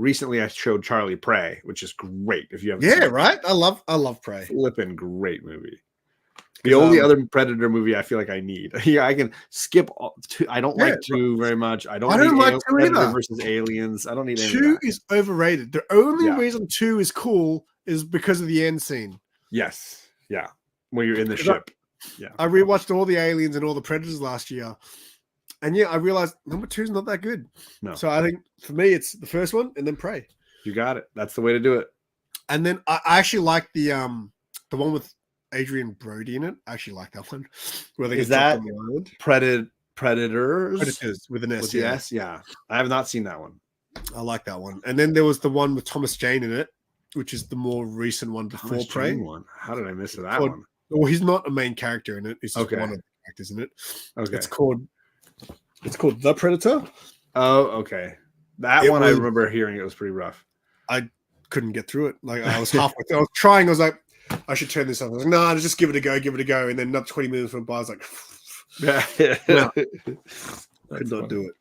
[SPEAKER 4] recently I showed Charlie Prey, which is great. If you haven't,
[SPEAKER 3] Yeah, right. I love Prey.
[SPEAKER 4] Flippin' great movie. The only other Predator movie I feel like I need. Yeah, I can skip. I don't like 2 very much. I don't like 2 Predator
[SPEAKER 3] either.
[SPEAKER 4] versus Aliens. I don't need any
[SPEAKER 3] 2 is overrated. The only reason 2 is cool is because of the end scene.
[SPEAKER 4] Yes. Yeah. When you're in the ship. Yeah.
[SPEAKER 3] I rewatched all the Aliens and all the Predators last year. And yeah, I realized number 2 is not that good.
[SPEAKER 4] No.
[SPEAKER 3] So I think for me, it's the first one and then Prey.
[SPEAKER 4] You got it. That's the way to do it.
[SPEAKER 3] And then I actually like the one with Adrian Brody in it. I actually like that one. Where they
[SPEAKER 4] Is
[SPEAKER 3] get
[SPEAKER 4] that
[SPEAKER 3] on the island.
[SPEAKER 4] Predators
[SPEAKER 3] with an S.
[SPEAKER 4] with the S? Yeah. I have not seen that one.
[SPEAKER 3] I like that one. And then there was the one with Thomas Jane in it, which is the more recent one before
[SPEAKER 4] Thomas
[SPEAKER 3] Prey.
[SPEAKER 4] Jane one. How did I miss that one?
[SPEAKER 3] Well, he's not a main character in it. He's just one of the characters in it.
[SPEAKER 4] Okay.
[SPEAKER 3] It's called The Predator.
[SPEAKER 4] Oh, okay. That one I remember hearing it was pretty rough.
[SPEAKER 3] I couldn't get through it. Like I was halfway through. I was trying. I was like, I should turn this off. I was like, no, just give it a go. And then another 20 minutes went by. I was like, no, could not do it.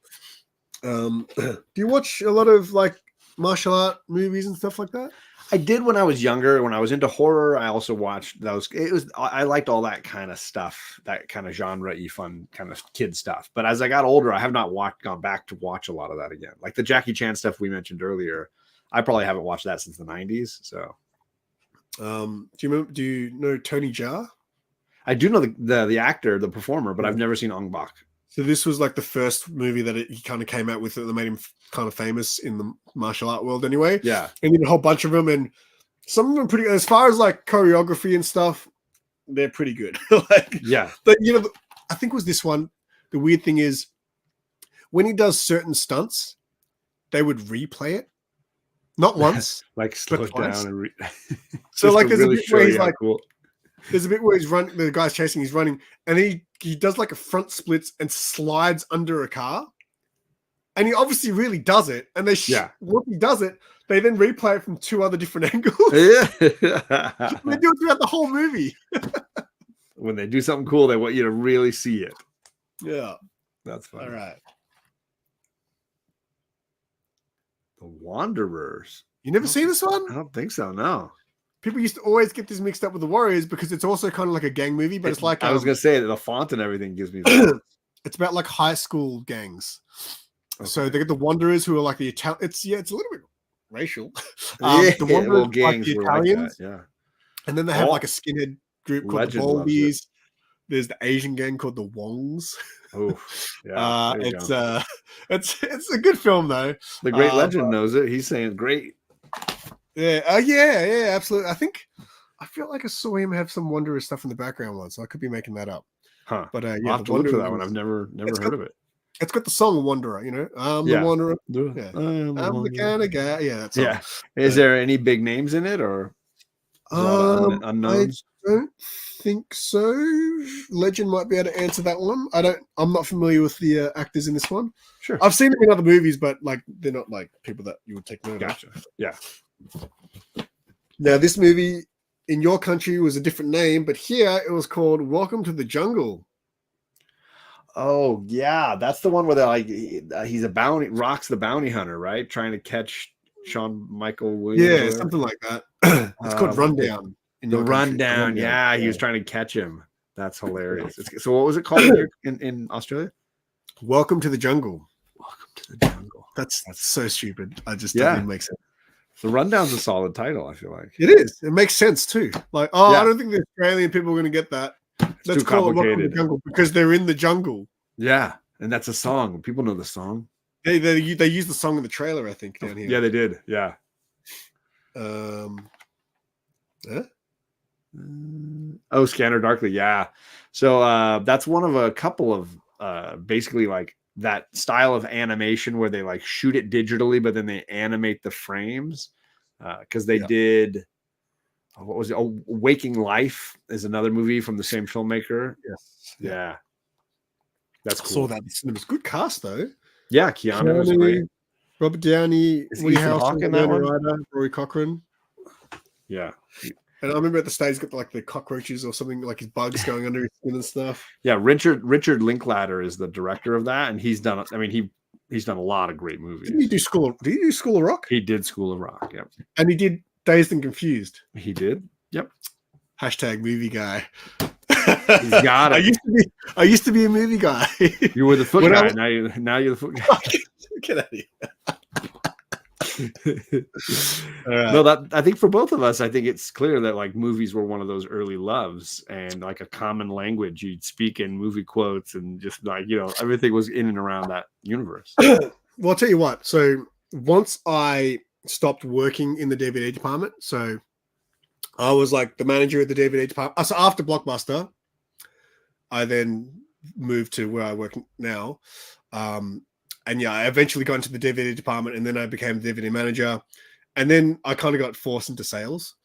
[SPEAKER 3] Do you watch a lot of like martial art movies and stuff like that?
[SPEAKER 4] I did when I was younger. When I was into horror, I also watched those. I liked all that kind of stuff, that kind of genre-y, fun kind of kid stuff. But as I got older, I have not gone back to watch a lot of that again. Like the Jackie Chan stuff we mentioned earlier, I probably haven't watched that since the 90s. So,
[SPEAKER 3] do you know Tony Jaa?
[SPEAKER 4] I do know the actor, the performer, but I've never seen Ong Bak.
[SPEAKER 3] So this was like the first movie that he kind of came out with that made him kind of famous in the martial art world anyway.
[SPEAKER 4] Yeah.
[SPEAKER 3] And then a whole bunch of them, and some of them pretty, as far as like choreography and stuff, they're pretty good. Like,
[SPEAKER 4] yeah.
[SPEAKER 3] But I think it was this one. The weird thing is when he does certain stunts, they would replay it. Not once.
[SPEAKER 4] Like slow it down. And
[SPEAKER 3] so like there's really a bit where he's like,
[SPEAKER 4] cool.
[SPEAKER 3] There's a bit where he's running, the guy's chasing, he's running, and he does like a front splits and slides under a car. And he obviously really does it. And when he does it, they then replay it from 2 other different angles.
[SPEAKER 4] Yeah.
[SPEAKER 3] They do it throughout the whole movie.
[SPEAKER 4] When they do something cool, they want you to really see it.
[SPEAKER 3] Yeah.
[SPEAKER 4] That's fun.
[SPEAKER 3] All right.
[SPEAKER 4] The Wanderers.
[SPEAKER 3] You never seen this one?
[SPEAKER 4] I don't think so, no.
[SPEAKER 3] People used to always get this mixed up with The Warriors because it's also kind of like a gang movie, but it's like...
[SPEAKER 4] I was going to say, the font and everything gives me...
[SPEAKER 3] It's about like high school gangs. Okay. So they get the Wanderers who are like the Italian... It's a little bit racial. The Wanderers
[SPEAKER 4] gangs
[SPEAKER 3] like the Italians.
[SPEAKER 4] Like that, yeah.
[SPEAKER 3] And then they have like a skinhead group called
[SPEAKER 4] Legend
[SPEAKER 3] the Baldies. There's the Asian gang called the Wongs.
[SPEAKER 4] Oh, yeah.
[SPEAKER 3] It's a good film though.
[SPEAKER 4] The great Legend knows it. He's saying great.
[SPEAKER 3] Yeah. Yeah, absolutely. I feel like I saw him have some Wanderer stuff in the background once, so I could be making that up.
[SPEAKER 4] Huh.
[SPEAKER 3] But
[SPEAKER 4] I'll have to look for that one. I've never heard of it.
[SPEAKER 3] It's got the song Wanderer, you know. I'm the Wanderer. Yeah. I'm the kind of guy. Yeah, that's
[SPEAKER 4] yeah. Is there any big names in it or unknowns?
[SPEAKER 3] I don't think so. Legend might be able to answer that one. I'm not familiar with the actors in this one.
[SPEAKER 4] Sure.
[SPEAKER 3] I've seen them in other movies, but like they're not like people that you would take note of.
[SPEAKER 4] Gotcha. Yeah.
[SPEAKER 3] Now, this movie in your country was a different name, but here it was called Welcome to the Jungle.
[SPEAKER 4] Oh yeah, that's the one where they're like he's a bounty, Rock's the bounty hunter, right? Trying to catch Shawn Michael Williams. or
[SPEAKER 3] Yeah,
[SPEAKER 4] whatever.
[SPEAKER 3] something like that. It's called Rundown. In
[SPEAKER 4] The
[SPEAKER 3] your country.
[SPEAKER 4] rundown. Yeah, he was trying to catch him. That's hilarious. So what was it called in Australia?
[SPEAKER 3] Welcome to the Jungle.
[SPEAKER 4] Welcome to the jungle.
[SPEAKER 3] That's so stupid. I just
[SPEAKER 4] Yeah.
[SPEAKER 3] doesn't make sense.
[SPEAKER 4] The rundown's a solid title, I feel like.
[SPEAKER 3] It is. It makes sense too. Like, oh,
[SPEAKER 4] Yeah.
[SPEAKER 3] I don't think the Australian people are going to get that. Let's
[SPEAKER 4] too
[SPEAKER 3] call it Welcome to the
[SPEAKER 4] complicated.
[SPEAKER 3] Jungle because they're in the jungle.
[SPEAKER 4] Yeah, and that's a song. People know the song.
[SPEAKER 3] They use the song in the trailer, I think, down here.
[SPEAKER 4] Yeah, they did. Yeah.
[SPEAKER 3] Yeah.
[SPEAKER 4] Oh, Scanner Darkly. Yeah. So that's one of a couple of basically like that style of animation where they like shoot it digitally, but then they animate the frames. Because they did what was it? Oh, Waking Life is another movie from the same filmmaker.
[SPEAKER 3] Yes.
[SPEAKER 4] Yeah. That's
[SPEAKER 3] I
[SPEAKER 4] cool.
[SPEAKER 3] saw that. It was good cast though.
[SPEAKER 4] Yeah, Keanu was great.
[SPEAKER 3] Robert Downey,
[SPEAKER 4] Is
[SPEAKER 3] Woody
[SPEAKER 4] Ethan Hawke
[SPEAKER 3] Harrelson,
[SPEAKER 4] in that
[SPEAKER 3] Winona
[SPEAKER 4] one?
[SPEAKER 3] Ryder, Rory Cochrane.
[SPEAKER 4] Yeah.
[SPEAKER 3] And I remember at the stage he's got like the cockroaches or something, like his bugs going under his skin and stuff.
[SPEAKER 4] Yeah, Richard Linklater is the director of that, and he's done. I mean, he's done a lot of great movies.
[SPEAKER 3] Did he do School of Rock?
[SPEAKER 4] He did School of Rock. Yep,
[SPEAKER 3] And he did Dazed and Confused.
[SPEAKER 4] he did. Yep,
[SPEAKER 3] Hashtag movie guy.
[SPEAKER 4] he's got it.
[SPEAKER 3] I used to be a movie guy.
[SPEAKER 4] You were the foot
[SPEAKER 3] When I
[SPEAKER 4] guy.
[SPEAKER 3] was-
[SPEAKER 4] Now you're the foot guy.
[SPEAKER 3] Get out of here.
[SPEAKER 4] No, that I think for both of us, I think it's clear that like movies were one of those early loves and like a common language you'd speak in movie quotes and just like everything was in and around that universe.
[SPEAKER 3] Well, I'll tell you what. So once I stopped working in the DVD department, so I was like the manager of the DVD department. So after Blockbuster, I then moved to where I work now. And yeah, I eventually got into the DVD department and then I became the DVD manager. And then I kind of got forced into sales.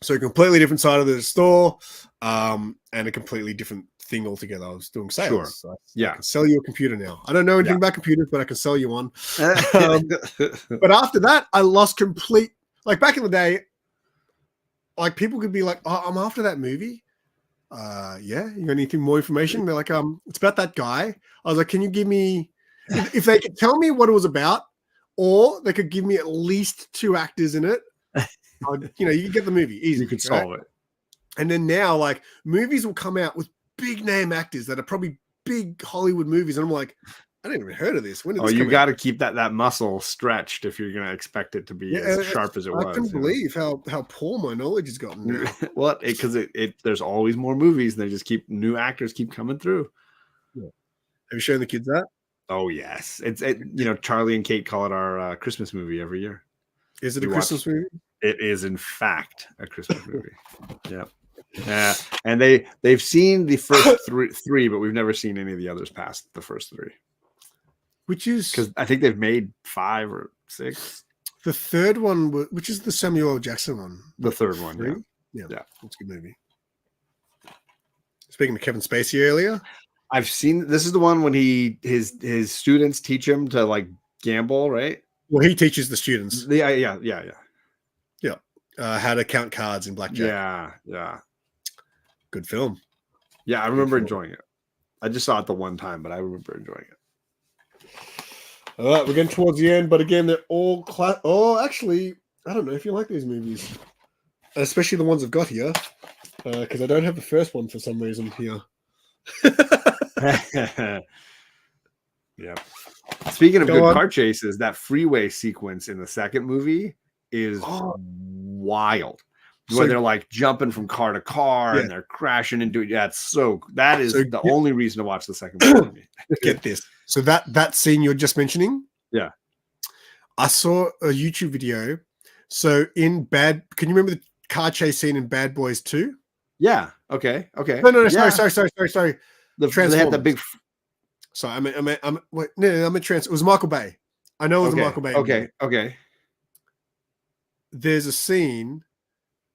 [SPEAKER 3] So a completely different side of the store and a completely different thing altogether. I was doing sales.
[SPEAKER 4] Sure.
[SPEAKER 3] So
[SPEAKER 4] Yeah.
[SPEAKER 3] I can sell you a computer now. I don't know anything about computers, but I can sell you one. But after that, I lost like back in the day, like people could be like, oh, I'm after that movie. Yeah, you got anything more information? They're like, it's about that guy. I was like, can you give me if they could tell me what it was about, or they could give me at least 2 actors in it, you could get the movie easy.
[SPEAKER 4] You could solve it.
[SPEAKER 3] And then now, like, movies will come out with big name actors that are probably big Hollywood movies, and I'm like, I didn't even heard of this. When did this
[SPEAKER 4] You
[SPEAKER 3] come
[SPEAKER 4] got
[SPEAKER 3] out?
[SPEAKER 4] to keep that muscle stretched if you're going to expect it to be as sharp as it was.
[SPEAKER 3] I couldn't believe how poor my knowledge has gotten now.
[SPEAKER 4] Well, because there's always more movies, and they just new actors keep coming through.
[SPEAKER 3] Yeah. Have you shown the kids that?
[SPEAKER 4] Oh yes, Charlie and Kate call it our Christmas movie every year.
[SPEAKER 3] Is it a
[SPEAKER 4] We
[SPEAKER 3] Christmas movie?
[SPEAKER 4] It is in fact a Christmas movie. Yeah, and they've seen the first three, but we've never seen any of the others past the first 3.
[SPEAKER 3] Which is
[SPEAKER 4] Because I think they've made 5 or 6.
[SPEAKER 3] the third one, which is the Samuel L. Jackson one.
[SPEAKER 4] The third one,
[SPEAKER 3] Yeah,
[SPEAKER 4] Yeah.
[SPEAKER 3] that's a good movie. Speaking of Kevin Spacey earlier,
[SPEAKER 4] I've seen this is the one when his students teach him to like gamble, right?
[SPEAKER 3] well, he teaches the students
[SPEAKER 4] Yeah.
[SPEAKER 3] how to count cards in blackjack.
[SPEAKER 4] Yeah.
[SPEAKER 3] Good film.
[SPEAKER 4] Yeah, I remember enjoying it. I just saw it the one time, but I remember enjoying it.
[SPEAKER 3] All right, we're getting towards the end, but again, they're all actually, I don't know if you like these movies, especially the ones I've got here, because I don't have the first one for some reason here.
[SPEAKER 4] Yeah. Speaking of
[SPEAKER 3] Go
[SPEAKER 4] good
[SPEAKER 3] on.
[SPEAKER 4] car chases, that freeway sequence in the second movie is wild. Where
[SPEAKER 3] So-
[SPEAKER 4] they're like jumping from car to car and they're crashing into it. Yeah, that is the only reason to watch the second movie.
[SPEAKER 3] Get this. So that scene you're just mentioning,
[SPEAKER 4] Yeah.
[SPEAKER 3] I saw a YouTube video. So can you remember the car chase scene in Bad Boys 2?
[SPEAKER 4] Yeah. Okay.
[SPEAKER 3] No,
[SPEAKER 4] Yeah.
[SPEAKER 3] sorry.
[SPEAKER 4] They had the big.
[SPEAKER 3] Sorry, it was Michael Bay. I know it was a Michael Bay. movie.
[SPEAKER 4] Okay.
[SPEAKER 3] There's a scene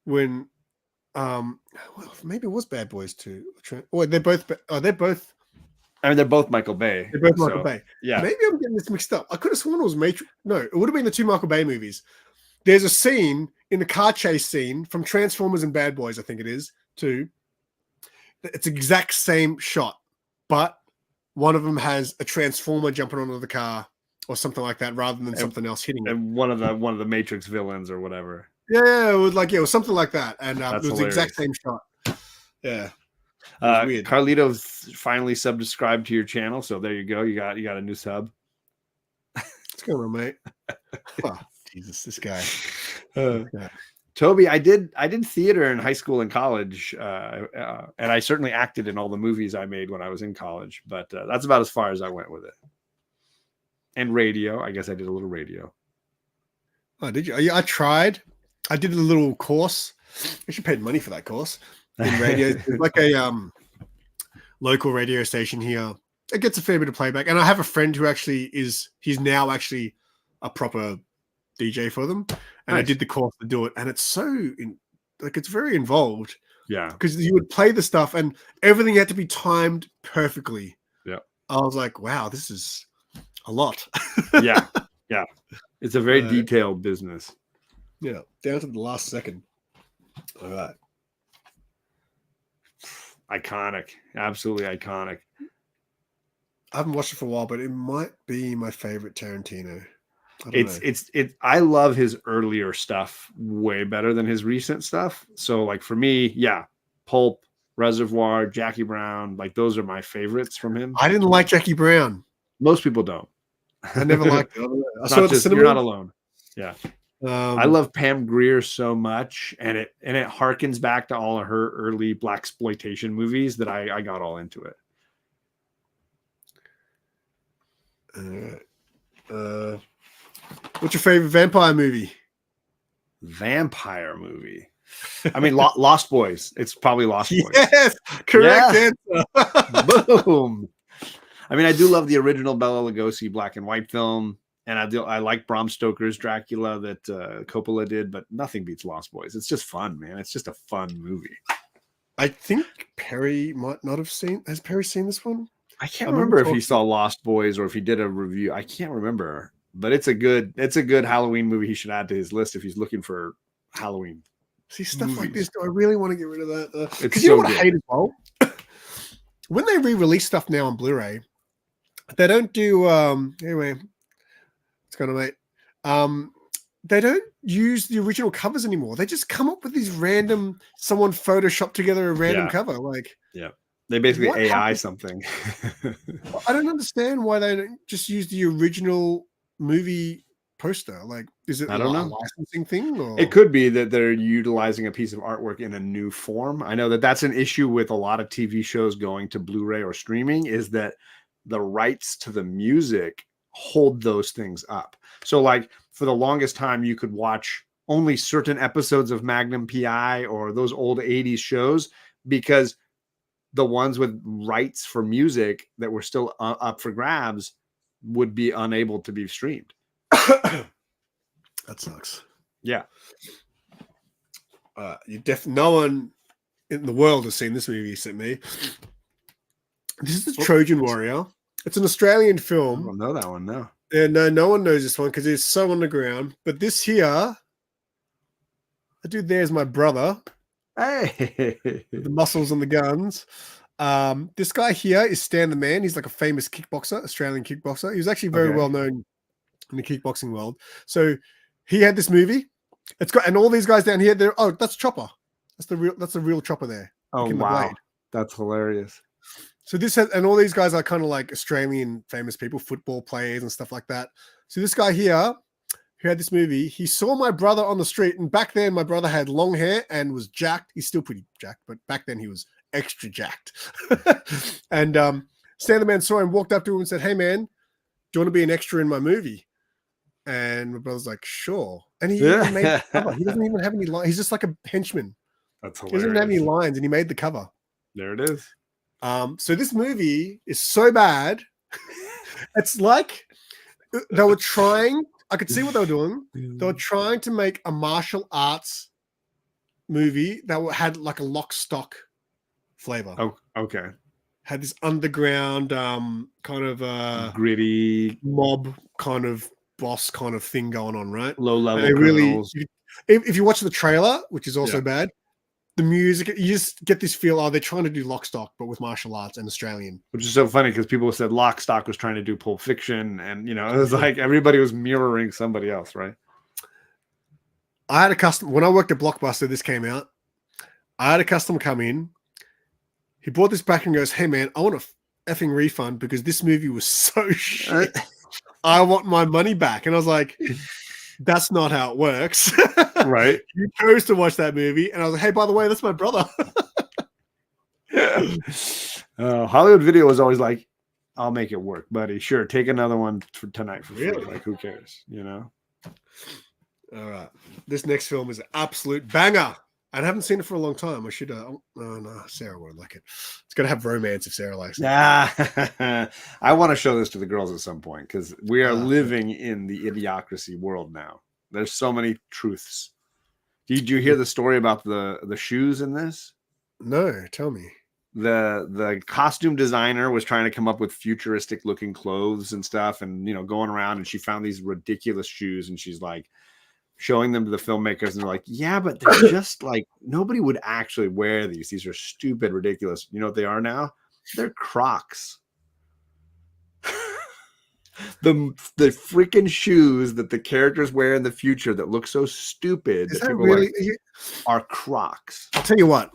[SPEAKER 3] when, maybe it was Bad Boys 2. Or they're both.
[SPEAKER 4] I mean, they're both Michael Bay.
[SPEAKER 3] They're both Michael Bay.
[SPEAKER 4] Yeah.
[SPEAKER 3] Maybe I'm getting this mixed up. I could have sworn it was Matrix. No, it would have been the 2 Michael Bay movies. There's a scene in the car chase scene from Transformers and Bad Boys, I think it is, too. It's the exact same shot, but one of them has a transformer jumping onto the car or something like that, rather than something else hitting it.
[SPEAKER 4] And one of the Matrix villains or whatever.
[SPEAKER 3] Yeah, it was something like that, and it was
[SPEAKER 4] hilarious.
[SPEAKER 3] the exact same shot. Yeah, weird.
[SPEAKER 4] Carlito's finally subscribed to your channel, so there you go. You got a new sub.
[SPEAKER 3] What's going on, mate? Oh, Jesus, this guy.
[SPEAKER 4] Toby, I did theater in high school and college, and I certainly acted in all the movies I made when I was in college. But that's about as far as I went with it. And radio, I guess I did a little radio.
[SPEAKER 3] Oh, did you? Yeah, I tried. I did a little course. I should paid money for that course in radio. It's like a local radio station here. It gets a fair bit of playback, and I have a friend who actually he's now actually a proper DJ for them, and nice. I did the course to do it, and it's it's very involved.
[SPEAKER 4] Yeah,
[SPEAKER 3] because you would play the stuff, and everything had to be timed perfectly.
[SPEAKER 4] Yeah,
[SPEAKER 3] I was like, wow, this is a lot.
[SPEAKER 4] yeah, it's a very detailed business.
[SPEAKER 3] Yeah, down to the last second. All right,
[SPEAKER 4] iconic, absolutely iconic.
[SPEAKER 3] I haven't watched it for a while, but it might be my favorite Tarantino.
[SPEAKER 4] I love his earlier stuff way better than his recent stuff. So like for me, yeah, Pulp, Reservoir, Jackie Brown, like those are my favorites from him.
[SPEAKER 3] I didn't like Jackie Brown.
[SPEAKER 4] Most people don't.
[SPEAKER 3] I never liked it. I saw it at the cinema.
[SPEAKER 4] You're not alone. Yeah. I love Pam Grier so much, and it harkens back to all of her early blaxploitation movies that I got all into it.
[SPEAKER 3] What's your favorite vampire movie?
[SPEAKER 4] Vampire movie. I mean, Lost Boys. It's probably Lost Boys.
[SPEAKER 3] Yes, correct answer.
[SPEAKER 4] Boom. I mean, I do love the original Bela Lugosi black and white film, and I like Bram Stoker's Dracula that Coppola did, but nothing beats Lost Boys. It's just fun, man. It's just a fun movie.
[SPEAKER 3] I think Perry might not have seen. Has Perry seen this one?
[SPEAKER 4] I can't remember if he saw Lost Boys or if he did a review. I can't remember, but it's a good Halloween movie he should add to his list if he's looking for Halloween.
[SPEAKER 3] See, stuff like this. Do I really want to get rid of that?
[SPEAKER 4] Because
[SPEAKER 3] you know what I hate as well? When they re-release stuff now on Blu-ray, they don't do anyway. What's going on, mate? They don't use the original covers anymore. They just come up with these random. Someone photoshopped together a random cover, like
[SPEAKER 4] They basically AI something.
[SPEAKER 3] I don't understand why they don't just use the original movie poster. Like, is it a licensing thing? Or?
[SPEAKER 4] It could be that they're utilizing a piece of artwork in a new form. I know that that's an issue with a lot of TV shows going to Blu-ray or streaming, is that the rights to the music hold those things up. So like for the longest time, you could watch only certain episodes of Magnum PI or those old 80s shows because the ones with rights for music that were still up for grabs would be unable to be streamed.
[SPEAKER 3] That sucks.
[SPEAKER 4] Yeah.
[SPEAKER 3] No one in the world has seen this movie except me. This is the Trojan Warrior. It's an Australian film.
[SPEAKER 4] I don't know that one, no.
[SPEAKER 3] Yeah, no one knows this one because it's so underground. But this here, the dude there is my brother.
[SPEAKER 4] Hey,
[SPEAKER 3] the muscles and the guns. This guy here is Stan the Man. He's like a famous kickboxer, Australian kickboxer. He was actually very well known in the kickboxing world. So he had this movie. It's got, and all these guys down here, that's Chopper. That's the real Chopper there.
[SPEAKER 4] Oh wow, that's hilarious.
[SPEAKER 3] So this has, and all these guys are kind of like Australian famous people, football players and stuff like that. So this guy here, who had this movie, he saw my brother on the street, and back then my brother had long hair and was jacked. He's still pretty jacked, but back then he was extra jacked. And Stan the Man saw him, walked up to him and said, "Hey man, do you want to be an extra in my movie?" And my brother's like, "Sure." And he even made the cover. He doesn't even have any lines. He's just like a henchman.
[SPEAKER 4] That's hilarious.
[SPEAKER 3] He doesn't have any lines, and he made the cover.
[SPEAKER 4] There it is.
[SPEAKER 3] So this movie is so bad. It's like they were trying. I could see what they were doing. They were trying to make a martial arts movie that had like a lock stock flavor.
[SPEAKER 4] Oh, okay.
[SPEAKER 3] Had this underground kind of
[SPEAKER 4] gritty
[SPEAKER 3] mob kind of boss kind of thing going on, right?
[SPEAKER 4] Low level
[SPEAKER 3] They really,
[SPEAKER 4] criminals.
[SPEAKER 3] if you watch the trailer, which is also
[SPEAKER 4] Yeah.
[SPEAKER 3] bad, the music, you just get this feel, oh, they're trying to do Lock, Stock, but with martial arts and Australian.
[SPEAKER 4] Which is so funny because people said Lock, Stock was trying to do Pulp Fiction, and it was like everybody was mirroring somebody else, right?
[SPEAKER 3] I had a customer when I worked at Blockbuster. This came out. I had a customer come in. He brought this back and goes, "Hey man, I want a effing refund because this movie was so shit. I want my money back." And I was like, "That's not how it works."
[SPEAKER 4] Right?
[SPEAKER 3] You chose to watch that movie, and I was like, "Hey, by the way, that's my brother."
[SPEAKER 4] Hollywood Video was always like, "I'll make it work, buddy. Sure, take another one for tonight for free.
[SPEAKER 3] Really?
[SPEAKER 4] Like, who cares?
[SPEAKER 3] All right, this next film is an absolute banger. I haven't seen it for a long time. I should. Oh no, Sarah would like it. It's gonna have romance if Sarah likes it.
[SPEAKER 4] Yeah, I want to show this to the girls at some point because we are living in the idiocracy world now. There's so many truths. Did you hear the story about the shoes in this?
[SPEAKER 3] No, tell me.
[SPEAKER 4] The costume designer was trying to come up with futuristic looking clothes and stuff, and going around, and she found these ridiculous shoes, and she's like showing them to the filmmakers, and they're like, "Yeah, but they're just like nobody would actually wear these. These are stupid, ridiculous." You know what they are now? They're Crocs. the freaking shoes that the characters wear in the future that look so stupid
[SPEAKER 3] Is
[SPEAKER 4] that
[SPEAKER 3] that
[SPEAKER 4] people
[SPEAKER 3] really?
[SPEAKER 4] are Crocs.
[SPEAKER 3] I'll tell you what.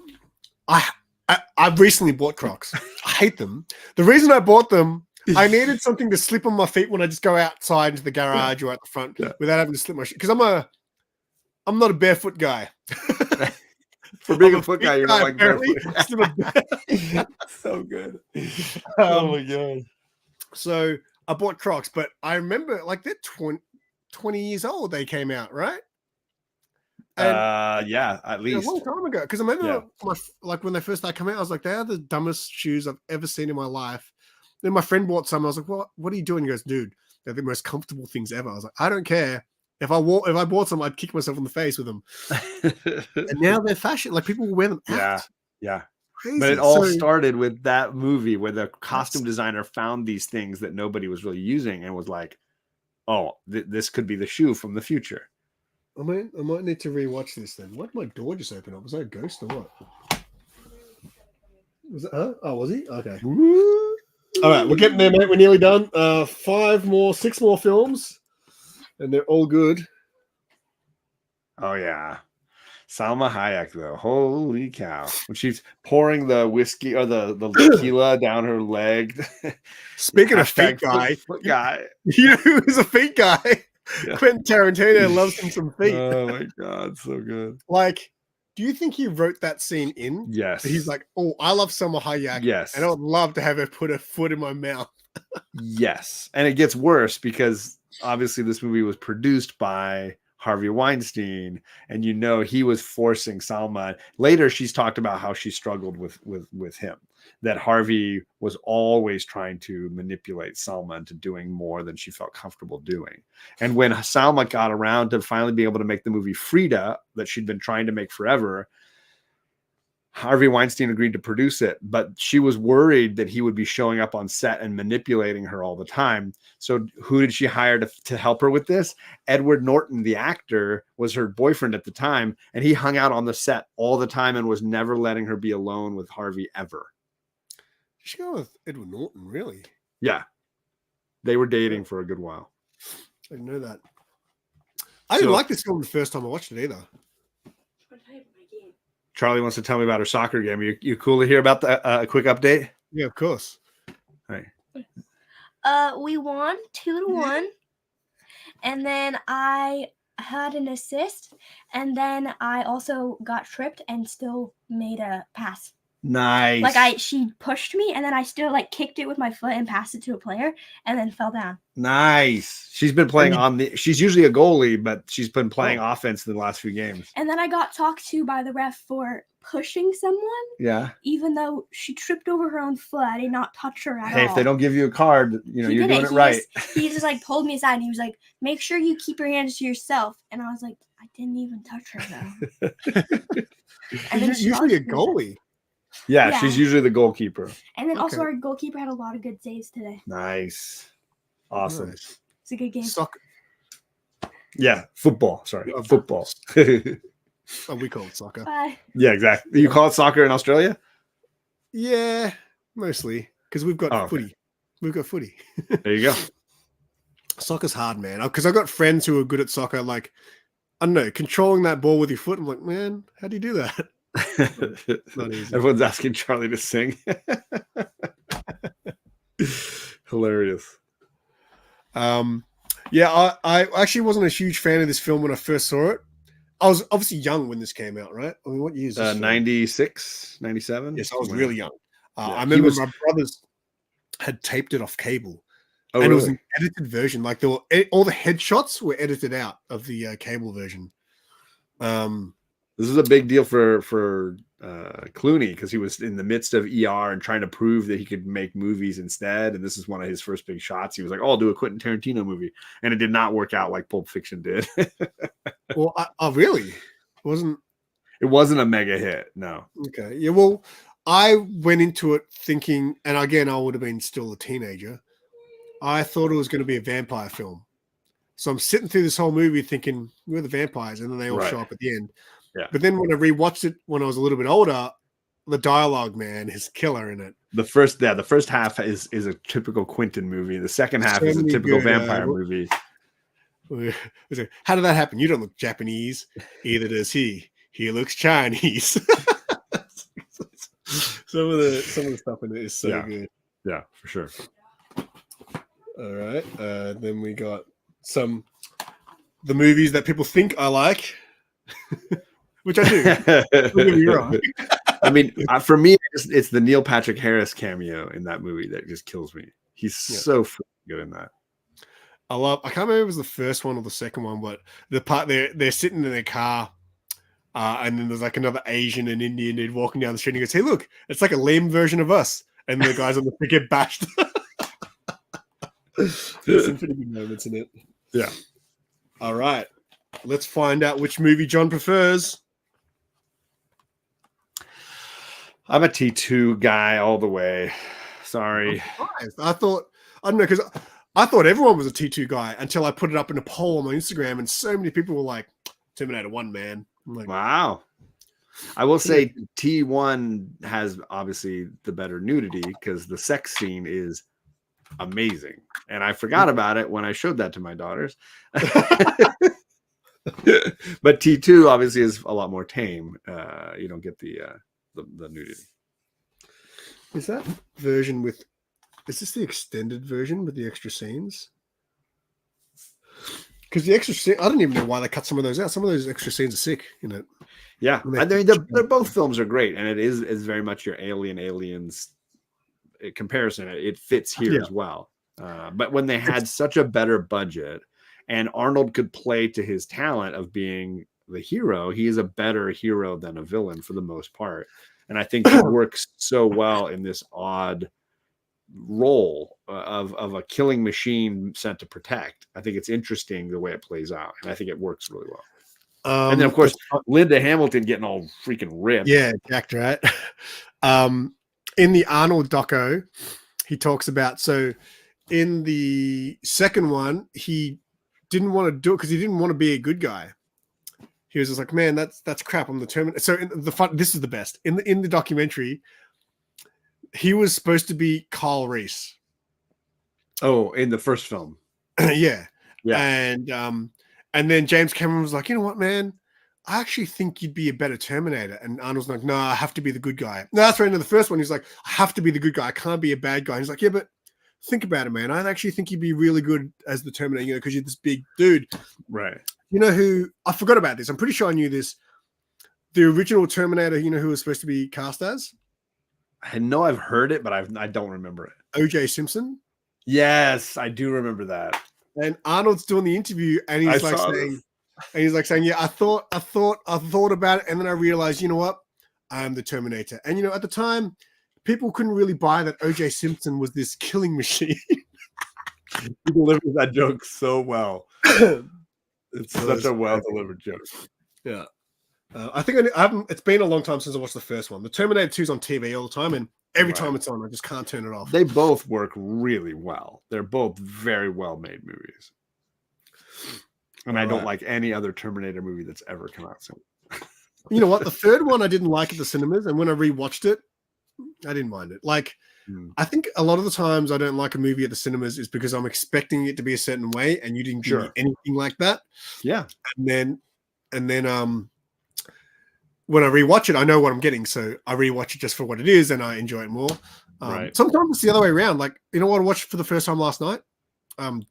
[SPEAKER 3] I've recently bought Crocs. I hate them. The reason I bought them, I needed something to slip on my feet when I just go outside into the garage or at the front without having to slip my shoe. Because I'm not a barefoot guy.
[SPEAKER 4] For being a foot guy, you're not like
[SPEAKER 3] apparently.
[SPEAKER 4] barefoot. So good. Oh my god.
[SPEAKER 3] So I bought Crocs, but I remember like they're 20 years old. They came out, right? And
[SPEAKER 4] yeah, at least
[SPEAKER 3] a long time ago. Because I remember when they first started coming out, I was like, they are the dumbest shoes I've ever seen in my life. Then my friend bought some. I was like, what are you doing? He goes, dude, they're the most comfortable things ever. I was like, I don't care. If I bought some, I'd kick myself in the face with them. And now they're fashion. Like people will wear them out.
[SPEAKER 4] Yeah.
[SPEAKER 3] Crazy.
[SPEAKER 4] But it all started with that movie where the costume designer found these things that nobody was really using and was like, oh, this could be the shoe from the future.
[SPEAKER 3] I might need to rewatch this then. Why did my door just open up? Was that a ghost or what? Was it? Huh? Oh, was he? Okay.
[SPEAKER 4] Woo!
[SPEAKER 3] All right, we're getting there, mate. We're nearly done. 6 more films, and they're all good.
[SPEAKER 4] Oh yeah, Salma Hayek though. Holy cow! When she's pouring the whiskey or the tequila down her leg.
[SPEAKER 3] Speaking of feet guy,
[SPEAKER 4] foot guy.
[SPEAKER 3] You know who's a feet guy?
[SPEAKER 4] Yeah.
[SPEAKER 3] Quentin Tarantino loves him some feet.
[SPEAKER 4] Oh my god, so good.
[SPEAKER 3] Like, do you think he wrote that scene in?
[SPEAKER 4] Yes.
[SPEAKER 3] He's like, oh, I love Salma Hayek.
[SPEAKER 4] Yes.
[SPEAKER 3] And I would love to have her put a foot in my mouth.
[SPEAKER 4] Yes. And it gets worse because obviously this movie was produced by Harvey Weinstein, and he was forcing Salma. Later, she's talked about how she struggled with him, that Harvey was always trying to manipulate Salma into doing more than she felt comfortable doing. And when Salma got around to finally being able to make the movie Frida that she'd been trying to make forever, Harvey Weinstein agreed to produce it, but she was worried that he would be showing up on set and manipulating her all the time. So who did she hire to help her with this? Edward Norton, the actor, was her boyfriend at the time, and he hung out on the set all the time and was never letting her be alone with Harvey ever.
[SPEAKER 3] Did she go with Edward Norton, really?
[SPEAKER 4] Yeah. They were dating for a good while.
[SPEAKER 3] I didn't know that. I didn't like this film the first time I watched it either.
[SPEAKER 4] Charlie wants to tell me about her soccer game. You cool to hear about the quick update?
[SPEAKER 3] Yeah, of course.
[SPEAKER 4] Right.
[SPEAKER 5] We won 2-1, and then I had an assist, and then I also got tripped and still made a pass.
[SPEAKER 4] Nice.
[SPEAKER 5] She pushed me, and then I still kicked it with my foot and passed it to a player, and then fell down.
[SPEAKER 4] Nice. She's been playing she's usually a goalie, but she's been playing offense in the last few games.
[SPEAKER 5] And then I got talked to by the ref for pushing someone.
[SPEAKER 4] Yeah.
[SPEAKER 5] Even though she tripped over her own foot, I did not touch her at all.
[SPEAKER 4] Hey, if they don't give you a card, you're doing it right.
[SPEAKER 5] He just pulled me aside and he was like, make sure you keep your hands to yourself. And I was like, I didn't even touch her though. And then
[SPEAKER 3] She's usually a goalie.
[SPEAKER 4] Yeah, she's usually the goalkeeper.
[SPEAKER 5] And then also our goalkeeper had a lot of good saves today.
[SPEAKER 4] Nice. Awesome.
[SPEAKER 3] Nice.
[SPEAKER 5] It's a good game.
[SPEAKER 4] Yeah, football. Sorry,
[SPEAKER 3] Yeah.
[SPEAKER 4] football.
[SPEAKER 3] Oh, we call it soccer.
[SPEAKER 5] Bye.
[SPEAKER 4] Yeah, exactly. You call it soccer in Australia?
[SPEAKER 3] Yeah, mostly because we've got
[SPEAKER 4] Oh, okay.
[SPEAKER 3] footy. We've got footy.
[SPEAKER 4] There you go.
[SPEAKER 3] Soccer's hard, man. Because I've got friends who are good at soccer. Like, I don't know, controlling that ball with your foot. I'm like, man, how do you do that? Not easy.
[SPEAKER 4] Everyone's asking Charlie to sing. Hilarious.
[SPEAKER 3] Yeah, I actually wasn't a huge fan of this film when I first saw it. I was obviously young when this came out, right? I mean, what year is this?
[SPEAKER 4] 96, 97?
[SPEAKER 3] Yes, I was really young.
[SPEAKER 4] Yeah,
[SPEAKER 3] I remember my brothers had taped it off cable.
[SPEAKER 4] Oh,
[SPEAKER 3] and
[SPEAKER 4] really?
[SPEAKER 3] it was an edited version. Like there were all the headshots were edited out of the cable version.
[SPEAKER 4] This is a big deal for Clooney because he was in the midst of ER and trying to prove that he could make movies instead. And this is one of his first big shots. He was like, "Oh, I'll do a Quentin Tarantino movie," and it did not work out like Pulp Fiction did.
[SPEAKER 3] Well, really?
[SPEAKER 4] It wasn't a mega hit. No.
[SPEAKER 3] Okay. Yeah. Well, I went into it thinking, and again, I would have been still a teenager. I thought it was going to be a vampire film. So I'm sitting through this whole movie thinking, we're the vampires, and then they all show up at the end.
[SPEAKER 4] Yeah.
[SPEAKER 3] But then when I rewatched it when I was a little bit older, the dialogue, man, is killer in it.
[SPEAKER 4] The first half is a typical Quentin movie. The second half is a typical vampire movie.
[SPEAKER 3] How did that happen? You don't look Japanese. Either does he. He looks Chinese. Some of the stuff in it is so good.
[SPEAKER 4] Yeah, for sure.
[SPEAKER 3] All right. Then we got the movies that people think I like, which I do. Don't get me wrong.
[SPEAKER 4] I mean, for me, it's the Neil Patrick Harris cameo in that movie that just kills me. He's so good in that.
[SPEAKER 3] I can't remember if it was the first one or the second one, but the part they're sitting in their car, and then there's like another Asian and Indian dude walking down the street and he goes, "Hey, look, it's like a lame version of us." And the guys on the street get bashed. There's some pretty good moments in it.
[SPEAKER 4] Yeah.
[SPEAKER 3] All right. Let's find out which movie John prefers.
[SPEAKER 4] I'm a T2 guy all the way. Sorry.
[SPEAKER 3] I don't know, because I thought everyone was a T2 guy until I put it up in a poll on my Instagram, and so many people were like, Terminator 1, man. I'm like,
[SPEAKER 4] wow. I will say T1 has obviously the better nudity because the sex scene is amazing. And I forgot about it when I showed that to my daughters. But T2 obviously is a lot more tame. You don't get the nudity.
[SPEAKER 3] Is that version with... Is this the extended version with the extra scenes? Because the extra scene, I don't even know why they cut some of those out. Some of those extra scenes are sick, you know.
[SPEAKER 4] Yeah, I mean, they're both films are great, and it is very much your Aliens comparison. It fits here as well. But when they had such a better budget, and Arnold could play to his talent of being the hero, he is a better hero than a villain for the most part. And I think he works so well in this odd role of a killing machine sent to protect. I think it's interesting the way it plays out, and I think it works really well. And then, of course, Linda Hamilton getting all freaking ripped.
[SPEAKER 3] Yeah, jacked, right? In the Arnold doco, he talks about, so in the second one, he didn't want to do it because he didn't want to be a good guy. He was just like, man, that's crap. I'm the Terminator. So this is the best. In the documentary, he was supposed to be Carl Reese.
[SPEAKER 4] Oh, in the first film.
[SPEAKER 3] Yeah. And then James Cameron was like, you know what, man? I actually think you'd be a better Terminator. And Arnold's like, no, I have to be the good guy. No, that's right. In the first one, he's like, I have to be the good guy. I can't be a bad guy. And he's like, yeah, but think about it, man. I actually think you'd be really good as the Terminator, you know, because you're this big dude.
[SPEAKER 4] Right.
[SPEAKER 3] You know who? I forgot about this. I'm pretty sure I knew this. The original Terminator, you know who was supposed to be cast as?
[SPEAKER 4] I know I've heard it, but I don't remember it.
[SPEAKER 3] O.J. Simpson.
[SPEAKER 4] Yes, I do remember that.
[SPEAKER 3] And Arnold's doing the interview, and he's saying, yeah, I thought about it, and then I realized, you know what? I am the Terminator. And you know, at the time, people couldn't really buy that O.J. Simpson was this killing machine.
[SPEAKER 4] He delivers that joke so well. It's such a well-delivered joke.
[SPEAKER 3] Yeah. I think I haven't. It's been a long time since I watched the first one. The Terminator 2's on TV all the time, and every time it's on, I just can't turn it off.
[SPEAKER 4] They both work really well. They're both very well-made movies. And I don't
[SPEAKER 3] Right.
[SPEAKER 4] like any other Terminator movie that's ever come out since.
[SPEAKER 3] You know what? The third one I didn't like at the cinemas, and when I rewatched it, I didn't mind it. Like, I think a lot of the times I don't like a movie at the cinemas is because I'm expecting it to be a certain way, and you didn't give me
[SPEAKER 4] Sure.
[SPEAKER 3] anything like that.
[SPEAKER 4] Yeah.
[SPEAKER 3] And then when I rewatch it, I know what I'm getting, so I rewatch it just for what it is, and I enjoy it more.
[SPEAKER 4] Right.
[SPEAKER 3] Sometimes it's the other way around. Like, you know what I watched for the first time last night?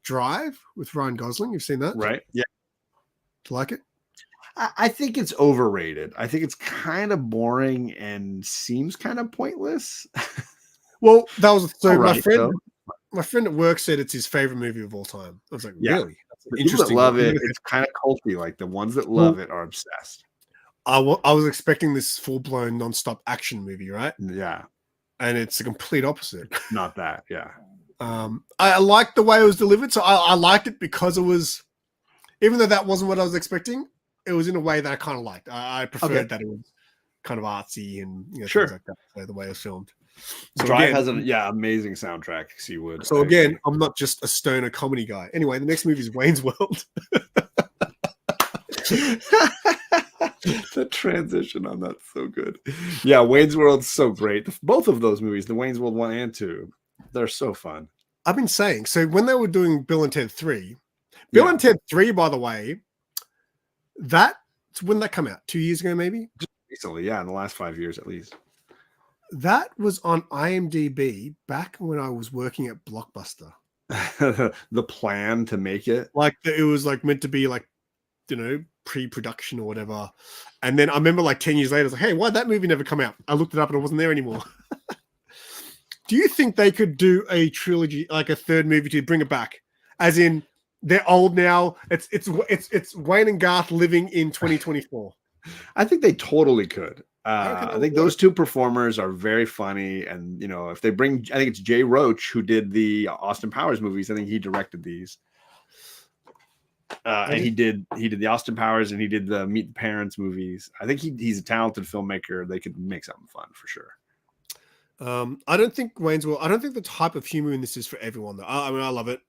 [SPEAKER 3] Drive with Ryan Gosling. You've seen that?
[SPEAKER 4] Right. Yeah.
[SPEAKER 3] Do you like it?
[SPEAKER 4] I think it's overrated. I think it's kind of boring and seems kind of pointless.
[SPEAKER 3] Well, that was so.
[SPEAKER 4] All right,
[SPEAKER 3] My friend at work said it's his favorite movie of all time. I was like,
[SPEAKER 4] Yeah.
[SPEAKER 3] really? That's
[SPEAKER 4] People that
[SPEAKER 3] interesting.
[SPEAKER 4] love it, it's kind of culty. Like the ones that love it are obsessed.
[SPEAKER 3] I was expecting this full-blown non-stop action movie, right?
[SPEAKER 4] Yeah.
[SPEAKER 3] And it's the complete opposite.
[SPEAKER 4] Not that. Yeah.
[SPEAKER 3] I liked the way it was delivered, so I liked it because it was, even though that wasn't what I was expecting, it was in a way that I kind of liked. I preferred that it was kind of artsy and
[SPEAKER 4] Sure.
[SPEAKER 3] things like that. So the way it was filmed.
[SPEAKER 4] So Drive has an amazing soundtrack. Seawood.
[SPEAKER 3] So again, I'm not just a stoner comedy guy. Anyway, the next movie is Wayne's World.
[SPEAKER 4] The transition on that's so good. Yeah, Wayne's World's so great. Both of those movies, the Wayne's World 1 and 2, they're so fun.
[SPEAKER 3] I've been saying, so when they were doing Bill and Ted 3, Bill and Ted 3, by the way, when did that come out? 2 years ago, maybe?
[SPEAKER 4] Just recently, yeah, in the last 5 years at least.
[SPEAKER 3] That was on IMDb back when I was working at Blockbuster.
[SPEAKER 4] The plan to make it.
[SPEAKER 3] Like, it was like meant to be like, you know, pre-production or whatever. And then I remember like 10 years later, I was like, hey, why'd that movie never come out? I looked it up and it wasn't there anymore. Do you think they could do a trilogy, like a third movie to bring it back? As in, they're old now. It's Wayne and Garth living in 2024.
[SPEAKER 4] I think they totally could. I think those two performers are very funny, and you know, if they bring, I think it's Jay Roach who did the Austin Powers movies. I think he directed these, and he did the Austin Powers, and he did the Meet the Parents movies. I think he's a talented filmmaker. They could make something fun for sure.
[SPEAKER 3] I don't think Wayne's World. I don't think the type of humor in this is for everyone, though. I mean, I love it,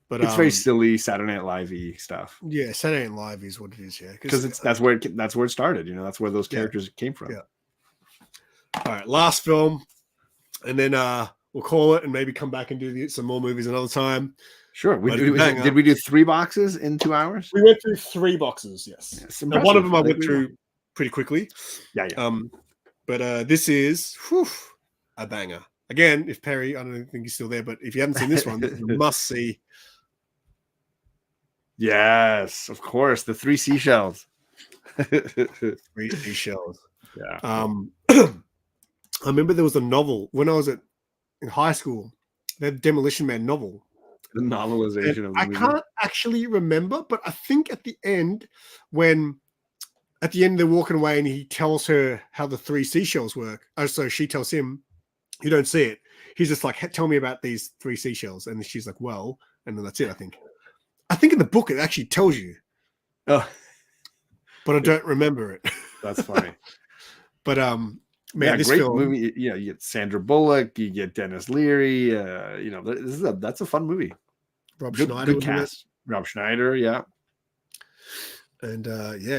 [SPEAKER 3] but
[SPEAKER 4] it's very silly Saturday Night Live-y stuff.
[SPEAKER 3] Yeah, Saturday Night Live is what it is. Yeah,
[SPEAKER 4] because that's where it started. You know, that's where those characters came from.
[SPEAKER 3] Yeah. All right, last film, and then we'll call it, and maybe come back and do some more movies another time.
[SPEAKER 4] Sure. Did we do 3 boxes in 2 hours?
[SPEAKER 3] We went through 3 boxes. Yes. Now, one of them I went through pretty quickly.
[SPEAKER 4] Yeah.
[SPEAKER 3] But this is a banger. Again, if Perry, I don't think he's still there, but if you haven't seen this one, this is a must see.
[SPEAKER 4] Yes, of course. The 3 seashells.
[SPEAKER 3] 3 seashells.
[SPEAKER 4] Yeah.
[SPEAKER 3] I remember there was a novel when I was in high school. They had Demolition Man novel.
[SPEAKER 4] The novelization of the movie.
[SPEAKER 3] I can't actually remember, but I think at the end they're walking away and he tells her how the 3 seashells work. Oh, so she tells him, you don't see it. He's just like, tell me about these 3 seashells. And she's like, well, and then that's it, I think. I think in the book it actually tells you.
[SPEAKER 4] Oh.
[SPEAKER 3] But I don't remember it.
[SPEAKER 4] That's funny.
[SPEAKER 3] But man, this
[SPEAKER 4] great
[SPEAKER 3] film,
[SPEAKER 4] movie. Yeah, you get Sandra Bullock, you get Dennis Leary. You know, that's a fun movie.
[SPEAKER 3] Rob Schneider,
[SPEAKER 4] good cast. Rob Schneider, yeah.
[SPEAKER 3] And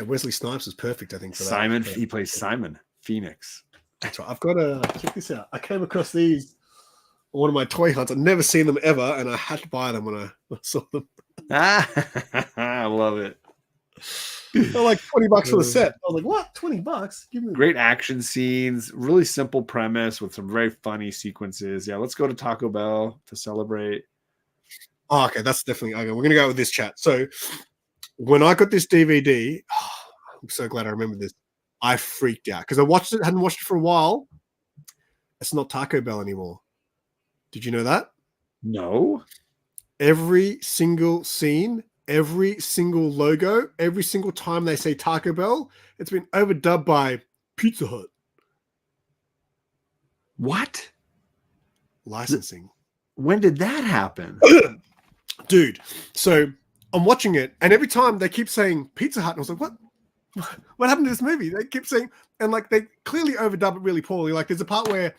[SPEAKER 3] Wesley Snipes was perfect, I think, for
[SPEAKER 4] Simon,
[SPEAKER 3] that.
[SPEAKER 4] he plays Simon Phoenix.
[SPEAKER 3] That's right. I've got to check this out. I came across these on one of my toy hunts. I'd never seen them ever, and I had to buy them when I saw them.
[SPEAKER 4] I love it.
[SPEAKER 3] They're like $20 for the set. I was like, what? $20? Give me
[SPEAKER 4] great action scenes, really simple premise with some very funny sequences. Yeah, let's go to Taco Bell to celebrate.
[SPEAKER 3] Oh, okay, that's definitely okay. We're gonna go with this chat. So when I got this DVD, I'm so glad I remember this. I freaked out because hadn't watched it for a while. It's not Taco Bell anymore. Did you know that?
[SPEAKER 4] No.
[SPEAKER 3] Every single scene, every single logo, every single time they say Taco Bell, it's been overdubbed by Pizza Hut.
[SPEAKER 4] What?
[SPEAKER 3] Licensing.
[SPEAKER 4] When did that happen?
[SPEAKER 3] Dude, so I'm watching it, and every time they keep saying Pizza Hut, and I was like, what? What happened to this movie? They keep saying, and like they clearly overdub it really poorly. Like there's a part where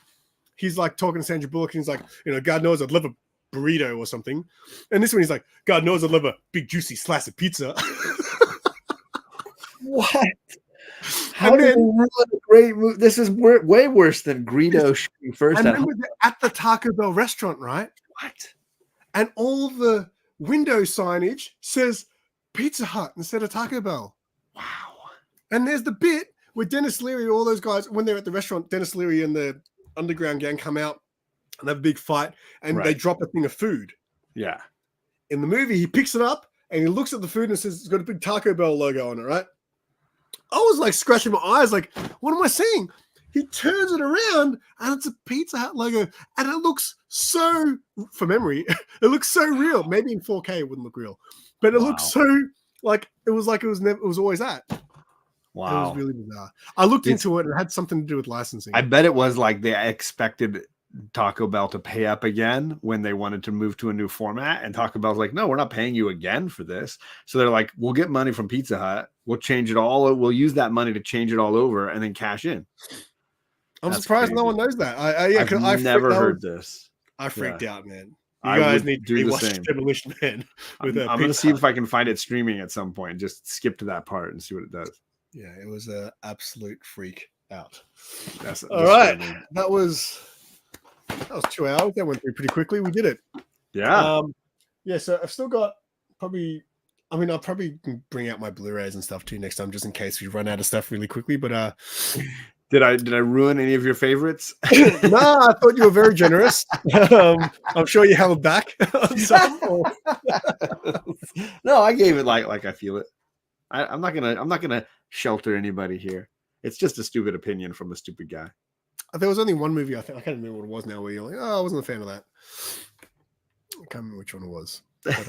[SPEAKER 3] he's like talking to Sandra Bullock, and he's like, you know, God knows I'd love a burrito or something. And this one, he's like, God knows I love a big juicy slice of pizza.
[SPEAKER 4] What? How
[SPEAKER 3] And
[SPEAKER 4] did
[SPEAKER 3] then-
[SPEAKER 4] they ruin a great movie? This is way worse than Greedo shooting first.
[SPEAKER 3] And
[SPEAKER 4] At
[SPEAKER 3] remember at the Taco Bell restaurant, right?
[SPEAKER 4] what?
[SPEAKER 3] And all the window signage says Pizza Hut instead of Taco Bell.
[SPEAKER 4] Wow.
[SPEAKER 3] And there's the bit where Dennis Leary, all those guys, when they're at the restaurant, Dennis Leary and the underground gang come out and have a big fight, and they
[SPEAKER 4] Right.
[SPEAKER 3] drop a thing of food.
[SPEAKER 4] Yeah.
[SPEAKER 3] In the movie, he picks it up and he looks at the food and says, it's got a big Taco Bell logo on it, right? I was like scratching my eyes, like, what am I seeing? He turns it around and it's a Pizza Hut logo, and it looks so, from memory, it looks so real. Maybe in 4K it wouldn't look real, but it looks so like it was never, it was always that.
[SPEAKER 4] Wow.
[SPEAKER 3] It was really bizarre. I looked into it and it had something to do with licensing.
[SPEAKER 4] I bet it was like they expected Taco Bell to pay up again when they wanted to move to a new format, and Taco Bell's like, no, we're not paying you again for this. So they're like, we'll get money from Pizza Hut, we'll change it all, we'll use that money to change it all over and then cash in.
[SPEAKER 3] I'm
[SPEAKER 4] That's
[SPEAKER 3] surprised no
[SPEAKER 4] crazy.
[SPEAKER 3] one knows that. I've
[SPEAKER 4] never heard this.
[SPEAKER 3] I freaked out, man. You
[SPEAKER 4] I
[SPEAKER 3] guys
[SPEAKER 4] would
[SPEAKER 3] need
[SPEAKER 4] do
[SPEAKER 3] to
[SPEAKER 4] the
[SPEAKER 3] watch
[SPEAKER 4] same.
[SPEAKER 3] Demolition Man. With
[SPEAKER 4] I'm going to see if I can find it streaming at some point. Just skip to that part and see what it does.
[SPEAKER 3] Yeah, it was an absolute freak out.
[SPEAKER 4] That's
[SPEAKER 3] All right, that was 2 hours. That went through pretty quickly. We did it.
[SPEAKER 4] Yeah.
[SPEAKER 3] Yeah. So I've still got probably. I mean, I'll probably bring out my Blu-rays and stuff too next time, just in case we run out of stuff really quickly. But
[SPEAKER 4] Did I ruin any of your favorites?
[SPEAKER 3] no, I thought you were very generous. I'm sure you held back on some.
[SPEAKER 4] No, I gave it like I feel it. I'm not gonna shelter anybody here. It's just a stupid opinion from a stupid guy.
[SPEAKER 3] There was only one movie I think I can't remember what it was now. Where you're like, oh, I wasn't a fan of that. I can't remember which one it was. But,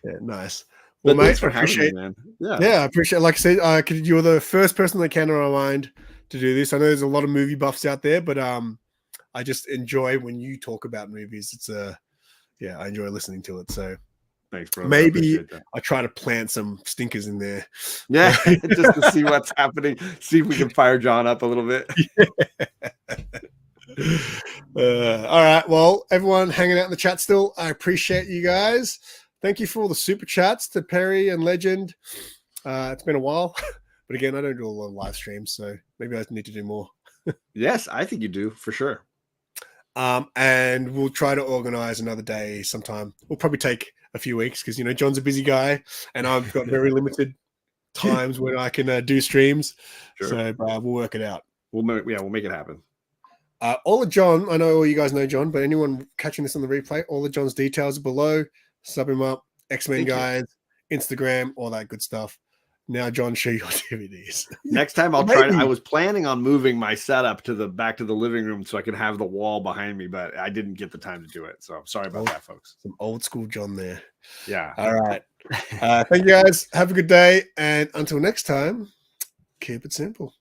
[SPEAKER 3] yeah, nice. Well,
[SPEAKER 4] But
[SPEAKER 3] mate,
[SPEAKER 4] thanks for
[SPEAKER 3] I
[SPEAKER 4] having
[SPEAKER 3] appreciate.
[SPEAKER 4] me, man. Yeah.
[SPEAKER 3] Yeah, I appreciate. Like I said, you were the first person that came to my mind to do this. I know there's a lot of movie buffs out there, but I just enjoy when you talk about movies. It's I enjoy listening to it. So
[SPEAKER 4] Thanks, bro.
[SPEAKER 3] maybe I try to plant some stinkers in there.
[SPEAKER 4] Yeah, just to see what's happening. See if we can fire John up a little bit.
[SPEAKER 3] All right. Well, everyone hanging out in the chat still, I appreciate you guys. Thank you for all the super chats to Perry and Legend. It's been a while, but again, I don't do a lot of live streams, so maybe I need to do more.
[SPEAKER 4] Yes, I think you do for sure.
[SPEAKER 3] And we'll try to organize another day sometime. We'll probably take a few weeks because John's a busy guy, and I've got very limited times when I can do streams.
[SPEAKER 4] Sure.
[SPEAKER 3] So we'll work it out.
[SPEAKER 4] We'll make it happen.
[SPEAKER 3] All of John, I know all you guys know John, but anyone catching this on the replay, all of John's details are below. Sub him up, X-Men
[SPEAKER 4] Thank you.
[SPEAKER 3] guys, Instagram, all that good stuff. Now, John, show your DVDs.
[SPEAKER 4] Next time I'll try.
[SPEAKER 3] Maybe.
[SPEAKER 4] I was planning on moving my setup back to the living room so I could have the wall behind me, but I didn't get the time to do it. So I'm sorry about that, folks.
[SPEAKER 3] Some old school John there.
[SPEAKER 4] Yeah.
[SPEAKER 3] All right. Thank you guys. Have a good day. And until next time, keep it simple.